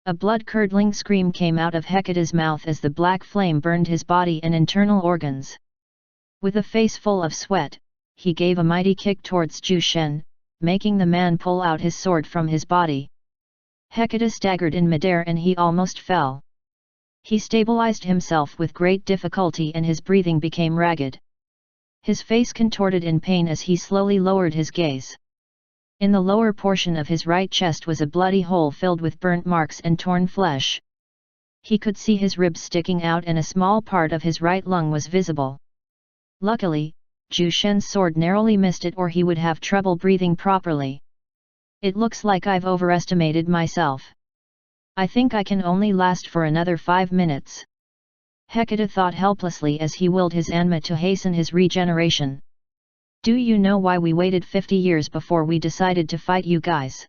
A blood-curdling scream came out of Hecate's mouth as the black flame burned his body and internal organs. With a face full of sweat, he gave a mighty kick towards Zhu Shen, making the man pull out his sword from his body. Hecate staggered in midair and he almost fell. He stabilized himself with great difficulty and his breathing became ragged. His face contorted in pain as he slowly lowered his gaze. In the lower portion of his right chest was a bloody hole filled with burnt marks and torn flesh. He could see his ribs sticking out and a small part of his right lung was visible. Luckily, Zhu Shen's sword narrowly missed it or he would have trouble breathing properly. It looks like I've overestimated myself. I think I can only last for another 5 minutes. Hecate thought helplessly as he willed his Anma to hasten his regeneration. Do you know why we waited 50 years before we decided to fight you guys?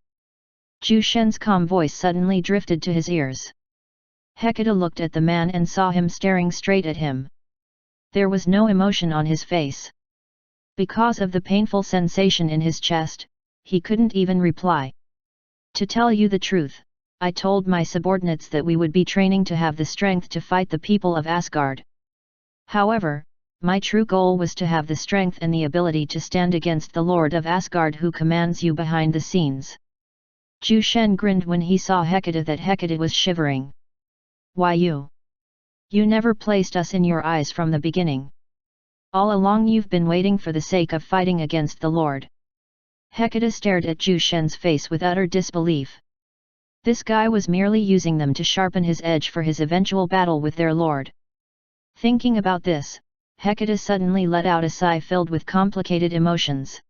Zhu Shen's calm voice suddenly drifted to his ears. Hecate looked at the man and saw him staring straight at him. There was no emotion on his face. Because of the painful sensation in his chest, he couldn't even reply. To tell you the truth, I told my subordinates that we would be training to have the strength to fight the people of Asgard. However, my true goal was to have the strength and the ability to stand against the Lord of Asgard who commands you behind the scenes. Zhu Shen grinned when he saw Hecate that Hecate was shivering. Why you? You never placed us in your eyes from the beginning. All along you've been waiting for the sake of fighting against the Lord. Hecate stared at Zhu Shen's face with utter disbelief. This guy was merely using them to sharpen his edge for his eventual battle with their lord. Thinking about this, Hecate suddenly let out a sigh filled with complicated emotions.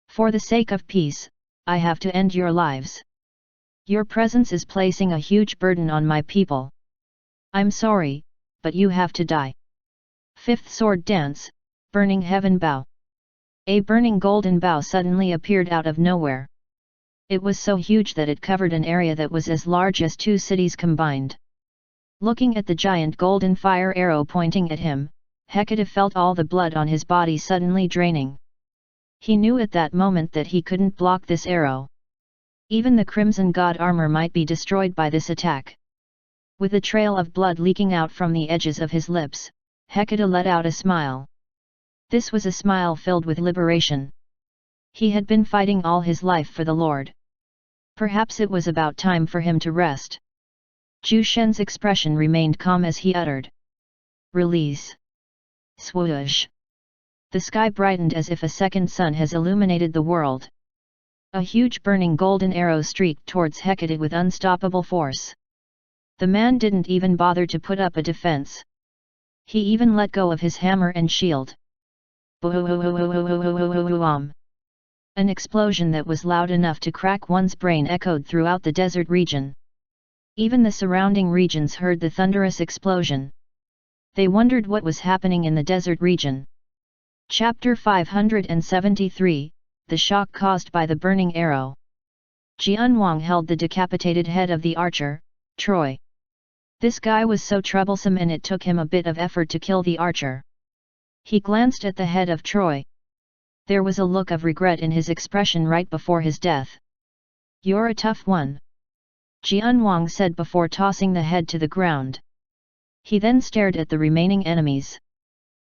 For the sake of peace, I have to end your lives. Your presence is placing a huge burden on my people. I'm sorry, but you have to die. Fifth Sword Dance, Burning Heaven Bow. A burning golden bow suddenly appeared out of nowhere. It was so huge that it covered an area that was as large as 2 cities combined. Looking at the giant golden fire arrow pointing at him, Hecate felt all the blood on his body suddenly draining. He knew at that moment that he couldn't block this arrow. Even the Crimson God armor might be destroyed by this attack. With a trail of blood leaking out from the edges of his lips, Hecate let out a smile. This was a smile filled with liberation. He had been fighting all his life for the Lord. Perhaps it was about time for him to rest. Zhu Shen's expression remained calm as he uttered. Release. Swoosh. The sky brightened as if a second sun has illuminated the world. A huge burning golden arrow streaked towards Hecate with unstoppable force. The man didn't even bother to put up a defense. He even let go of his hammer and shield. Boom! An explosion that was loud enough to crack one's brain echoed throughout the desert region. Even the surrounding regions heard the thunderous explosion. They wondered what was happening in the desert region. Chapter 573, The Shock Caused by the Burning Arrow. Jianwang held the decapitated head of the archer, Troy. This guy was so troublesome and it took him a bit of effort to kill the archer. He glanced at the head of Troy. There was a look of regret in his expression right before his death. You're a tough one, Jianwang said before tossing the head to the ground. He then stared at the remaining enemies.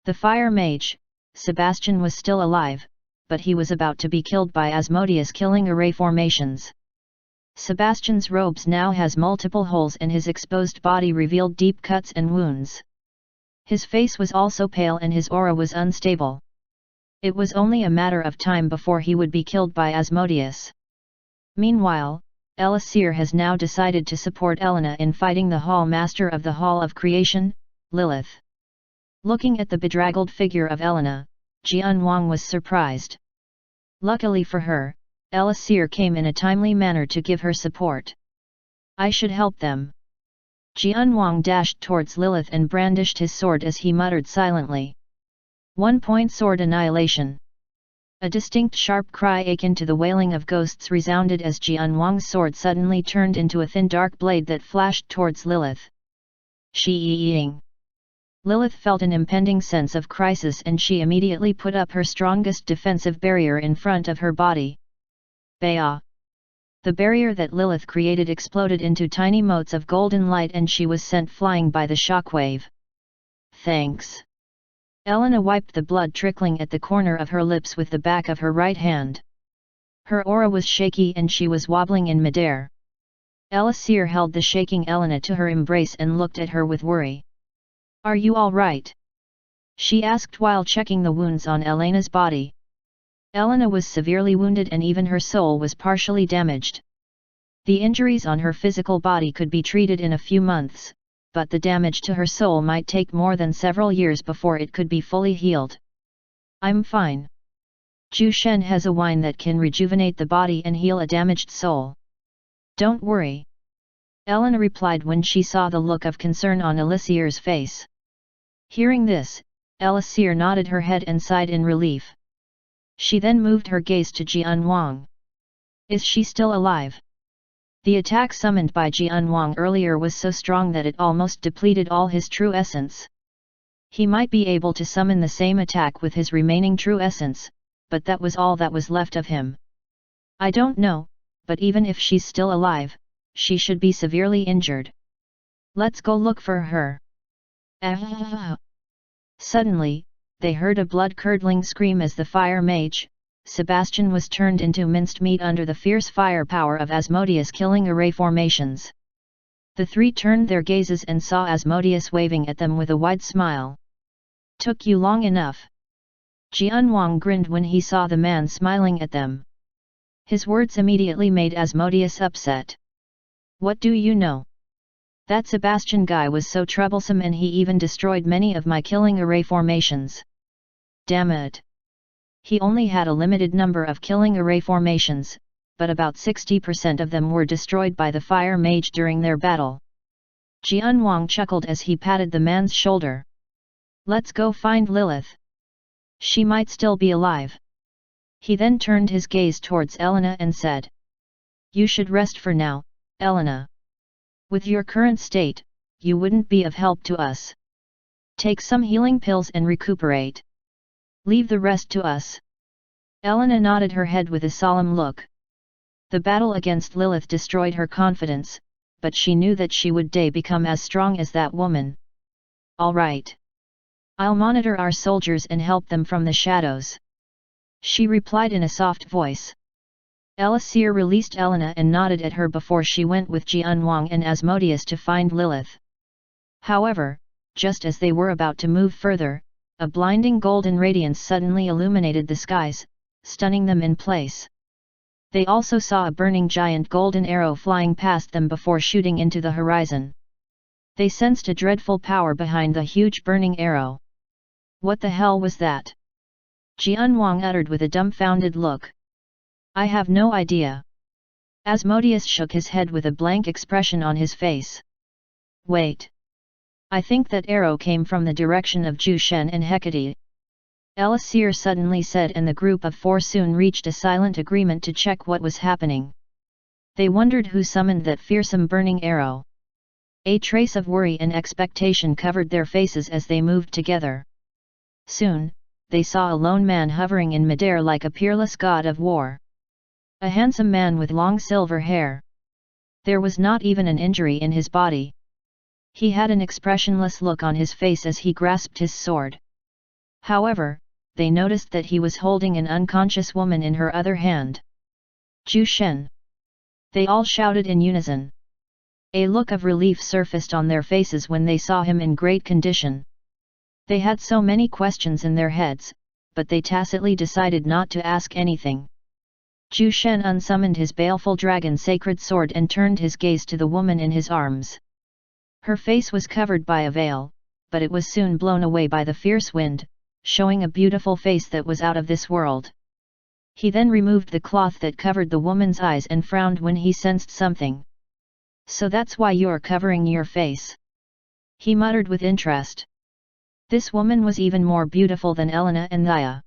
The fire mage, Sebastian, was still alive, but he was about to be killed by Asmodeus' killing array formations. Sebastian's robes now has multiple holes and his exposed body revealed deep cuts and wounds. His face was also pale and his aura was unstable. It was only a matter of time before he would be killed by Asmodeus. Meanwhile, Elisir has now decided to support Elena in fighting the Hall Master of the Hall of Creation, Lilith. Looking at the bedraggled figure of Elena, Jianwang was surprised. Luckily for her, Elisir came in a timely manner to give her support. I should help them. Jianwang dashed towards Lilith and brandished his sword as he muttered silently. 1-point sword annihilation. A distinct sharp cry akin to the wailing of ghosts resounded as Jianwang's sword suddenly turned into a thin dark blade that flashed towards Lilith. Shi-ying. Lilith felt an impending sense of crisis and she immediately put up her strongest defensive barrier in front of her body. Baya. The barrier that Lilith created exploded into tiny motes of golden light and she was sent flying by the shockwave. Thanks. Elena wiped the blood trickling at the corner of her lips with the back of her right hand. Her aura was shaky and she was wobbling in midair. Elisir held the shaking Elena to her embrace and looked at her with worry. "Are you all right?" she asked while checking the wounds on Elena's body. Elena was severely wounded and even her soul was partially damaged. The injuries on her physical body could be treated in a few months, but the damage to her soul might take more than several years before it could be fully healed. "I'm fine. Zhu Shen has a wine that can rejuvenate the body and heal a damaged soul. Don't worry," Elena replied when she saw the look of concern on Elisir's face. Hearing this, Elisir nodded her head and sighed in relief. She then moved her gaze to Jian Wang. "Is she still alive?" The attack summoned by Jian Wang earlier was so strong that it almost depleted all his true essence. He might be able to summon the same attack with his remaining true essence, but that was all that was left of him. "I don't know, but even if she's still alive, she should be severely injured. Let's go look for her." Ah! Suddenly, they heard a blood-curdling scream as the fire mage, Sebastian, was turned into minced meat under the fierce firepower of Asmodeus' killing array formations. The three turned their gazes and saw Asmodeus waving at them with a wide smile. "Took you long enough." Jian Wang grinned when he saw the man smiling at them. His words immediately made Asmodeus upset. "What do you know? That Sebastian guy was so troublesome and he even destroyed many of my killing array formations. Damn it! He only had a limited number of killing array formations, but about 60% of them were destroyed by the fire mage during their battle." Jian Wang chuckled as he patted the man's shoulder. "Let's go find Lilith. She might still be alive." He then turned his gaze towards Elena and said, "You should rest for now, Elena. With your current state, you wouldn't be of help to us. Take some healing pills and recuperate. Leave the rest to us." Elena nodded her head with a solemn look. The battle against Lilith destroyed her confidence, but she knew that she would become as strong as that woman. "All right. I'll monitor our soldiers and help them from the shadows," she replied in a soft voice. Elisir released Elena and nodded at her before she went with Jian Wang and Asmodeus to find Lilith. However, just as they were about to move further, a blinding golden radiance suddenly illuminated the skies, stunning them in place. They also saw a burning giant golden arrow flying past them before shooting into the horizon. They sensed a dreadful power behind the huge burning arrow. "What the hell was that?" Jian Wang uttered with a dumbfounded look. "I have no idea." Asmodeus shook his head with a blank expression on his face. "Wait. I think that arrow came from the direction of Zhu Shen and Hecate," Elisir suddenly said, and the group of four soon reached a silent agreement to check what was happening. They wondered who summoned that fearsome burning arrow. A trace of worry and expectation covered their faces as they moved together. Soon, they saw a lone man hovering in midair like a peerless god of war. A handsome man with long silver hair. There was not even an injury in his body. He had an expressionless look on his face as he grasped his sword. However, they noticed that he was holding an unconscious woman in her other hand. "Zhu Shen!" they all shouted in unison. A look of relief surfaced on their faces when they saw him in great condition. They had so many questions in their heads, but they tacitly decided not to ask anything. Zhu Shen unsummoned his baleful dragon sacred sword and turned his gaze to the woman in his arms. Her face was covered by a veil, but it was soon blown away by the fierce wind, showing a beautiful face that was out of this world. He then removed the cloth that covered the woman's eyes and frowned when he sensed something. "So that's why you're covering your face?" he muttered with interest. This woman was even more beautiful than Elena and Thea.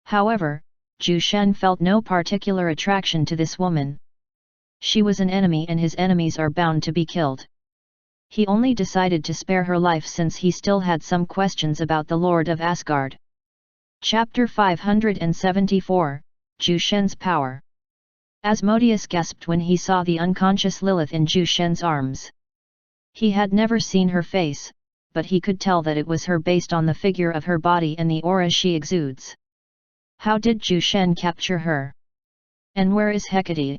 However, Zhu Shen felt no particular attraction to this woman. She was an enemy and his enemies are bound to be killed. He only decided to spare her life since he still had some questions about the Lord of Asgard. Chapter 574, Zhu Shen's Power. Asmodeus gasped when he saw the unconscious Lilith in Zhu Shen's arms. He had never seen her face, but he could tell that it was her based on the figure of her body and the aura she exudes. How did Zhu Shen capture her? And where is Hecate?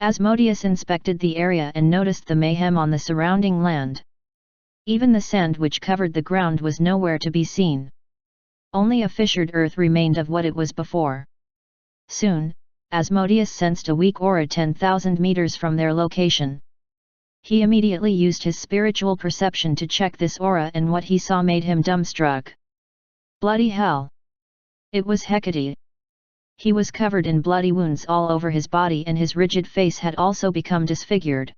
Asmodeus inspected the area and noticed the mayhem on the surrounding land. Even the sand which covered the ground was nowhere to be seen. Only a fissured earth remained of what it was before. Soon, Asmodeus sensed a weak aura 10,000 meters from their location. He immediately used his spiritual perception to check this aura, and what he saw made him dumbstruck. Bloody hell! It was Hecate. He was covered in bloody wounds all over his body, and his rigid face had also become disfigured.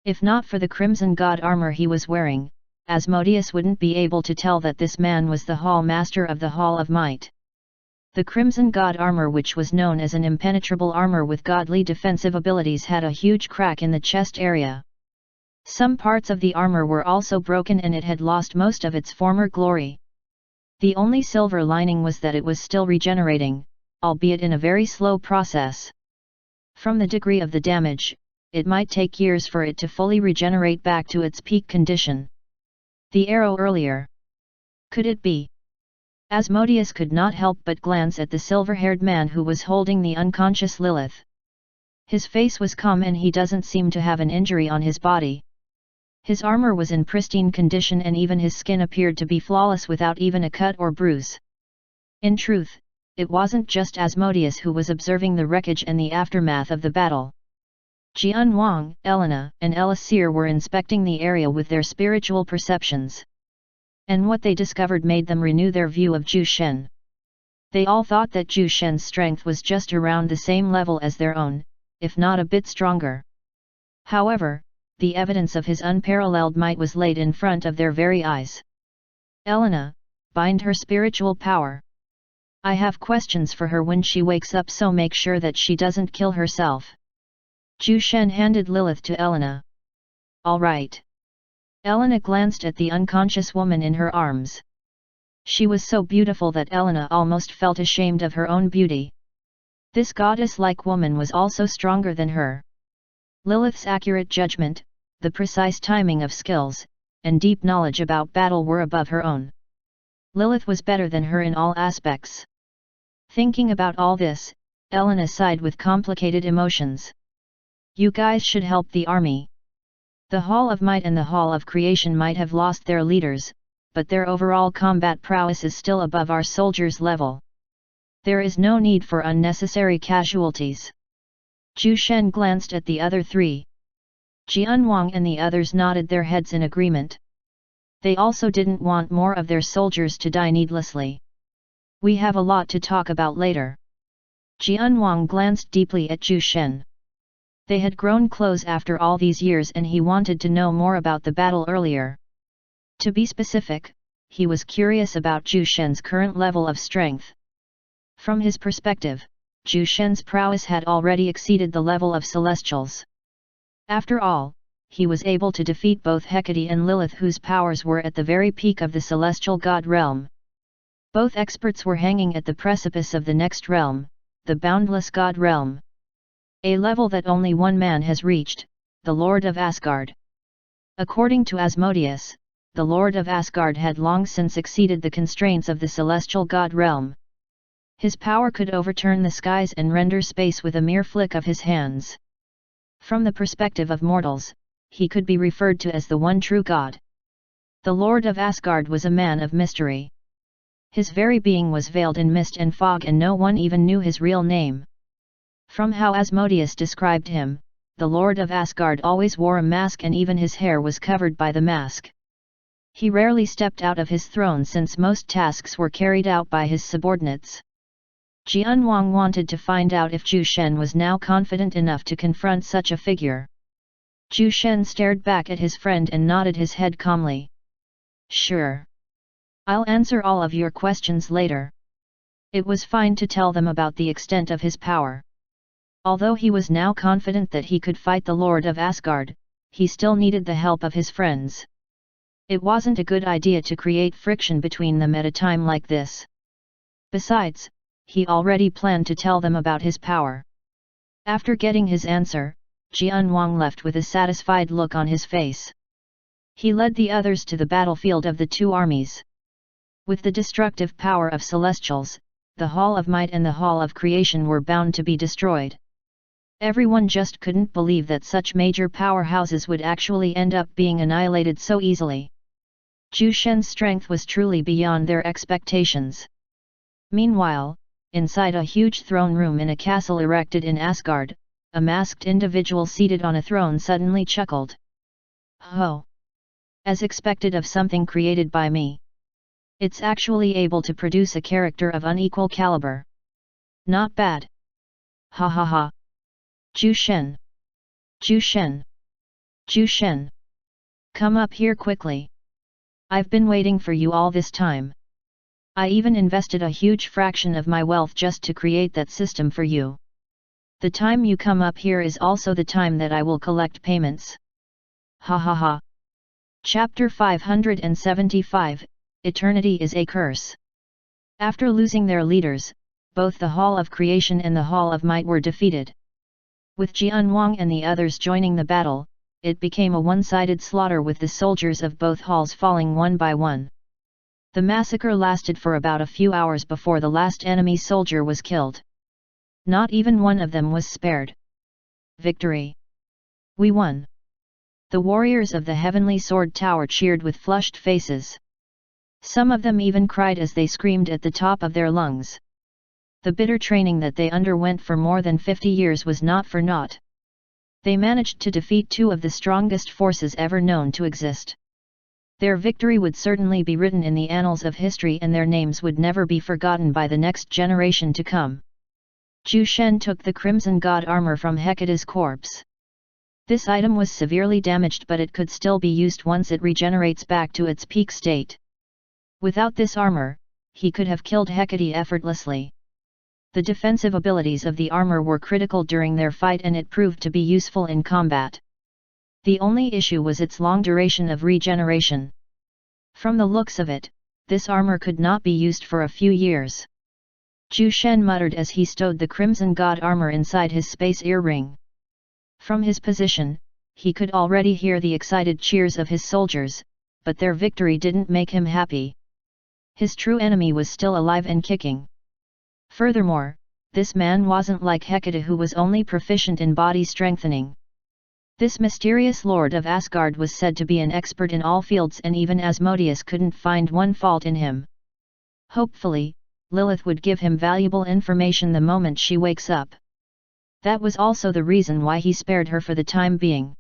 If not for the crimson god armor he was wearing, Asmodeus wouldn't be able to tell that this man was the Hall Master of the Hall of Might. The crimson god armor, which was known as an impenetrable armor with godly defensive abilities, had a huge crack in the chest area. Some parts of the armor were also broken, and it had lost most of its former glory. The only silver lining was that it was still regenerating, albeit in a very slow process. From the degree of the damage, it might take years for it to fully regenerate back to its peak condition. The arrow earlier. Could it be? Asmodeus could not help but glance at the silver-haired man who was holding the unconscious Lilith. His face was calm, and he doesn't seem to have an injury on his body. His armor was in pristine condition, and even his skin appeared to be flawless without even a cut or bruise. In truth, it wasn't just Asmodeus who was observing the wreckage and the aftermath of the battle. Jian Wang, Elena, and Elisir were inspecting the area with their spiritual perceptions. And what they discovered made them renew their view of Zhu Shen. They all thought that Zhu Shen's strength was just around the same level as their own, if not a bit stronger. However, the evidence of his unparalleled might was laid in front of their very eyes. Elena, bind her spiritual power. I have questions for her when she wakes up, so make sure that she doesn't kill herself. Zhu Shen handed Lilith to Elena. All right. Elena glanced at the unconscious woman in her arms. She was so beautiful that Elena almost felt ashamed of her own beauty. This goddess-like woman was also stronger than her. Lilith's accurate judgment, the precise timing of skills, and deep knowledge about battle were above her own. Lilith was better than her in all aspects. Thinking about all this, Elena sighed with complicated emotions. You guys should help the army. The Hall of Might and the Hall of Creation might have lost their leaders, but their overall combat prowess is still above our soldiers' level. There is no need for unnecessary casualties. Zhu Shen glanced at the other three. Jian Wang and the others nodded their heads in agreement. They also didn't want more of their soldiers to die needlessly. We have a lot to talk about later. Jian Wang glanced deeply at Zhu Shen. They had grown close after all these years, and he wanted to know more about the battle earlier. To be specific, he was curious about Zhu Shen's current level of strength. From his perspective, Zhu Shen's prowess had already exceeded the level of Celestials. After all, he was able to defeat both Hecate and Lilith, whose powers were at the very peak of the Celestial God realm. Both experts were hanging at the precipice of the next realm, the boundless God realm. A level that only one man has reached, the Lord of Asgard. According to Asmodeus, the Lord of Asgard had long since exceeded the constraints of the Celestial God realm. His power could overturn the skies and render space with a mere flick of his hands. From the perspective of mortals, he could be referred to as the one true God. The Lord of Asgard was a man of mystery. His very being was veiled in mist and fog, and no one even knew his real name. From how Asmodeus described him, the Lord of Asgard always wore a mask, and even his hair was covered by the mask. He rarely stepped out of his throne, since most tasks were carried out by his subordinates. Jian Wang wanted to find out if Zhu Shen was now confident enough to confront such a figure. Zhu Shen stared back at his friend and nodded his head calmly. Sure. I'll answer all of your questions later. It was fine to tell them about the extent of his power. Although he was now confident that he could fight the Lord of Asgard, he still needed the help of his friends. It wasn't a good idea to create friction between them at a time like this. Besides, he already planned to tell them about his power. After getting his answer, Jian Wang left with a satisfied look on his face. He led the others to the battlefield of the two armies. With the destructive power of Celestials, the Hall of Might and the Hall of Creation were bound to be destroyed. Everyone just couldn't believe that such major powerhouses would actually end up being annihilated so easily. Zhu Shen's strength was truly beyond their expectations. Meanwhile, inside a huge throne room in a castle erected in Asgard, a masked individual seated on a throne suddenly chuckled. "Ho! As expected of something created by me. It's actually able to produce a character of unequal caliber. Not bad. Ha ha ha. Zhu Shen! Zhu Shen! Zhu Shen! Come up here quickly. I've been waiting for you all this time. I even invested a huge fraction of my wealth just to create that system for you. The time you come up here is also the time that I will collect payments. Ha ha ha." Chapter 575, Eternity is a Curse. After losing their leaders, both the Hall of Creation and the Hall of Might were defeated. With Jian Wang and the others joining the battle, it became a one-sided slaughter with the soldiers of both halls falling one by one. The massacre lasted for about a few hours before the last enemy soldier was killed. Not even one of them was spared. Victory! We won! The warriors of the Heavenly Sword Tower cheered with flushed faces. Some of them even cried as they screamed at the top of their lungs. The bitter training that they underwent for more than 50 years was not for naught. They managed to defeat two of the strongest forces ever known to exist. Their victory would certainly be written in the annals of history, and their names would never be forgotten by the next generation to come. Zhu Shen took the Crimson God armor from Hecate's corpse. This item was severely damaged, but it could still be used once it regenerates back to its peak state. Without this armor, he could have killed Hecate effortlessly. The defensive abilities of the armor were critical during their fight, and it proved to be useful in combat. The only issue was its long duration of regeneration. From the looks of it, this armor could not be used for a few years. Zhu Shen muttered as he stowed the Crimson God armor inside his space earring. From his position, he could already hear the excited cheers of his soldiers, but their victory didn't make him happy. His true enemy was still alive and kicking. Furthermore, this man wasn't like Hecate, who was only proficient in body strengthening. This mysterious lord of Asgard was said to be an expert in all fields, and even Asmodeus couldn't find one fault in him. Hopefully, Lilith would give him valuable information the moment she wakes up. That was also the reason why he spared her for the time being.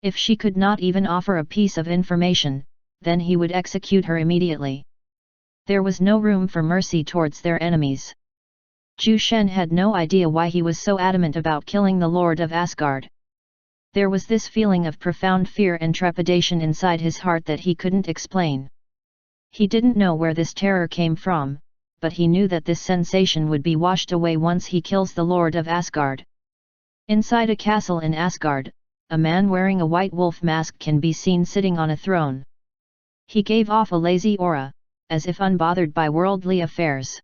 If she could not even offer a piece of information, then he would execute her immediately. There was no room for mercy towards their enemies. Zhu Shen had no idea why he was so adamant about killing the Lord of Asgard. There was this feeling of profound fear and trepidation inside his heart that he couldn't explain. He didn't know where this terror came from, but he knew that this sensation would be washed away once he kills the Lord of Asgard. Inside a castle in Asgard, a man wearing a white wolf mask can be seen sitting on a throne. He gave off a lazy aura, as if unbothered by worldly affairs.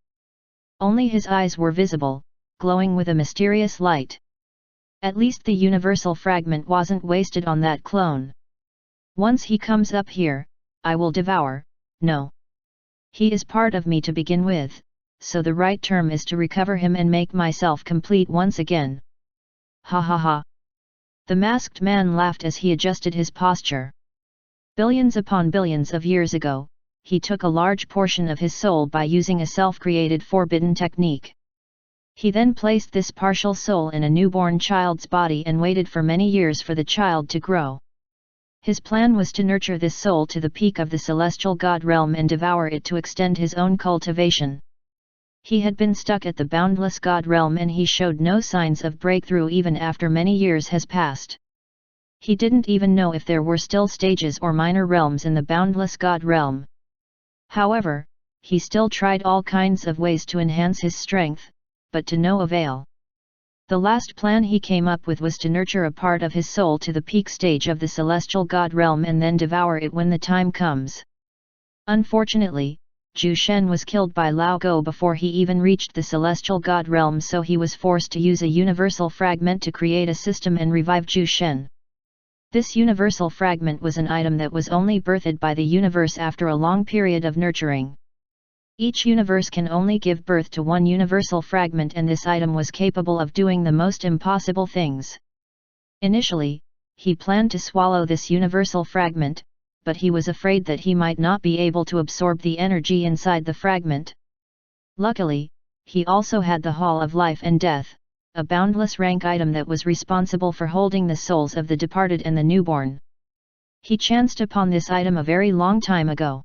Only his eyes were visible, glowing with a mysterious light. At least the universal fragment wasn't wasted on that clone. Once he comes up here, I will devour. No. He is part of me to begin with, so the right term is to recover him and make myself complete once again. Ha ha ha. The masked man laughed as he adjusted his posture. Billions upon billions of years ago, he took a large portion of his soul by using a self-created forbidden technique. He then placed this partial soul in a newborn child's body and waited for many years for the child to grow. His plan was to nurture this soul to the peak of the celestial god realm and devour it to extend his own cultivation. He had been stuck at the boundless god realm, and he showed no signs of breakthrough even after many years has passed. He didn't even know if there were still stages or minor realms in the boundless god realm. However, he still tried all kinds of ways to enhance his strength, but to no avail. The last plan he came up with was to nurture a part of his soul to the peak stage of the celestial god realm and then devour it when the time comes. Unfortunately, Zhu Shen was killed by Lao Go before he even reached the celestial god realm, so he was forced to use a universal fragment to create a system and revive Zhu Shen. This universal fragment was an item that was only birthed by the universe after a long period of nurturing. Each universe can only give birth to one universal fragment, and this item was capable of doing the most impossible things. Initially, he planned to swallow this universal fragment, but he was afraid that he might not be able to absorb the energy inside the fragment. Luckily, he also had the Hall of Life and Death, a boundless rank item that was responsible for holding the souls of the departed and the newborn. He chanced upon this item a very long time ago.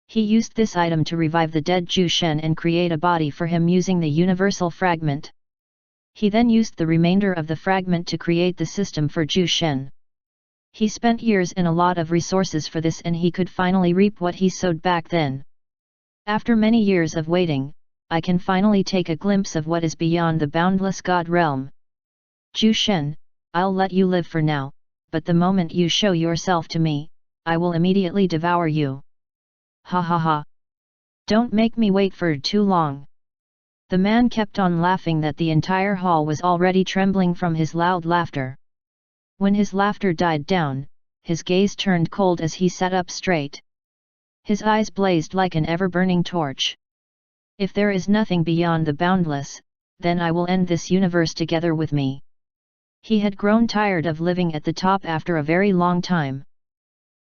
He used this item to revive the dead Zhu Shen and create a body for him using the universal fragment. He then used the remainder of the fragment to create the system for Zhu Shen. He spent years and a lot of resources for this, and he could finally reap what he sowed back then. After many years of waiting, I can finally take a glimpse of what is beyond the boundless God realm. Zhu Shen, I'll let you live for now, but the moment you show yourself to me, I will immediately devour you. Ha ha ha. Don't make me wait for too long. The man kept on laughing that the entire hall was already trembling from his loud laughter. When his laughter died down, his gaze turned cold as he sat up straight. His eyes blazed like an ever-burning torch. If there is nothing beyond the boundless, then I will end this universe together with me. He had grown tired of living at the top after a very long time.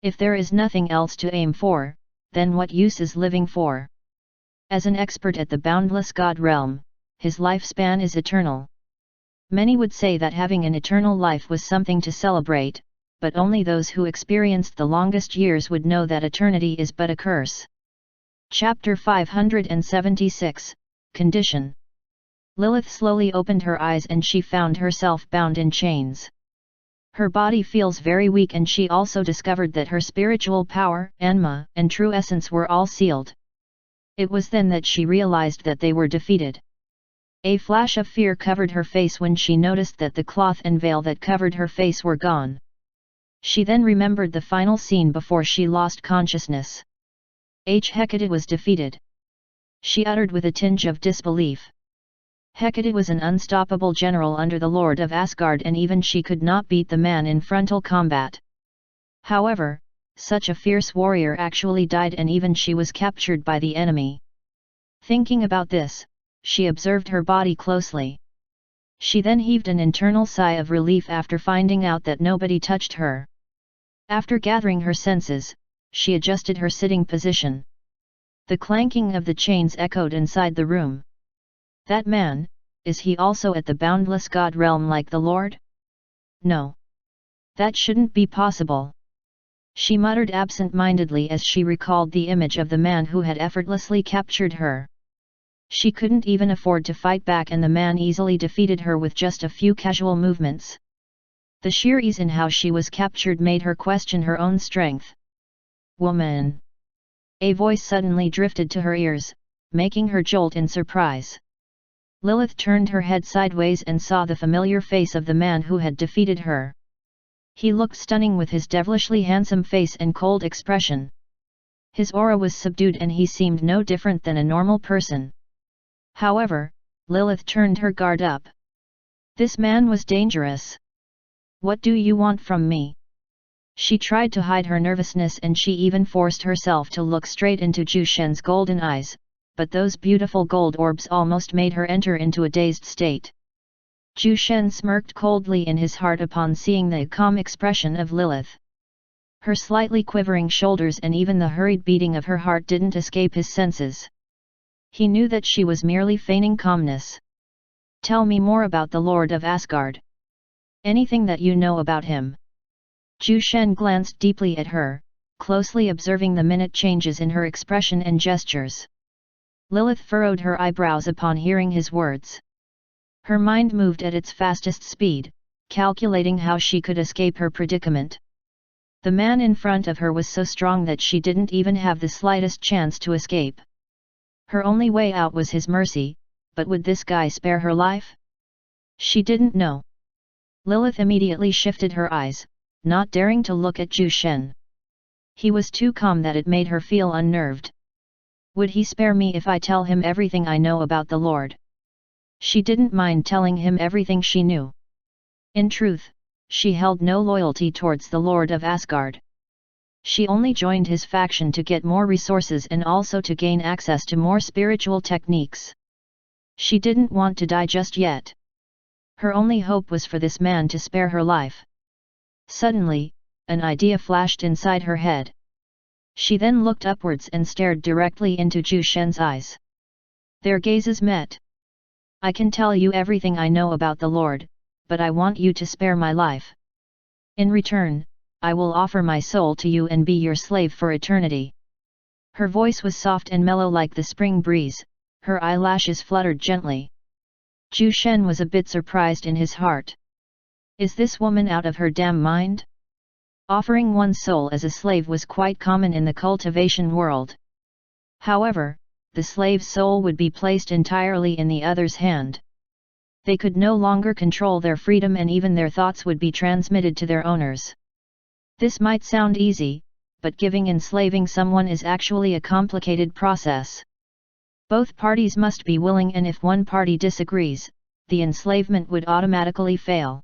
If there is nothing else to aim for, then what use is living for? As an expert at the boundless God realm, his lifespan is eternal. Many would say that having an eternal life was something to celebrate, but only those who experienced the longest years would know that eternity is but a curse. Chapter 576, Condition. Lilith slowly opened her eyes and she found herself bound in chains. Her body feels very weak, and she also discovered that her spiritual power, Anma, and true essence were all sealed. It was then that she realized that they were defeated. A flash of fear covered her face when she noticed that the cloth and veil that covered her face were gone. She then remembered the final scene before she lost consciousness. Hecate was defeated. She uttered with a tinge of disbelief. Hecate was an unstoppable general under the Lord of Asgard, and even she could not beat the man in frontal combat. However, such a fierce warrior actually died, and even she was captured by the enemy. Thinking about this, she observed her body closely. She then heaved an internal sigh of relief after finding out that nobody touched her. After gathering her senses, she adjusted her sitting position. The clanking of the chains echoed inside the room. That man, is he also at the boundless God realm like the Lord? No. That shouldn't be possible. She muttered absent-mindedly as she recalled the image of the man who had effortlessly captured her. She couldn't even afford to fight back, and the man easily defeated her with just a few casual movements. The sheer ease in how she was captured made her question her own strength. Woman! A voice suddenly drifted to her ears, making her jolt in surprise. Lilith turned her head sideways and saw the familiar face of the man who had defeated her. He looked stunning with his devilishly handsome face and cold expression. His aura was subdued and he seemed no different than a normal person. However, Lilith turned her guard up. This man was dangerous. What do you want from me? She tried to hide her nervousness, and she even forced herself to look straight into Zhu Shen's golden eyes, but those beautiful gold orbs almost made her enter into a dazed state. Zhu Shen smirked coldly in his heart upon seeing the calm expression of Lilith. Her slightly quivering shoulders and even the hurried beating of her heart didn't escape his senses. He knew that she was merely feigning calmness. Tell me more about the Lord of Asgard. Anything that you know about him. Zhu Shen glanced deeply at her, closely observing the minute changes in her expression and gestures. Lilith furrowed her eyebrows upon hearing his words. Her mind moved at its fastest speed, calculating how she could escape her predicament. The man in front of her was so strong that she didn't even have the slightest chance to escape. Her only way out was his mercy, but would this guy spare her life? She didn't know. Lilith immediately shifted her eyes, not daring to look at Zhu Shen. He was too calm that it made her feel unnerved. Would he spare me if I tell him everything I know about the Lord? She didn't mind telling him everything she knew. In truth, she held no loyalty towards the Lord of Asgard. She only joined his faction to get more resources and also to gain access to more spiritual techniques. She didn't want to die just yet. Her only hope was for this man to spare her life. Suddenly, an idea flashed inside her head. She then looked upwards and stared directly into Zhu Shen's eyes. Their gazes met. I can tell you everything I know about the Lord, but I want you to spare my life. In return, I will offer my soul to you and be your slave for eternity. Her voice was soft and mellow like the spring breeze, her eyelashes fluttered gently. Zhu Shen was a bit surprised in his heart. Is this woman out of her damn mind? Offering one's soul as a slave was quite common in the cultivation world. However, the slave's soul would be placed entirely in the other's hand. They could no longer control their freedom and even their thoughts would be transmitted to their owners. This might sound easy, but enslaving someone is actually a complicated process. Both parties must be willing, and if one party disagrees, the enslavement would automatically fail.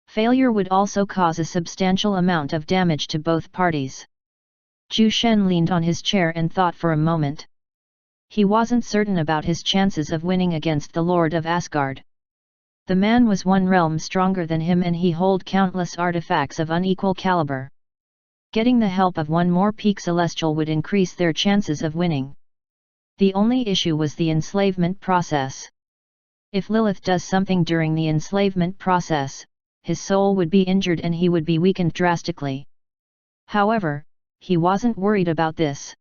Failure would also cause a substantial amount of damage to both parties. Zhu Shen leaned on his chair and thought for a moment. He wasn't certain about his chances of winning against the Lord of Asgard. The man was one realm stronger than him and he held countless artifacts of unequal caliber. Getting the help of one more peak celestial would increase their chances of winning. The only issue was the enslavement process. If Lilith does something during the enslavement process, his soul would be injured and he would be weakened drastically. However, he wasn't worried about this.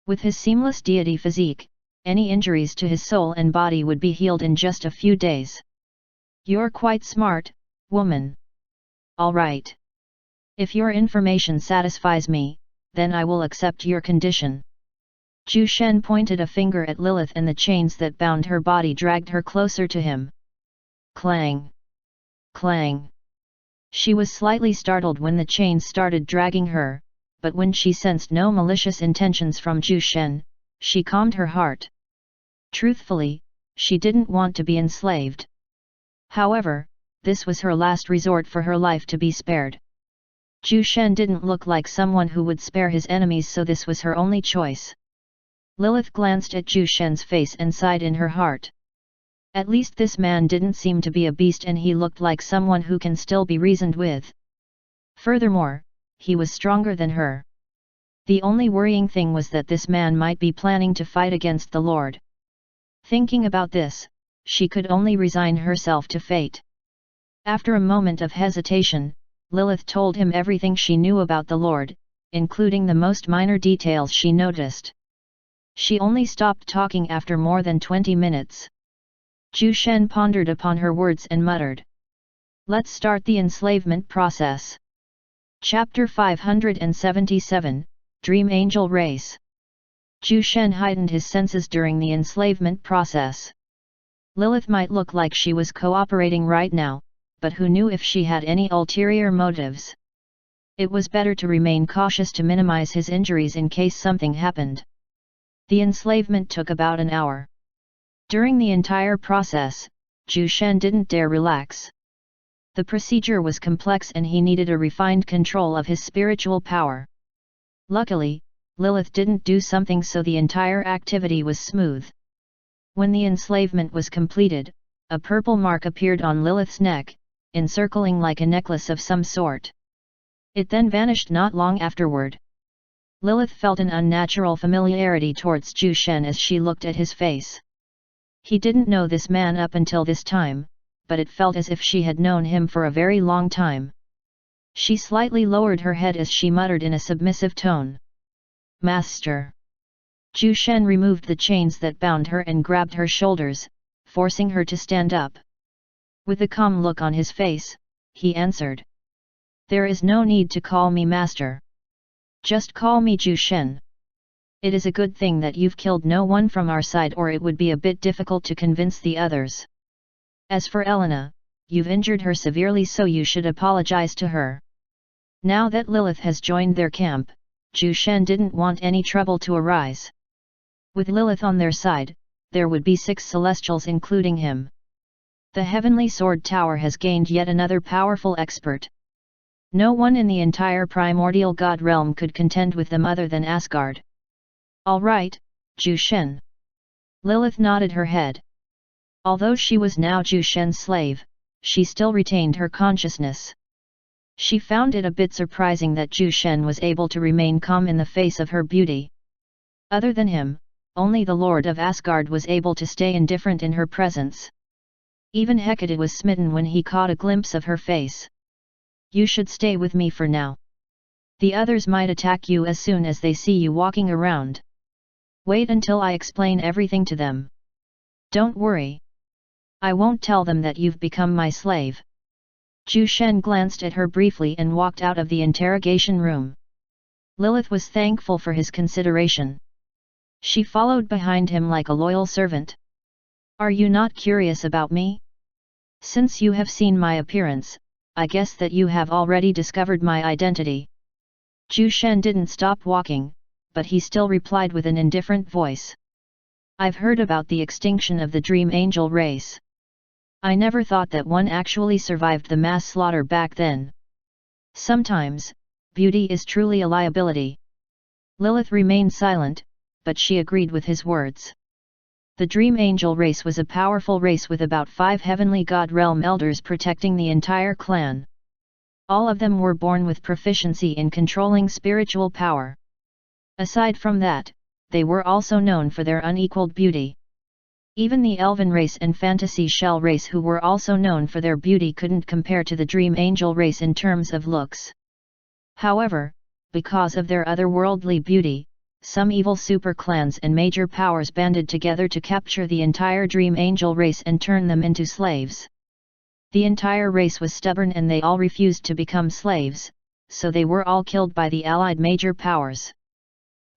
With his seamless deity physique, any injuries to his soul and body would be healed in just a few days. You're quite smart, woman. All right. If your information satisfies me, then I will accept your condition. Zhu Shen pointed a finger at Lilith and the chains that bound her body dragged her closer to him. Clang! Clang! She was slightly startled when the chains started dragging her, but when she sensed no malicious intentions from Zhu Shen, she calmed her heart. Truthfully, she didn't want to be enslaved. However, this was her last resort for her life to be spared. Zhu Shen didn't look like someone who would spare his enemies, so this was her only choice. Lilith glanced at Zhu Shen's face and sighed in her heart. At least this man didn't seem to be a beast and he looked like someone who can still be reasoned with. Furthermore, he was stronger than her. The only worrying thing was that this man might be planning to fight against the Lord. Thinking about this, she could only resign herself to fate. After a moment of hesitation, Lilith told him everything she knew about the Lord, including the most minor details she noticed. She only stopped talking after more than 20 minutes. Zhu Shen pondered upon her words and muttered. Let's start the enslavement process. Chapter 577, Dream Angel Race. Zhu Shen heightened his senses during the enslavement process. Lilith might look like she was cooperating right now, but who knew if she had any ulterior motives? It was better to remain cautious to minimize his injuries in case something happened. The enslavement took about an hour. During the entire process, Zhu Shen didn't dare relax. The procedure was complex and he needed a refined control of his spiritual power. Luckily, Lilith didn't do something, so the entire activity was smooth. When the enslavement was completed, a purple mark appeared on Lilith's neck, encircling like a necklace of some sort. It then vanished not long afterward. Lilith felt an unnatural familiarity towards Zhu Shen as she looked at his face. He didn't know this man up until this time, but it felt as if she had known him for a very long time. She slightly lowered her head as she muttered in a submissive tone. Master! Zhu Shen removed the chains that bound her and grabbed her shoulders, forcing her to stand up. With a calm look on his face, he answered. There is no need to call me master. Just call me Zhu Shen. It is a good thing that you've killed no one from our side, or it would be a bit difficult to convince the others. As for Elena, you've injured her severely, so you should apologize to her. Now that Lilith has joined their camp, Zhu Shen didn't want any trouble to arise. With Lilith on their side, there would be 6 celestials including him. The Heavenly Sword Tower has gained yet another powerful expert. No one in the entire primordial god realm could contend with them other than Asgard. All right, Zhu Shen. Lilith nodded her head. Although she was now Zhu Shen's slave, she still retained her consciousness. She found it a bit surprising that Zhu Shen was able to remain calm in the face of her beauty. Other than him, only the Lord of Asgard was able to stay indifferent in her presence. Even Hecate was smitten when he caught a glimpse of her face. You should stay with me for now. The others might attack you as soon as they see you walking around. Wait until I explain everything to them. Don't worry. I won't tell them that you've become my slave. Zhu Shen glanced at her briefly and walked out of the interrogation room. Lilith was thankful for his consideration. She followed behind him like a loyal servant. Are you not curious about me? Since you have seen my appearance, I guess that you have already discovered my identity. Zhu Shen didn't stop walking, but he still replied with an indifferent voice. I've heard about the extinction of the Dream Angel race. I never thought that one actually survived the mass slaughter back then. Sometimes, beauty is truly a liability. Lilith remained silent, but she agreed with his words. The Dream Angel race was a powerful race with about 5 heavenly god realm elders protecting the entire clan. All of them were born with proficiency in controlling spiritual power. Aside from that, they were also known for their unequaled beauty. Even the Elven race and Fantasy Shell race, who were also known for their beauty, couldn't compare to the Dream Angel race in terms of looks. However, because of their otherworldly beauty, some evil super-clans and major powers banded together to capture the entire Dream Angel race and turn them into slaves. The entire race was stubborn and they all refused to become slaves, so they were all killed by the allied major powers.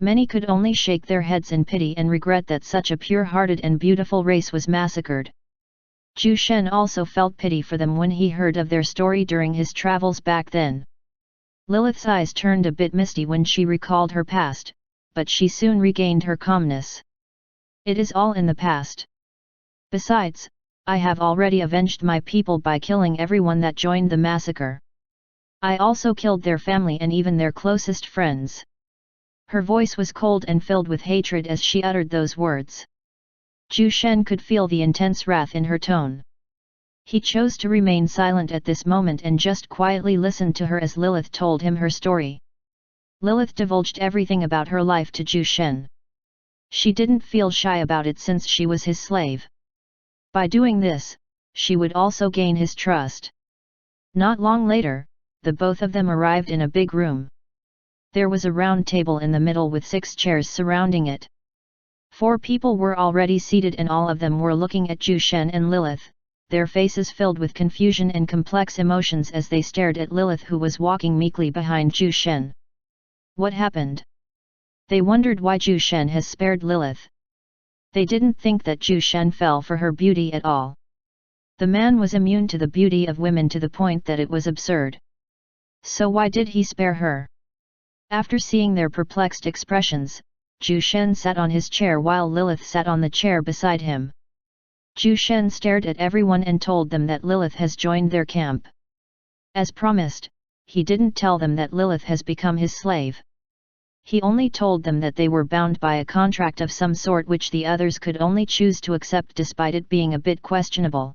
Many could only shake their heads in pity and regret that such a pure-hearted and beautiful race was massacred. Zhu Shen also felt pity for them when he heard of their story during his travels back then. Lilith's eyes turned a bit misty when she recalled her past, but she soon regained her calmness. It is all in the past. Besides, I have already avenged my people by killing everyone that joined the massacre. I also killed their family and even their closest friends. Her voice was cold and filled with hatred as she uttered those words. Zhu Shen could feel the intense wrath in her tone. He chose to remain silent at this moment and just quietly listened to her as Lilith told him her story. Lilith divulged everything about her life to Zhu Shen. She didn't feel shy about it since she was his slave. By doing this, she would also gain his trust. Not long later, the both of them arrived in a big room. There was a round table in the middle with 6 chairs surrounding it. 4 people were already seated and all of them were looking at Zhu Shen and Lilith, their faces filled with confusion and complex emotions as they stared at Lilith, who was walking meekly behind Zhu Shen. What happened? They wondered why Zhu Shen has spared Lilith. They didn't think that Zhu Shen fell for her beauty at all. The man was immune to the beauty of women to the point that it was absurd. So why did he spare her? After seeing their perplexed expressions, Zhu Shen sat on his chair while Lilith sat on the chair beside him. Zhu Shen stared at everyone and told them that Lilith has joined their camp. As promised, he didn't tell them that Lilith has become his slave. He only told them that they were bound by a contract of some sort which the others could only choose to accept despite it being a bit questionable.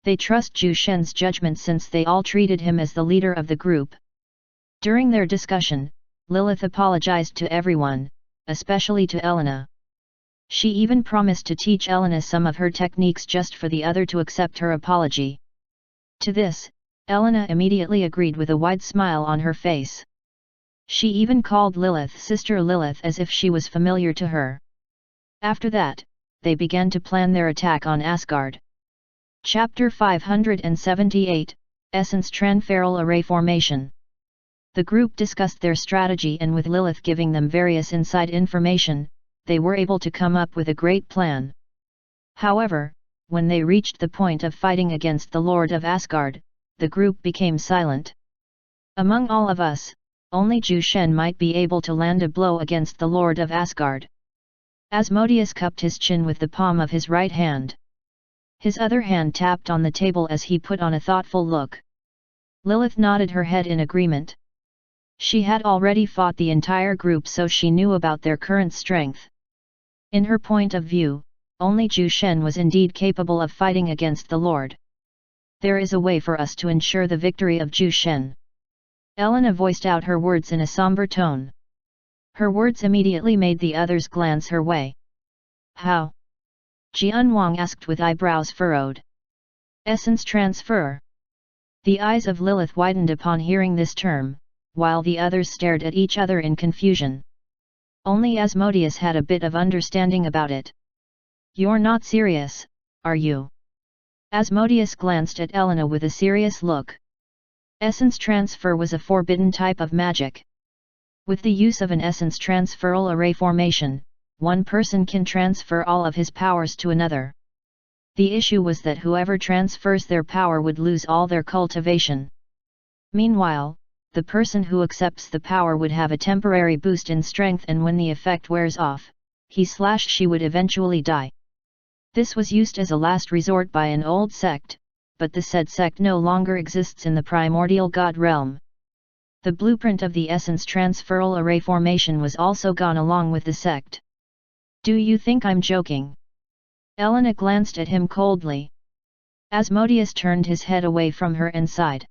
They trust Zhu Shen's judgment since they all treated him as the leader of the group. During their discussion, Lilith apologized to everyone, especially to Elena. She even promised to teach Elena some of her techniques just for the other to accept her apology. To this, Elena immediately agreed with a wide smile on her face. She even called Lilith Sister Lilith as if she was familiar to her. After that, they began to plan their attack on Asgard. Chapter 578, Essence Transferal Array Formation. The group discussed their strategy and with Lilith giving them various inside information, they were able to come up with a great plan. However, when they reached the point of fighting against the Lord of Asgard, the group became silent. Among all of us, only Zhu Shen might be able to land a blow against the Lord of Asgard. Asmodeus cupped his chin with the palm of his right hand. His other hand tapped on the table as he put on a thoughtful look. Lilith nodded her head in agreement. She had already fought the entire group, so she knew about their current strength. In her point of view, only Zhu Shen was indeed capable of fighting against the Lord. There is a way for us to ensure the victory of Zhu Shen. Elena voiced out her words in a somber tone. Her words immediately made the others glance her way. How? Jianwang asked with eyebrows furrowed. Essence transfer. The eyes of Lilith widened upon hearing this term, while the others stared at each other in confusion. Only Asmodeus had a bit of understanding about it. You're not serious, are you? Asmodeus glanced at Elena with a serious look. Essence transfer was a forbidden type of magic. With the use of an essence transferal array formation, one person can transfer all of his powers to another. The issue was that whoever transfers their power would lose all their cultivation. Meanwhile, the person who accepts the power would have a temporary boost in strength, and when the effect wears off, he/she would eventually die. This was used as a last resort by an old sect, but the said sect no longer exists in the primordial god realm. The blueprint of the essence transferal array formation was also gone along with the sect. Do you think I'm joking? Elena glanced at him coldly. Asmodeus turned his head away from her and sighed.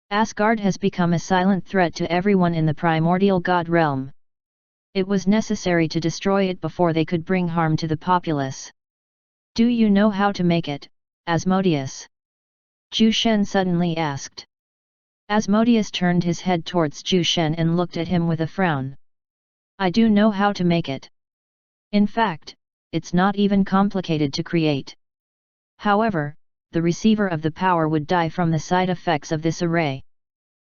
Asgard has become a silent threat to everyone in the primordial god realm. It was necessary to destroy it before they could bring harm to the populace. Do you know how to make it, Asmodeus? Zhu Shen suddenly asked. Asmodeus turned his head towards Zhu Shen and looked at him with a frown. I do know how to make it. In fact, it's not even complicated to create. However, the receiver of the power would die from the side effects of this array.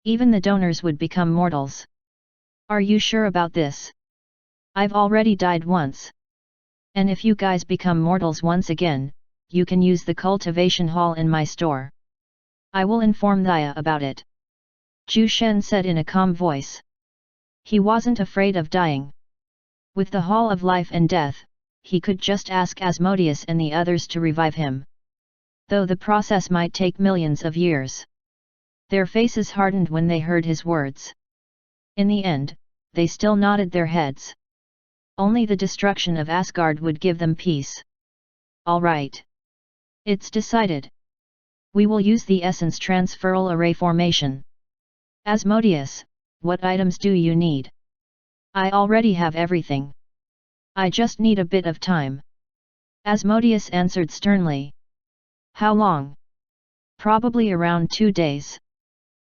Even the donors would become mortals. Are you sure about this? I've already died once. And if you guys become mortals once again, you can use the cultivation hall in my store. I will inform Thaya about it. Zhu Shen said in a calm voice. He wasn't afraid of dying. With the Hall of Life and Death, he could just ask Asmodeus and the others to revive him. Though the process might take millions of years. Their faces hardened when they heard his words. In the end, they still nodded their heads. Only the destruction of Asgard would give them peace. All right. It's decided. We will use the essence transferal array formation. Asmodeus, what items do you need? I already have everything. I just need a bit of time. Asmodeus answered sternly. How long? Probably around 2 days.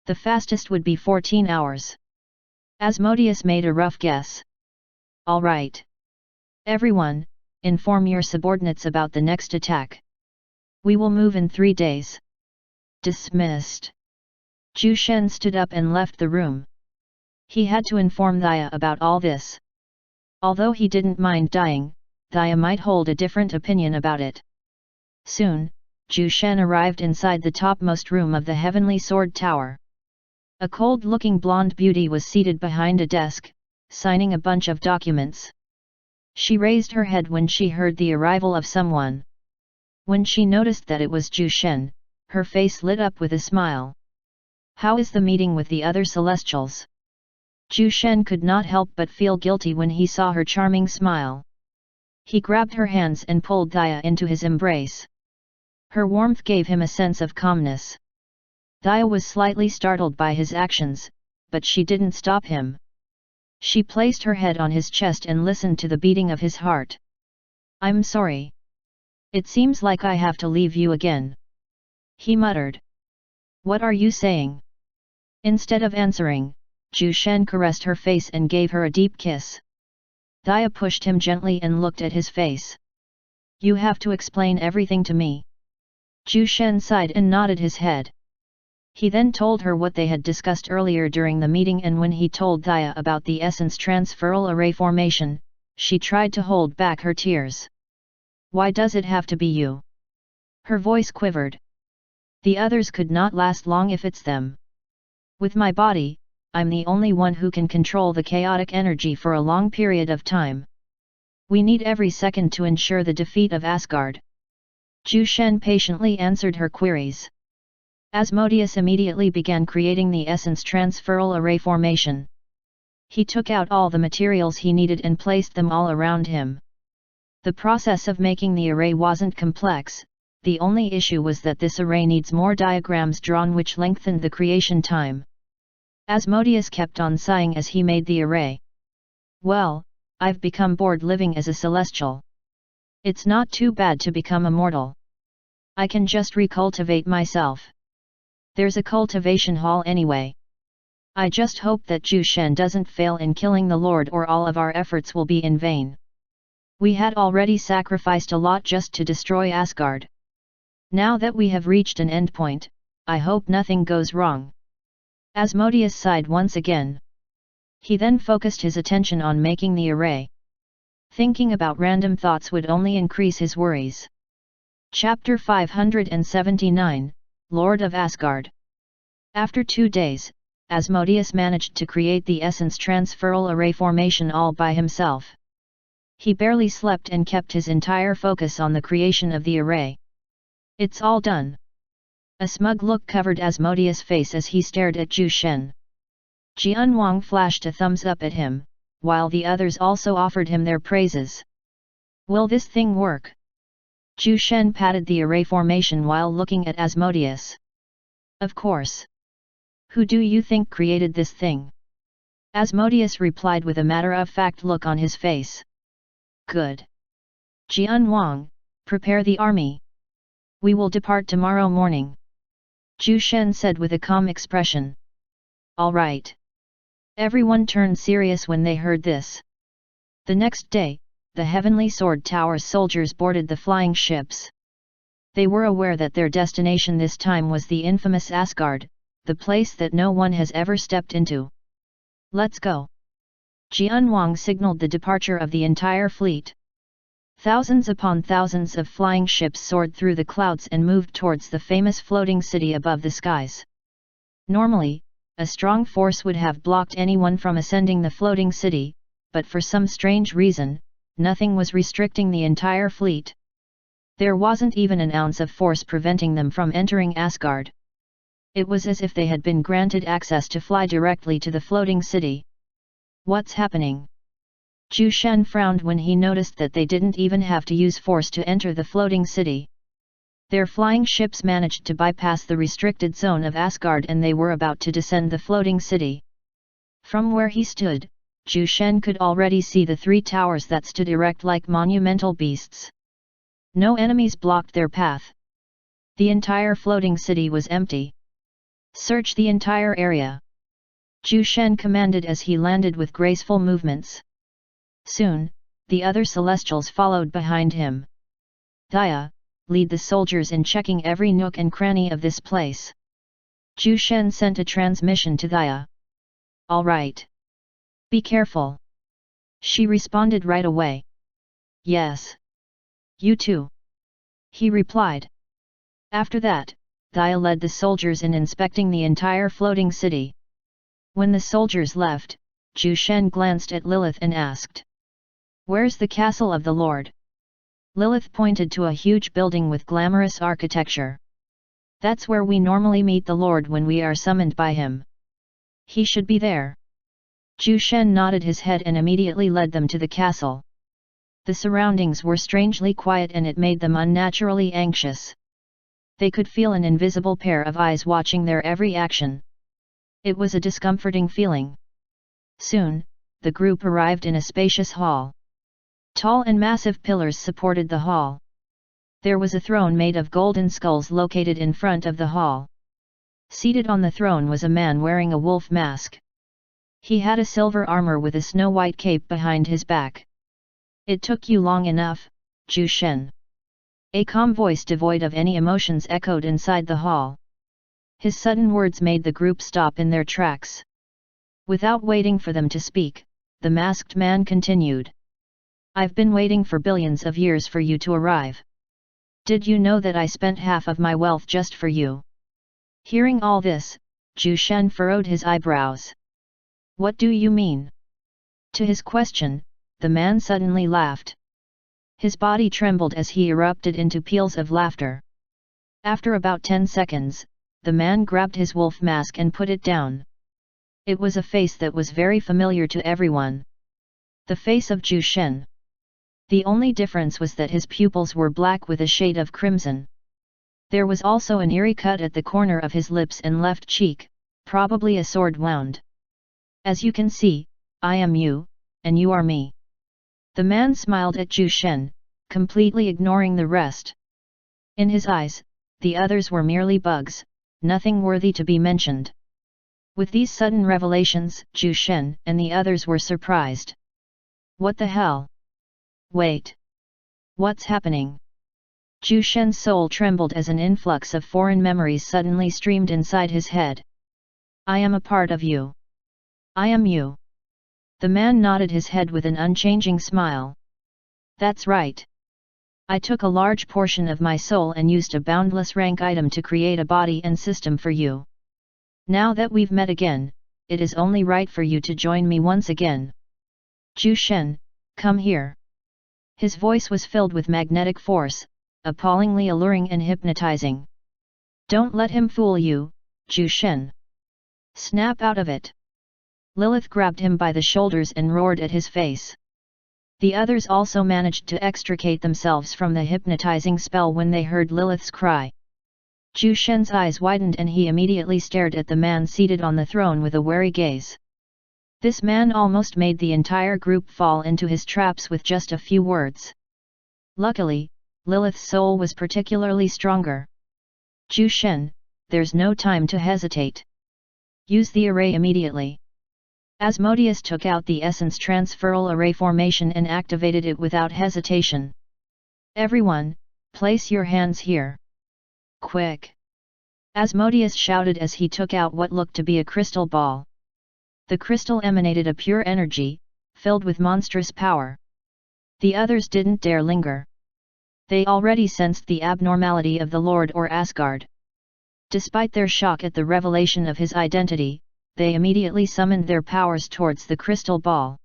The fastest would be 14 hours. Asmodeus made a rough guess. All right. Everyone, inform your subordinates about the next attack. We will move in 3 days. Dismissed. Zhu Shen stood up and left the room. He had to inform Thaya about all this. Although he didn't mind dying, Thaya might hold a different opinion about it. Soon, Zhu Shen arrived inside the topmost room of the Heavenly Sword Tower. A cold-looking blonde beauty was seated behind a desk, signing a bunch of documents. She raised her head when she heard the arrival of someone. When she noticed that it was Zhu Shen, her face lit up with a smile. How is the meeting with the other Celestials? Zhu Shen could not help but feel guilty when he saw her charming smile. He grabbed her hands and pulled Thaya into his embrace. Her warmth gave him a sense of calmness. Thaya was slightly startled by his actions, but she didn't stop him. She placed her head on his chest and listened to the beating of his heart. I'm sorry. It seems like I have to leave you again. He muttered. What are you saying? Instead of answering, Zhu Shen caressed her face and gave her a deep kiss. Thaya pushed him gently and looked at his face. You have to explain everything to me. Zhu Shen sighed and nodded his head. He then told her what they had discussed earlier during the meeting, and when he told Thaya about the essence transferal array formation, she tried to hold back her tears. Why does it have to be you? Her voice quivered. The others could not last long if it's them. With my body, I'm the only one who can control the chaotic energy for a long period of time. We need every second to ensure the defeat of Asgard. Zhu Shen patiently answered her queries. Asmodeus immediately began creating the essence transferal array formation. He took out all the materials he needed and placed them all around him. The process of making the array wasn't complex, the only issue was that this array needs more diagrams drawn, which lengthened the creation time. Asmodeus kept on sighing as he made the array. Well, I've become bored living as a celestial. It's not too bad to become immortal. I can just recultivate myself. There's a cultivation hall anyway. I just hope that Zhu Shen doesn't fail in killing the Lord, or all of our efforts will be in vain. We had already sacrificed a lot just to destroy Asgard. Now that we have reached an endpoint, I hope nothing goes wrong. Asmodeus sighed once again. He then focused his attention on making the array. Thinking about random thoughts would only increase his worries. Chapter 579, Lord of Asgard. After 2 days, Asmodeus managed to create the essence transferal array formation all by himself. He barely slept and kept his entire focus on the creation of the array. It's all done. A smug look covered Asmodeus' face as he stared at Zhu Shen. Jianwang flashed a thumbs up at him, while the others also offered him their praises. Will this thing work? Zhu Shen patted the array formation while looking at Asmodeus. Of course. Who do you think created this thing? Asmodeus replied with a matter-of-fact look on his face. Good. Jianwang, prepare the army. We will depart tomorrow morning. Zhu Shen said with a calm expression. All right. Everyone turned serious when they heard this. The next day, the Heavenly Sword Tower's soldiers boarded the flying ships. They were aware that their destination this time was the infamous Asgard, the place that no one has ever stepped into. Let's go. Jianwang signaled the departure of the entire fleet. Thousands upon thousands of flying ships soared through the clouds and moved towards the famous floating city above the skies. Normally, a strong force would have blocked anyone from ascending the floating city, but for some strange reason, nothing was restricting the entire fleet. There wasn't even an ounce of force preventing them from entering Asgard. It was as if they had been granted access to fly directly to the floating city. What's happening? Zhu Shen frowned when he noticed that they didn't even have to use force to enter the floating city. Their flying ships managed to bypass the restricted zone of Asgard and they were about to descend the floating city. From where he stood, Zhu Shen could already see the 3 towers that stood erect like monumental beasts. No enemies blocked their path. The entire floating city was empty. Search the entire area. Zhu Shen commanded as he landed with graceful movements. Soon, the other Celestials followed behind him. Dia, lead the soldiers in checking every nook and cranny of this place. Zhu Shen sent a transmission to Dia. All right. Be careful. She responded right away. Yes. You too. He replied. After that, Dia led the soldiers in inspecting the entire floating city. When the soldiers left, Zhu Shen glanced at Lilith and asked. Where's the castle of the Lord? Lilith pointed to a huge building with glamorous architecture. That's where we normally meet the Lord when we are summoned by him. He should be there. Zhu Shen nodded his head and immediately led them to the castle. The surroundings were strangely quiet and it made them unnaturally anxious. They could feel an invisible pair of eyes watching their every action. It was a discomforting feeling. Soon, the group arrived in a spacious hall. Tall and massive pillars supported the hall. There was a throne made of golden skulls located in front of the hall. Seated on the throne was a man wearing a wolf mask. He had a silver armor with a snow-white cape behind his back. It took you long enough, Zhu Shen. A calm voice devoid of any emotions echoed inside the hall. His sudden words made the group stop in their tracks. Without waiting for them to speak, the masked man continued. I've been waiting for billions of years for you to arrive. Did you know that I spent half of my wealth just for you? Hearing all this, Zhu Shen furrowed his eyebrows. What do you mean? To his question, the man suddenly laughed. His body trembled as he erupted into peals of laughter. After about 10 seconds, the man grabbed his wolf mask and put it down. It was a face that was very familiar to everyone. The face of Zhu Shen. The only difference was that his pupils were black with a shade of crimson. There was also an eerie cut at the corner of his lips and left cheek, probably a sword wound. As you can see, I am you, and you are me. The man smiled at Zhu Shen, completely ignoring the rest. In his eyes, the others were merely bugs, nothing worthy to be mentioned. With these sudden revelations, Zhu Shen and the others were surprised. What the hell? Wait. What's happening? Zhu Shen's soul trembled as an influx of foreign memories suddenly streamed inside his head. I am a part of you. I am you. The man nodded his head with an unchanging smile. That's right. I took a large portion of my soul and used a boundless rank item to create a body and system for you. Now that we've met again, it is only right for you to join me once again. Zhu Shen, come here. His voice was filled with magnetic force, appallingly alluring and hypnotizing. Don't let him fool you, Zhu Shen. Snap out of it. Lilith grabbed him by the shoulders and roared at his face. The others also managed to extricate themselves from the hypnotizing spell when they heard Lilith's cry. Zhu Shen's eyes widened and he immediately stared at the man seated on the throne with a wary gaze. This man almost made the entire group fall into his traps with just a few words. Luckily, Lilith's soul was particularly stronger. Zhu Shen, there's no time to hesitate. Use the array immediately. Asmodeus took out the essence transferal array formation and activated it without hesitation. Everyone, place your hands here. Quick! Asmodeus shouted as he took out what looked to be a crystal ball. The crystal emanated a pure energy, filled with monstrous power. The others didn't dare linger. They already sensed the abnormality of the Lord or Asgard. Despite their shock at the revelation of his identity, they immediately summoned their powers towards the crystal ball.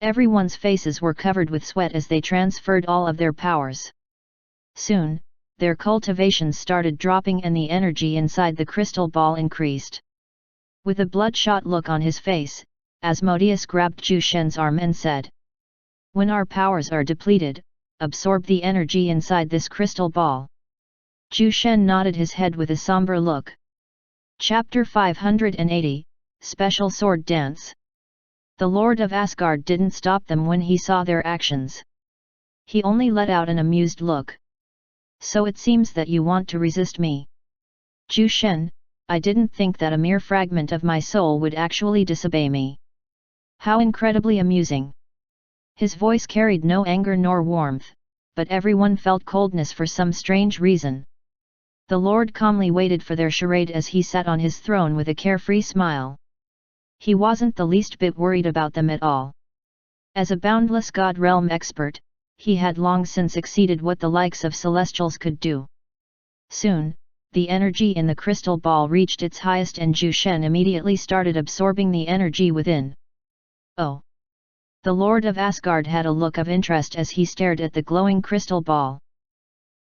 Everyone's faces were covered with sweat as they transferred all of their powers. Soon, their cultivations started dropping and the energy inside the crystal ball increased. With a bloodshot look on his face, Asmodeus grabbed Zhu Shen's arm and said, "When our powers are depleted, absorb the energy inside this crystal ball." Zhu Shen nodded his head with a somber look. Chapter 580, Special Sword Dance. The Lord of Asgard didn't stop them when he saw their actions. He only let out an amused look. So it seems that you want to resist me. Zhu Shen, I didn't think that a mere fragment of my soul would actually disobey me. How incredibly amusing. His voice carried no anger nor warmth, but everyone felt coldness for some strange reason. The Lord calmly waited for their charade as he sat on his throne with a carefree smile. He wasn't the least bit worried about them at all. As a boundless God realm expert, he had long since exceeded what the likes of Celestials could do. Soon, the energy in the crystal ball reached its highest and Zhu Shen immediately started absorbing the energy within. Oh! The Lord of Asgard had a look of interest as he stared at the glowing crystal ball.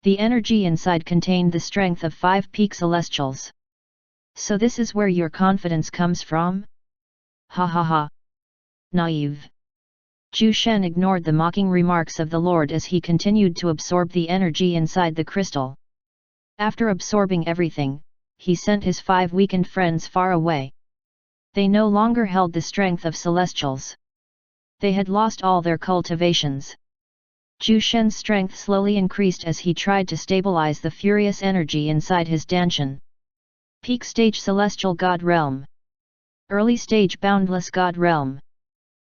The energy inside contained the strength of 5 peak Celestials. So this is where your confidence comes from? Ha ha ha! Naive! Zhu Shen ignored the mocking remarks of the Lord as he continued to absorb the energy inside the crystal. After absorbing everything, he sent his 5 weakened friends far away. They no longer held the strength of Celestials. They had lost all their cultivations. Zhu Shen's strength slowly increased as he tried to stabilize the furious energy inside his Danshan. Peak Stage Celestial God Realm. Early Stage Boundless God Realm.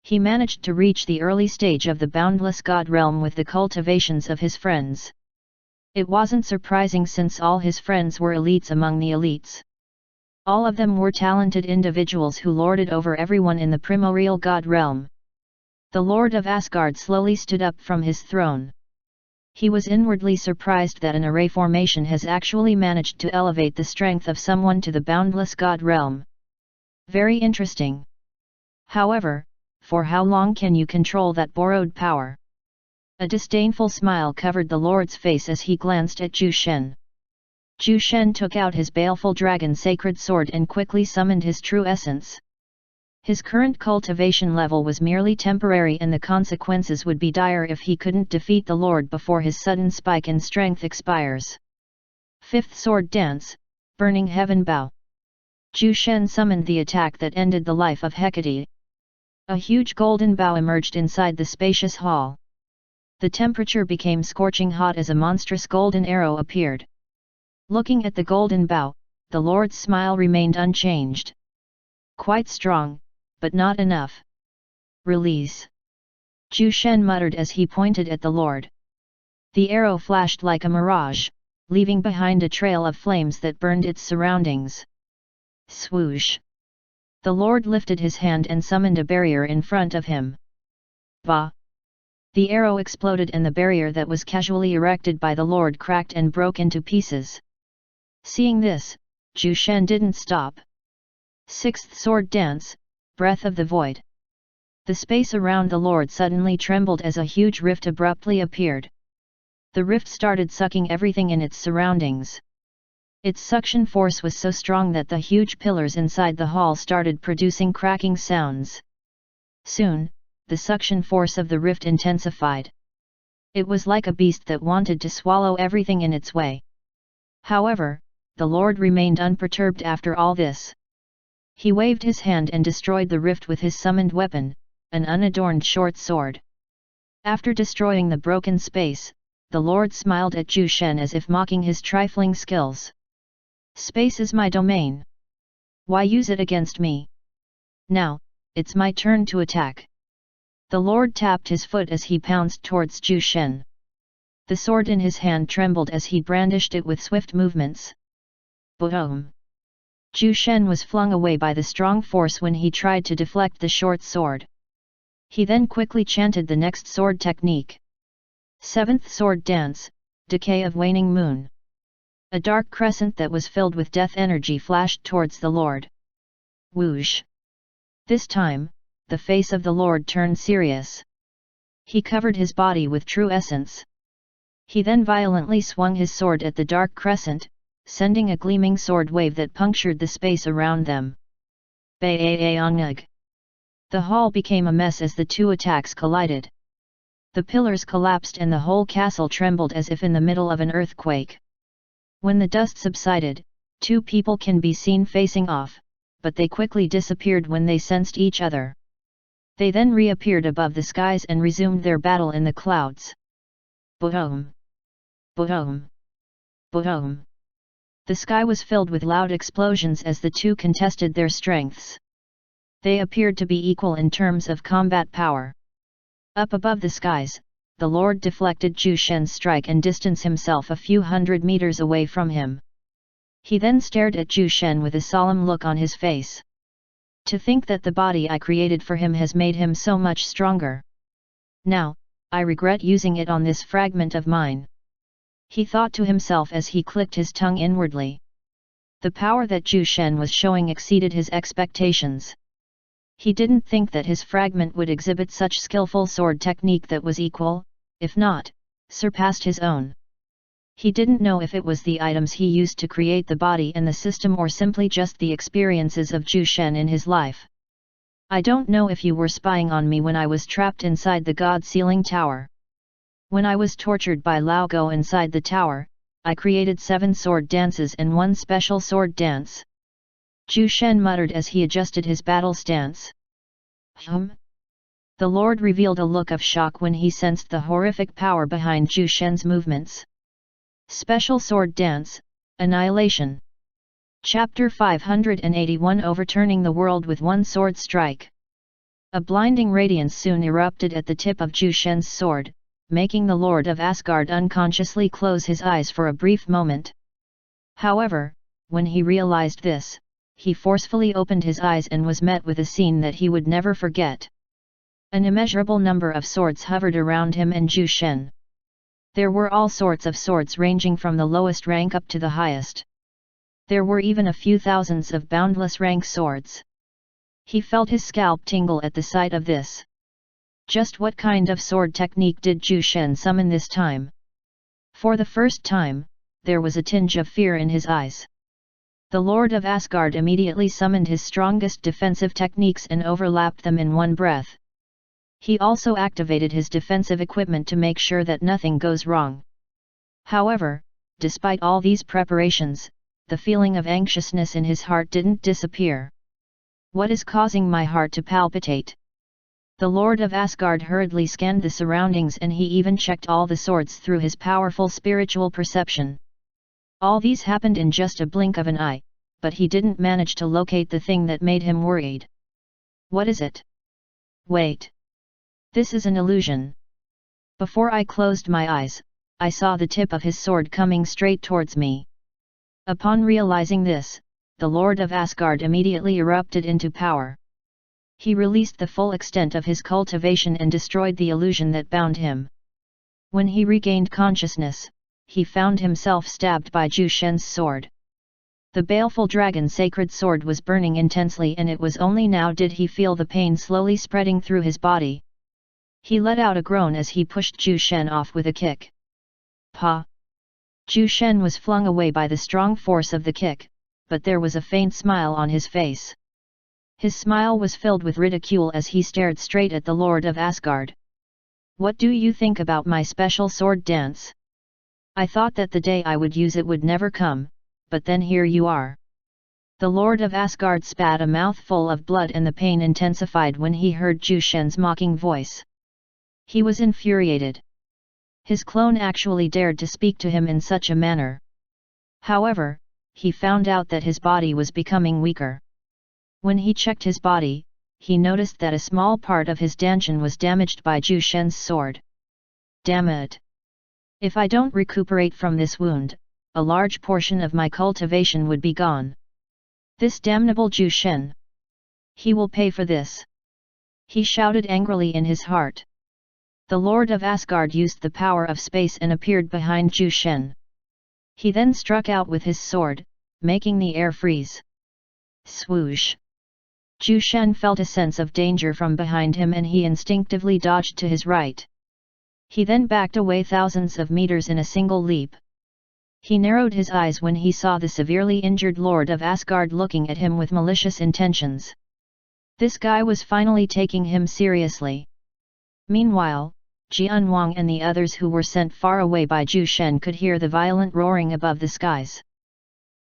He managed to reach the early stage of the Boundless God Realm with the cultivations of his friends. It wasn't surprising since all his friends were elites among the elites. All of them were talented individuals who lorded over everyone in the primordial God Realm. The Lord of Asgard slowly stood up from his throne. He was inwardly surprised that an array formation has actually managed to elevate the strength of someone to the boundless God realm. Very interesting. However, for how long can you control that borrowed power? A disdainful smile covered the Lord's face as he glanced at Zhu Shen. Zhu Shen took out his baleful dragon sacred sword and quickly summoned his true essence. His current cultivation level was merely temporary and the consequences would be dire if he couldn't defeat the Lord before his sudden spike in strength expires. Fifth Sword Dance, Burning Heaven Bow. Zhu Shen summoned the attack that ended the life of Hecate. A huge golden bow emerged inside the spacious hall. The temperature became scorching hot as a monstrous golden arrow appeared. Looking at the golden bow, the Lord's smile remained unchanged. Quite strong, but not enough. Release. Zhu Shen muttered as he pointed at the Lord. The arrow flashed like a mirage, leaving behind a trail of flames that burned its surroundings. Swoosh! The Lord lifted his hand and summoned a barrier in front of him. Bah! The arrow exploded and the barrier that was casually erected by the Lord cracked and broke into pieces. Seeing this, Zhu Shen didn't stop. Sixth Sword Dance, Breath of the Void. The space around the Lord suddenly trembled as a huge rift abruptly appeared. The rift started sucking everything in its surroundings. Its suction force was so strong that the huge pillars inside the hall started producing cracking sounds. Soon, the suction force of the rift intensified. It was like a beast that wanted to swallow everything in its way. However, the Lord remained unperturbed after all this. He waved his hand and destroyed the rift with his summoned weapon, an unadorned short sword. After destroying the broken space, the Lord smiled at Zhu Shen as if mocking his trifling skills. Space is my domain. Why use it against me? Now, it's my turn to attack. The Lord tapped his foot as he pounced towards Zhu Shen. The sword in his hand trembled as he brandished it with swift movements. Boom! Zhu Shen was flung away by the strong force when he tried to deflect the short sword. He then quickly chanted the next sword technique. Seventh Sword Dance, Decay of Waning Moon. A dark crescent that was filled with death energy flashed towards the Lord. Whoosh! This time, the face of the Lord turned serious. He covered his body with true essence. He then violently swung his sword at the dark crescent, sending a gleaming sword wave that punctured the space around them. Ba-a-a-ong-ug. The hall became a mess as the two attacks collided. The pillars collapsed and the whole castle trembled as if in the middle of an earthquake. When the dust subsided, two people can be seen facing off, but they quickly disappeared when they sensed each other. They then reappeared above the skies and resumed their battle in the clouds. Boom! Boom! Boom! The sky was filled with loud explosions as the two contested their strengths. They appeared to be equal in terms of combat power. Up above the skies, the Lord deflected Zhu Shen's strike and distanced himself a few hundred meters away from him. He then stared at Zhu Shen with a solemn look on his face. To think that the body I created for him has made him so much stronger. Now, I regret using it on this fragment of mine. He thought to himself as he clicked his tongue inwardly. The power that Zhu Shen was showing exceeded his expectations. He didn't think that his fragment would exhibit such skillful sword technique that was equal, if not, surpassed his own. He didn't know if it was the items he used to create the body and the system or simply just the experiences of Zhu Shen in his life. I don't know if you were spying on me when I was trapped inside the God Sealing Tower. When I was tortured by Lao Go inside the tower, I created 7 sword dances and 1 special sword dance. Zhu Shen muttered as he adjusted his battle stance. The Lord revealed a look of shock when he sensed the horrific power behind Zhu Shen's movements. Special Sword Dance, Annihilation. Chapter 581 Overturning the World with One Sword Strike. A blinding radiance soon erupted at the tip of Zhu Shen's sword, making the Lord of Asgard unconsciously close his eyes for a brief moment. However, when he realized this, he forcefully opened his eyes and was met with a scene that he would never forget. An immeasurable number of swords hovered around him and Zhu Shen. There were all sorts of swords ranging from the lowest rank up to the highest. There were even a few thousands of boundless rank swords. He felt his scalp tingle at the sight of this. Just what kind of sword technique did Zhu Shen summon this time? For the first time, there was a tinge of fear in his eyes. The Lord of Asgard immediately summoned his strongest defensive techniques and overlapped them in one breath. He also activated his defensive equipment to make sure that nothing goes wrong. However, despite all these preparations, the feeling of anxiousness in his heart didn't disappear. What is causing my heart to palpitate? The Lord of Asgard hurriedly scanned the surroundings, and he even checked all the swords through his powerful spiritual perception. All these happened in just a blink of an eye, but he didn't manage to locate the thing that made him worried. What is it? Wait. This is an illusion. Before I closed my eyes, I saw the tip of his sword coming straight towards me. Upon realizing this, the Lord of Asgard immediately erupted into power. He released the full extent of his cultivation and destroyed the illusion that bound him. When he regained consciousness, he found himself stabbed by Zhu Shen's sword. The baleful dragon sacred sword was burning intensely, and it was only now did he feel the pain slowly spreading through his body. He let out a groan as he pushed Zhu Shen off with a kick. Pa! Zhu Shen was flung away by the strong force of the kick, but there was a faint smile on his face. His smile was filled with ridicule as he stared straight at the Lord of Asgard. What do you think about my special sword dance? I thought that the day I would use it would never come, but then here you are. The Lord of Asgard spat a mouthful of blood, and the pain intensified when he heard Zhu Shen's mocking voice. He was infuriated. His clone actually dared to speak to him in such a manner. However, he found out that his body was becoming weaker. When he checked his body, he noticed that a small part of his dantian was damaged by Zhu Shen's sword. Damn it! If I don't recuperate from this wound, a large portion of my cultivation would be gone. This damnable Zhu Shen! He will pay for this! He shouted angrily in his heart. The Lord of Asgard used the power of space and appeared behind Zhu Shen. He then struck out with his sword, making the air freeze. Swoosh! Zhu Shen felt a sense of danger from behind him, and he instinctively dodged to his right. He then backed away thousands of meters in a single leap. He narrowed his eyes when he saw the severely injured Lord of Asgard looking at him with malicious intentions. This guy was finally taking him seriously. Meanwhile, Jian Wang and the others who were sent far away by Zhu Shen could hear the violent roaring above the skies.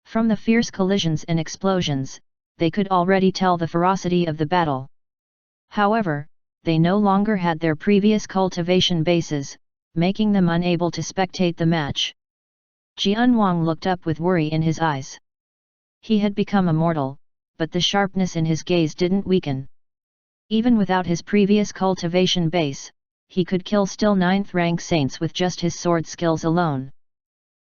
From the fierce collisions and explosions, they could already tell the ferocity of the battle. However, they no longer had their previous cultivation bases, making them unable to spectate the match. Jian Wang looked up with worry in his eyes. He had become immortal, but the sharpness in his gaze didn't weaken. Even without his previous cultivation base, he could kill still 9th rank saints with just his sword skills alone.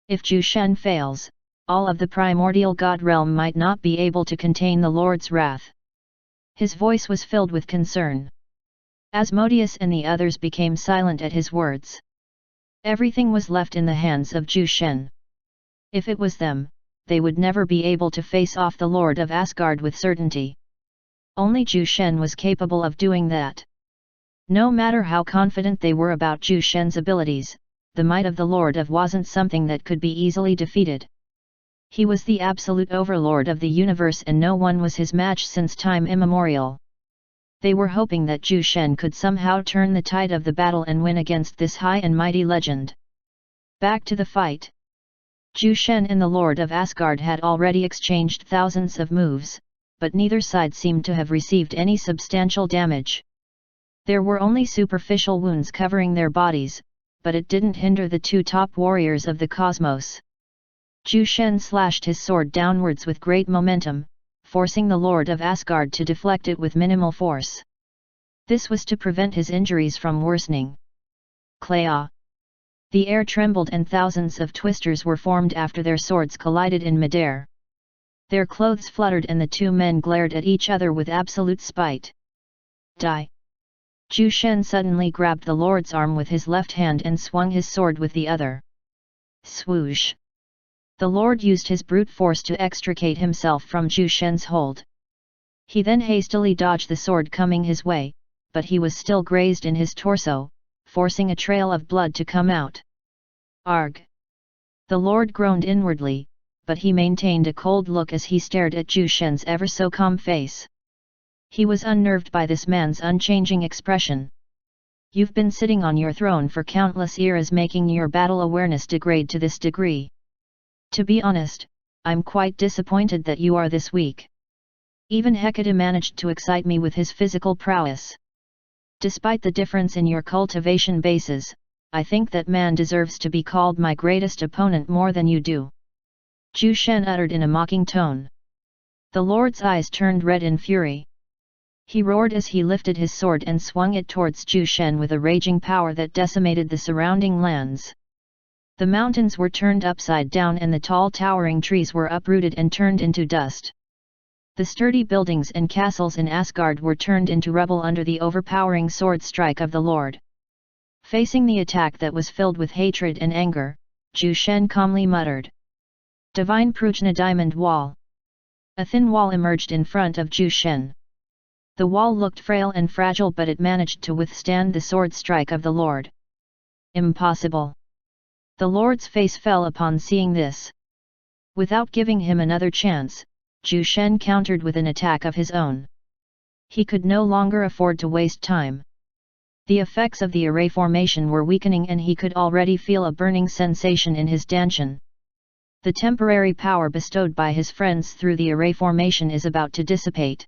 If Zhu Shen fails, all of the primordial god realm might not be able to contain the Lord's wrath. His voice was filled with concern. Asmodeus and the others became silent at his words. Everything was left in the hands of Zhu Shen. If it was them, they would never be able to face off the Lord of Asgard with certainty. Only Zhu Shen was capable of doing that. No matter how confident they were about Zhu Shen's abilities, the might of the Lord of wasn't something that could be easily defeated. He was the absolute overlord of the universe, and no one was his match since time immemorial. They were hoping that Zhu Shen could somehow turn the tide of the battle and win against this high and mighty legend. Back to the fight. Zhu Shen and the Lord of Asgard had already exchanged thousands of moves, but neither side seemed to have received any substantial damage. There were only superficial wounds covering their bodies, but it didn't hinder the two top warriors of the cosmos. Zhu Shen slashed his sword downwards with great momentum, forcing the Lord of Asgard to deflect it with minimal force. This was to prevent his injuries from worsening. Klaya! The air trembled and thousands of twisters were formed after their swords collided in midair. Their clothes fluttered and the two men glared at each other with absolute spite. Die! Zhu Shen suddenly grabbed the Lord's arm with his left hand and swung his sword with the other. Swoosh! The Lord used his brute force to extricate himself from Zhu Shen's hold. He then hastily dodged the sword coming his way, but he was still grazed in his torso, forcing a trail of blood to come out. Arg! The Lord groaned inwardly, but he maintained a cold look as he stared at Zhu Shen's ever so calm face. He was unnerved by this man's unchanging expression. You've been sitting on your throne for countless eras, making your battle awareness degrade to this degree. To be honest, I'm quite disappointed that you are this weak. Even Hecate managed to excite me with his physical prowess. Despite the difference in your cultivation bases, I think that man deserves to be called my greatest opponent more than you do. Zhu Shen uttered in a mocking tone. The Lord's eyes turned red in fury. He roared as he lifted his sword and swung it towards Zhu Shen with a raging power that decimated the surrounding lands. The mountains were turned upside down and the tall towering trees were uprooted and turned into dust. The sturdy buildings and castles in Asgard were turned into rubble under the overpowering sword strike of the Lord. Facing the attack that was filled with hatred and anger, Zhu Shen calmly muttered. Divine Prajna Diamond Wall. A thin wall emerged in front of Zhu Shen. The wall looked frail and fragile, but it managed to withstand the sword strike of the Lord. Impossible! The Lord's face fell upon seeing this. Without giving him another chance, Zhu Shen countered with an attack of his own. He could no longer afford to waste time. The effects of the array formation were weakening and he could already feel a burning sensation in his dantian. The temporary power bestowed by his friends through the array formation is about to dissipate.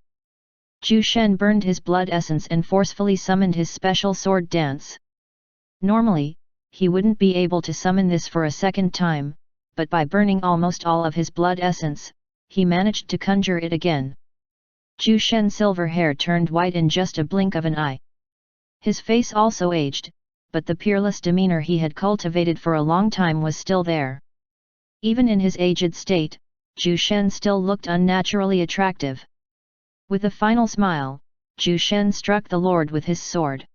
Zhu Shen burned his blood essence and forcefully summoned his special sword dance. Normally, he wouldn't be able to summon this for a second time, but by burning almost all of his blood essence, he managed to conjure it again. Zhu Shen's silver hair turned white in just a blink of an eye. His face also aged, but the peerless demeanor he had cultivated for a long time was still there. Even in his aged state, Zhu Shen still looked unnaturally attractive. With a final smile, Zhu Shen struck the Lord with his sword.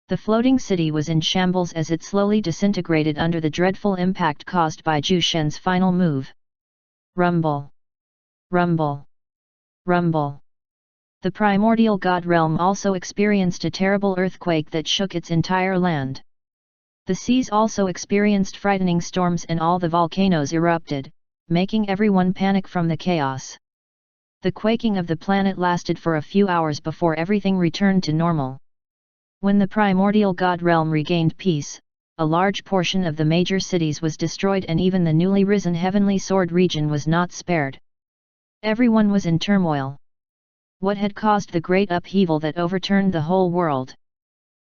The floating city was in shambles as it slowly disintegrated under the dreadful impact caused by Zhu Shen's final move. Rumble! Rumble! Rumble! The primordial god realm also experienced a terrible earthquake that shook its entire land. The seas also experienced frightening storms and all the volcanoes erupted, making everyone panic from the chaos. The quaking of the planet lasted for a few hours before everything returned to normal. When the primordial god realm regained peace, a large portion of the major cities was destroyed and even the newly risen Heavenly Sword region was not spared. Everyone was in turmoil. What had caused the great upheaval that overturned the whole world?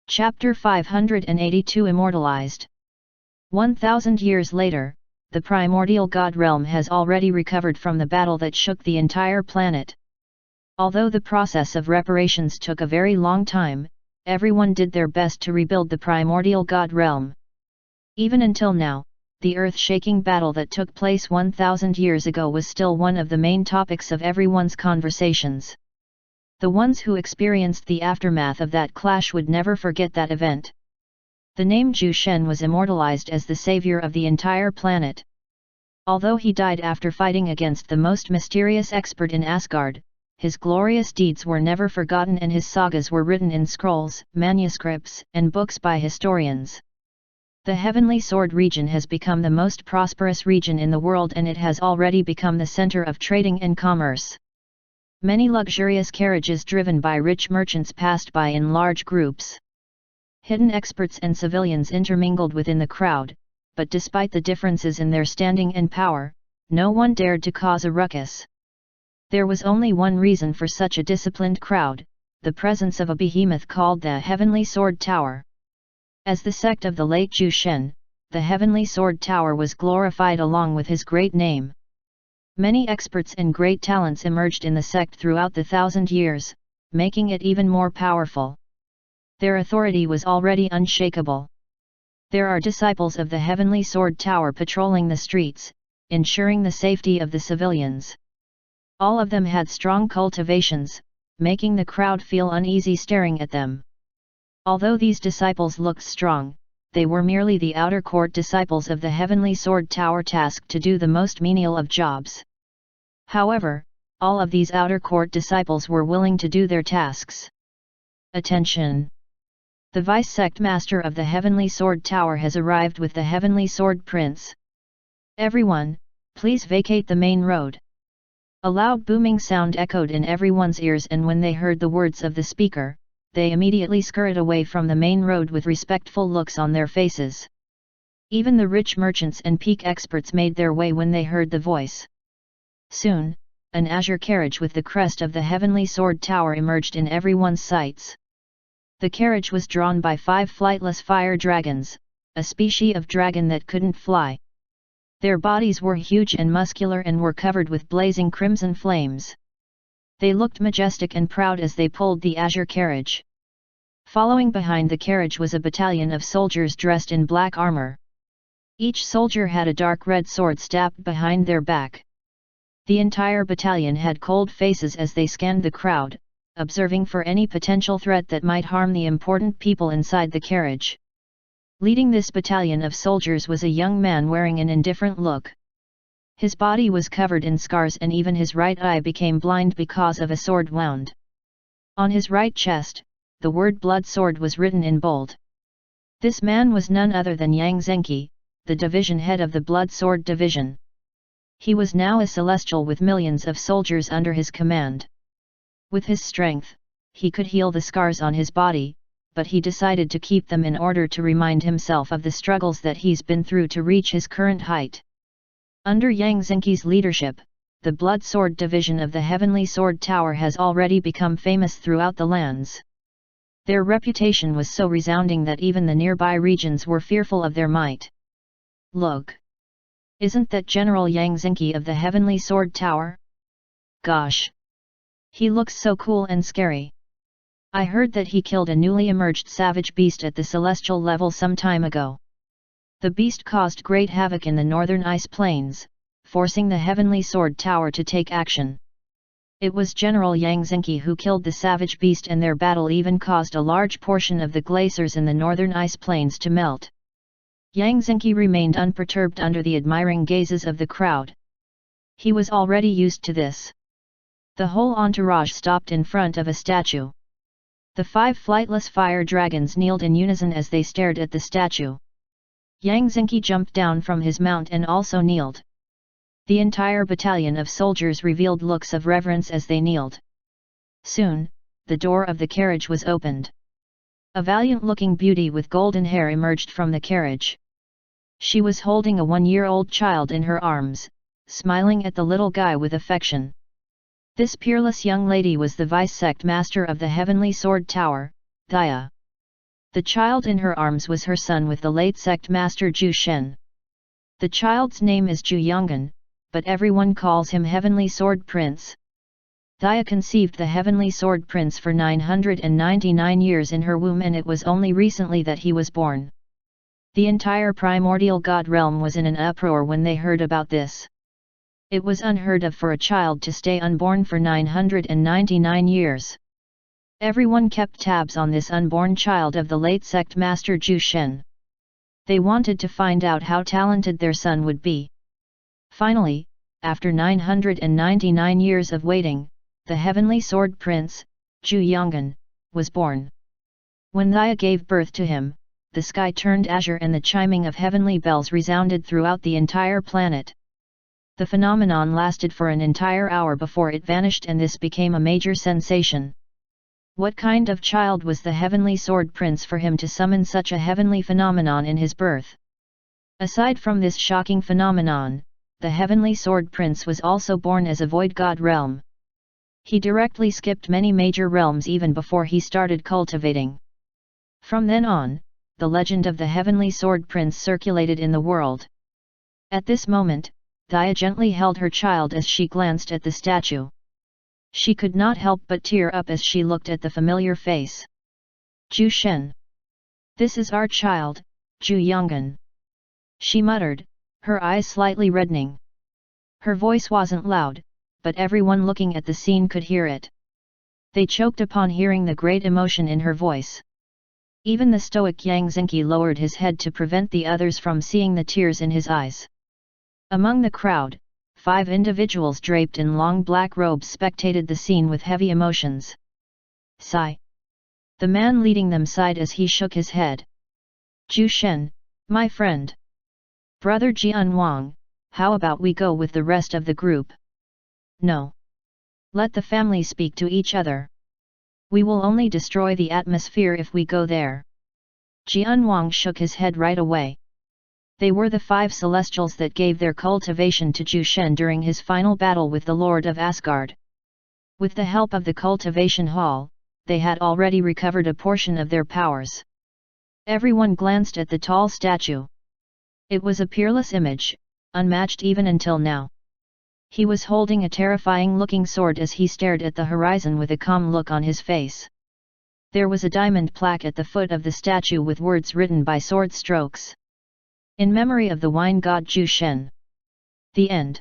Chapter 582 Immortalized. 1,000 years later, the primordial god realm has already recovered from the battle that shook the entire planet. Although the process of reparations took a very long time, everyone did their best to rebuild the primordial god realm. Even until now, the earth-shaking battle that took place 1,000 years ago was still one of the main topics of everyone's conversations. The ones who experienced the aftermath of that clash would never forget that event. The name Zhu Shen was immortalized as the savior of the entire planet. Although he died after fighting against the most mysterious expert in Asgard, his glorious deeds were never forgotten and his sagas were written in scrolls, manuscripts, and books by historians. The Heavenly Sword region has become the most prosperous region in the world and it has already become the center of trading and commerce. Many luxurious carriages driven by rich merchants passed by in large groups. Hidden experts and civilians intermingled within the crowd, but despite the differences in their standing and power, no one dared to cause a ruckus. There was only one reason for such a disciplined crowd, the presence of a behemoth called the Heavenly Sword Tower. As the sect of the late Zhu Shen, the Heavenly Sword Tower was glorified along with his great name. Many experts and great talents emerged in the sect throughout the 1,000 years, making it even more powerful. Their authority was already unshakable. There are disciples of the Heavenly Sword Tower patrolling the streets, ensuring the safety of the civilians. All of them had strong cultivations, making the crowd feel uneasy staring at them. Although these disciples looked strong, they were merely the outer court disciples of the Heavenly Sword Tower tasked to do the most menial of jobs. However, all of these outer court disciples were willing to do their tasks. Attention! The Vice Sect Master of the Heavenly Sword Tower has arrived with the Heavenly Sword Prince. Everyone, please vacate the main road. A loud booming sound echoed in everyone's ears, and when they heard the words of the speaker, they immediately scurried away from the main road with respectful looks on their faces. Even the rich merchants and peak experts made their way when they heard the voice. Soon, an azure carriage with the crest of the heavenly sword tower emerged in everyone's sights. The carriage was drawn by 5 flightless fire dragons, a species of dragon that couldn't fly. Their bodies were huge and muscular and were covered with blazing crimson flames. They looked majestic and proud as they pulled the azure carriage. Following behind the carriage was a battalion of soldiers dressed in black armor. Each soldier had a dark red sword stabbed behind their back. The entire battalion had cold faces as they scanned the crowd, observing for any potential threat that might harm the important people inside the carriage. Leading this battalion of soldiers was a young man wearing an indifferent look. His body was covered in scars and even his right eye became blind because of a sword wound. On his right chest, the word blood sword was written in bold. This man was none other than Yang Zhenqi, the division head of the Blood Sword Division. He was now a celestial with millions of soldiers under his command. With his strength, he could heal the scars on his body, but he decided to keep them in order to remind himself of the struggles that he's been through to reach his current height. Under Yang Zhenqi's leadership, the Blood Sword Division of the Heavenly Sword Tower has already become famous throughout the lands. Their reputation was so resounding that even the nearby regions were fearful of their might. Look! Isn't that General Yang Zhenqi of the Heavenly Sword Tower? Gosh! He looks so cool and scary. I heard that he killed a newly emerged savage beast at the celestial level some time ago. The beast caused great havoc in the northern ice plains, forcing the Heavenly Sword Tower to take action. It was General Yang Zhenqi who killed the savage beast, and their battle even caused a large portion of the glaciers in the northern ice plains to melt. Yang Zhenqi remained unperturbed under the admiring gazes of the crowd. He was already used to this. The whole entourage stopped in front of a statue. The 5 flightless fire dragons kneeled in unison as they stared at the statue. Yang Zhenqi jumped down from his mount and also kneeled. The entire battalion of soldiers revealed looks of reverence as they kneeled. Soon, the door of the carriage was opened. A valiant-looking beauty with golden hair emerged from the carriage. She was holding a 1-year-old child in her arms, smiling at the little guy with affection. This peerless young lady was the vice-sect master of the Heavenly Sword Tower, Thaya. The child in her arms was her son with the late sect master Zhu Shen. The child's name is Zhu Yonggan, but everyone calls him Heavenly Sword Prince. Thaya conceived the Heavenly Sword Prince for 999 years in her womb, and it was only recently that he was born. The entire primordial god realm was in an uproar when they heard about this. It was unheard of for a child to stay unborn for 999 years. Everyone kept tabs on this unborn child of the late sect master Zhu Shen. They wanted to find out how talented their son would be. Finally, after 999 years of waiting, the Heavenly Sword Prince, Zhu Yonggan, was born. When Thaya gave birth to him, the sky turned azure and the chiming of heavenly bells resounded throughout the entire planet. The phenomenon lasted for an entire hour before it vanished, and this became a major sensation. What kind of child was the Heavenly Sword Prince for him to summon such a heavenly phenomenon in his birth? Aside from this shocking phenomenon, the Heavenly Sword Prince was also born as a void god realm. He directly skipped many major realms even before he started cultivating. From then on, the legend of the Heavenly Sword Prince circulated in the world. At this moment, Thaya gently held her child as she glanced at the statue. She could not help but tear up as she looked at the familiar face. Zhu Shen. This is our child, Zhu Yonggan. She muttered, her eyes slightly reddening. Her voice wasn't loud, but everyone looking at the scene could hear it. They choked upon hearing the great emotion in her voice. Even the stoic Yang Zhenqi lowered his head to prevent the others from seeing the tears in his eyes. Among the crowd, 5 individuals draped in long black robes spectated the scene with heavy emotions. Sigh. The man leading them sighed as he shook his head. Zhu Shen, my friend. Brother Jian Wang, how about we go with the rest of the group? No. Let the family speak to each other. We will only destroy the atmosphere if we go there. Jianwang shook his head right away. They were the 5 celestials that gave their cultivation to Zhu Shen during his final battle with the Lord of Asgard. With the help of the cultivation hall, they had already recovered a portion of their powers. Everyone glanced at the tall statue. It was a peerless image, unmatched even until now. He was holding a terrifying-looking sword as he stared at the horizon with a calm look on his face. There was a diamond plaque at the foot of the statue with words written by sword strokes. In memory of the wine god Zhu Shen. The end.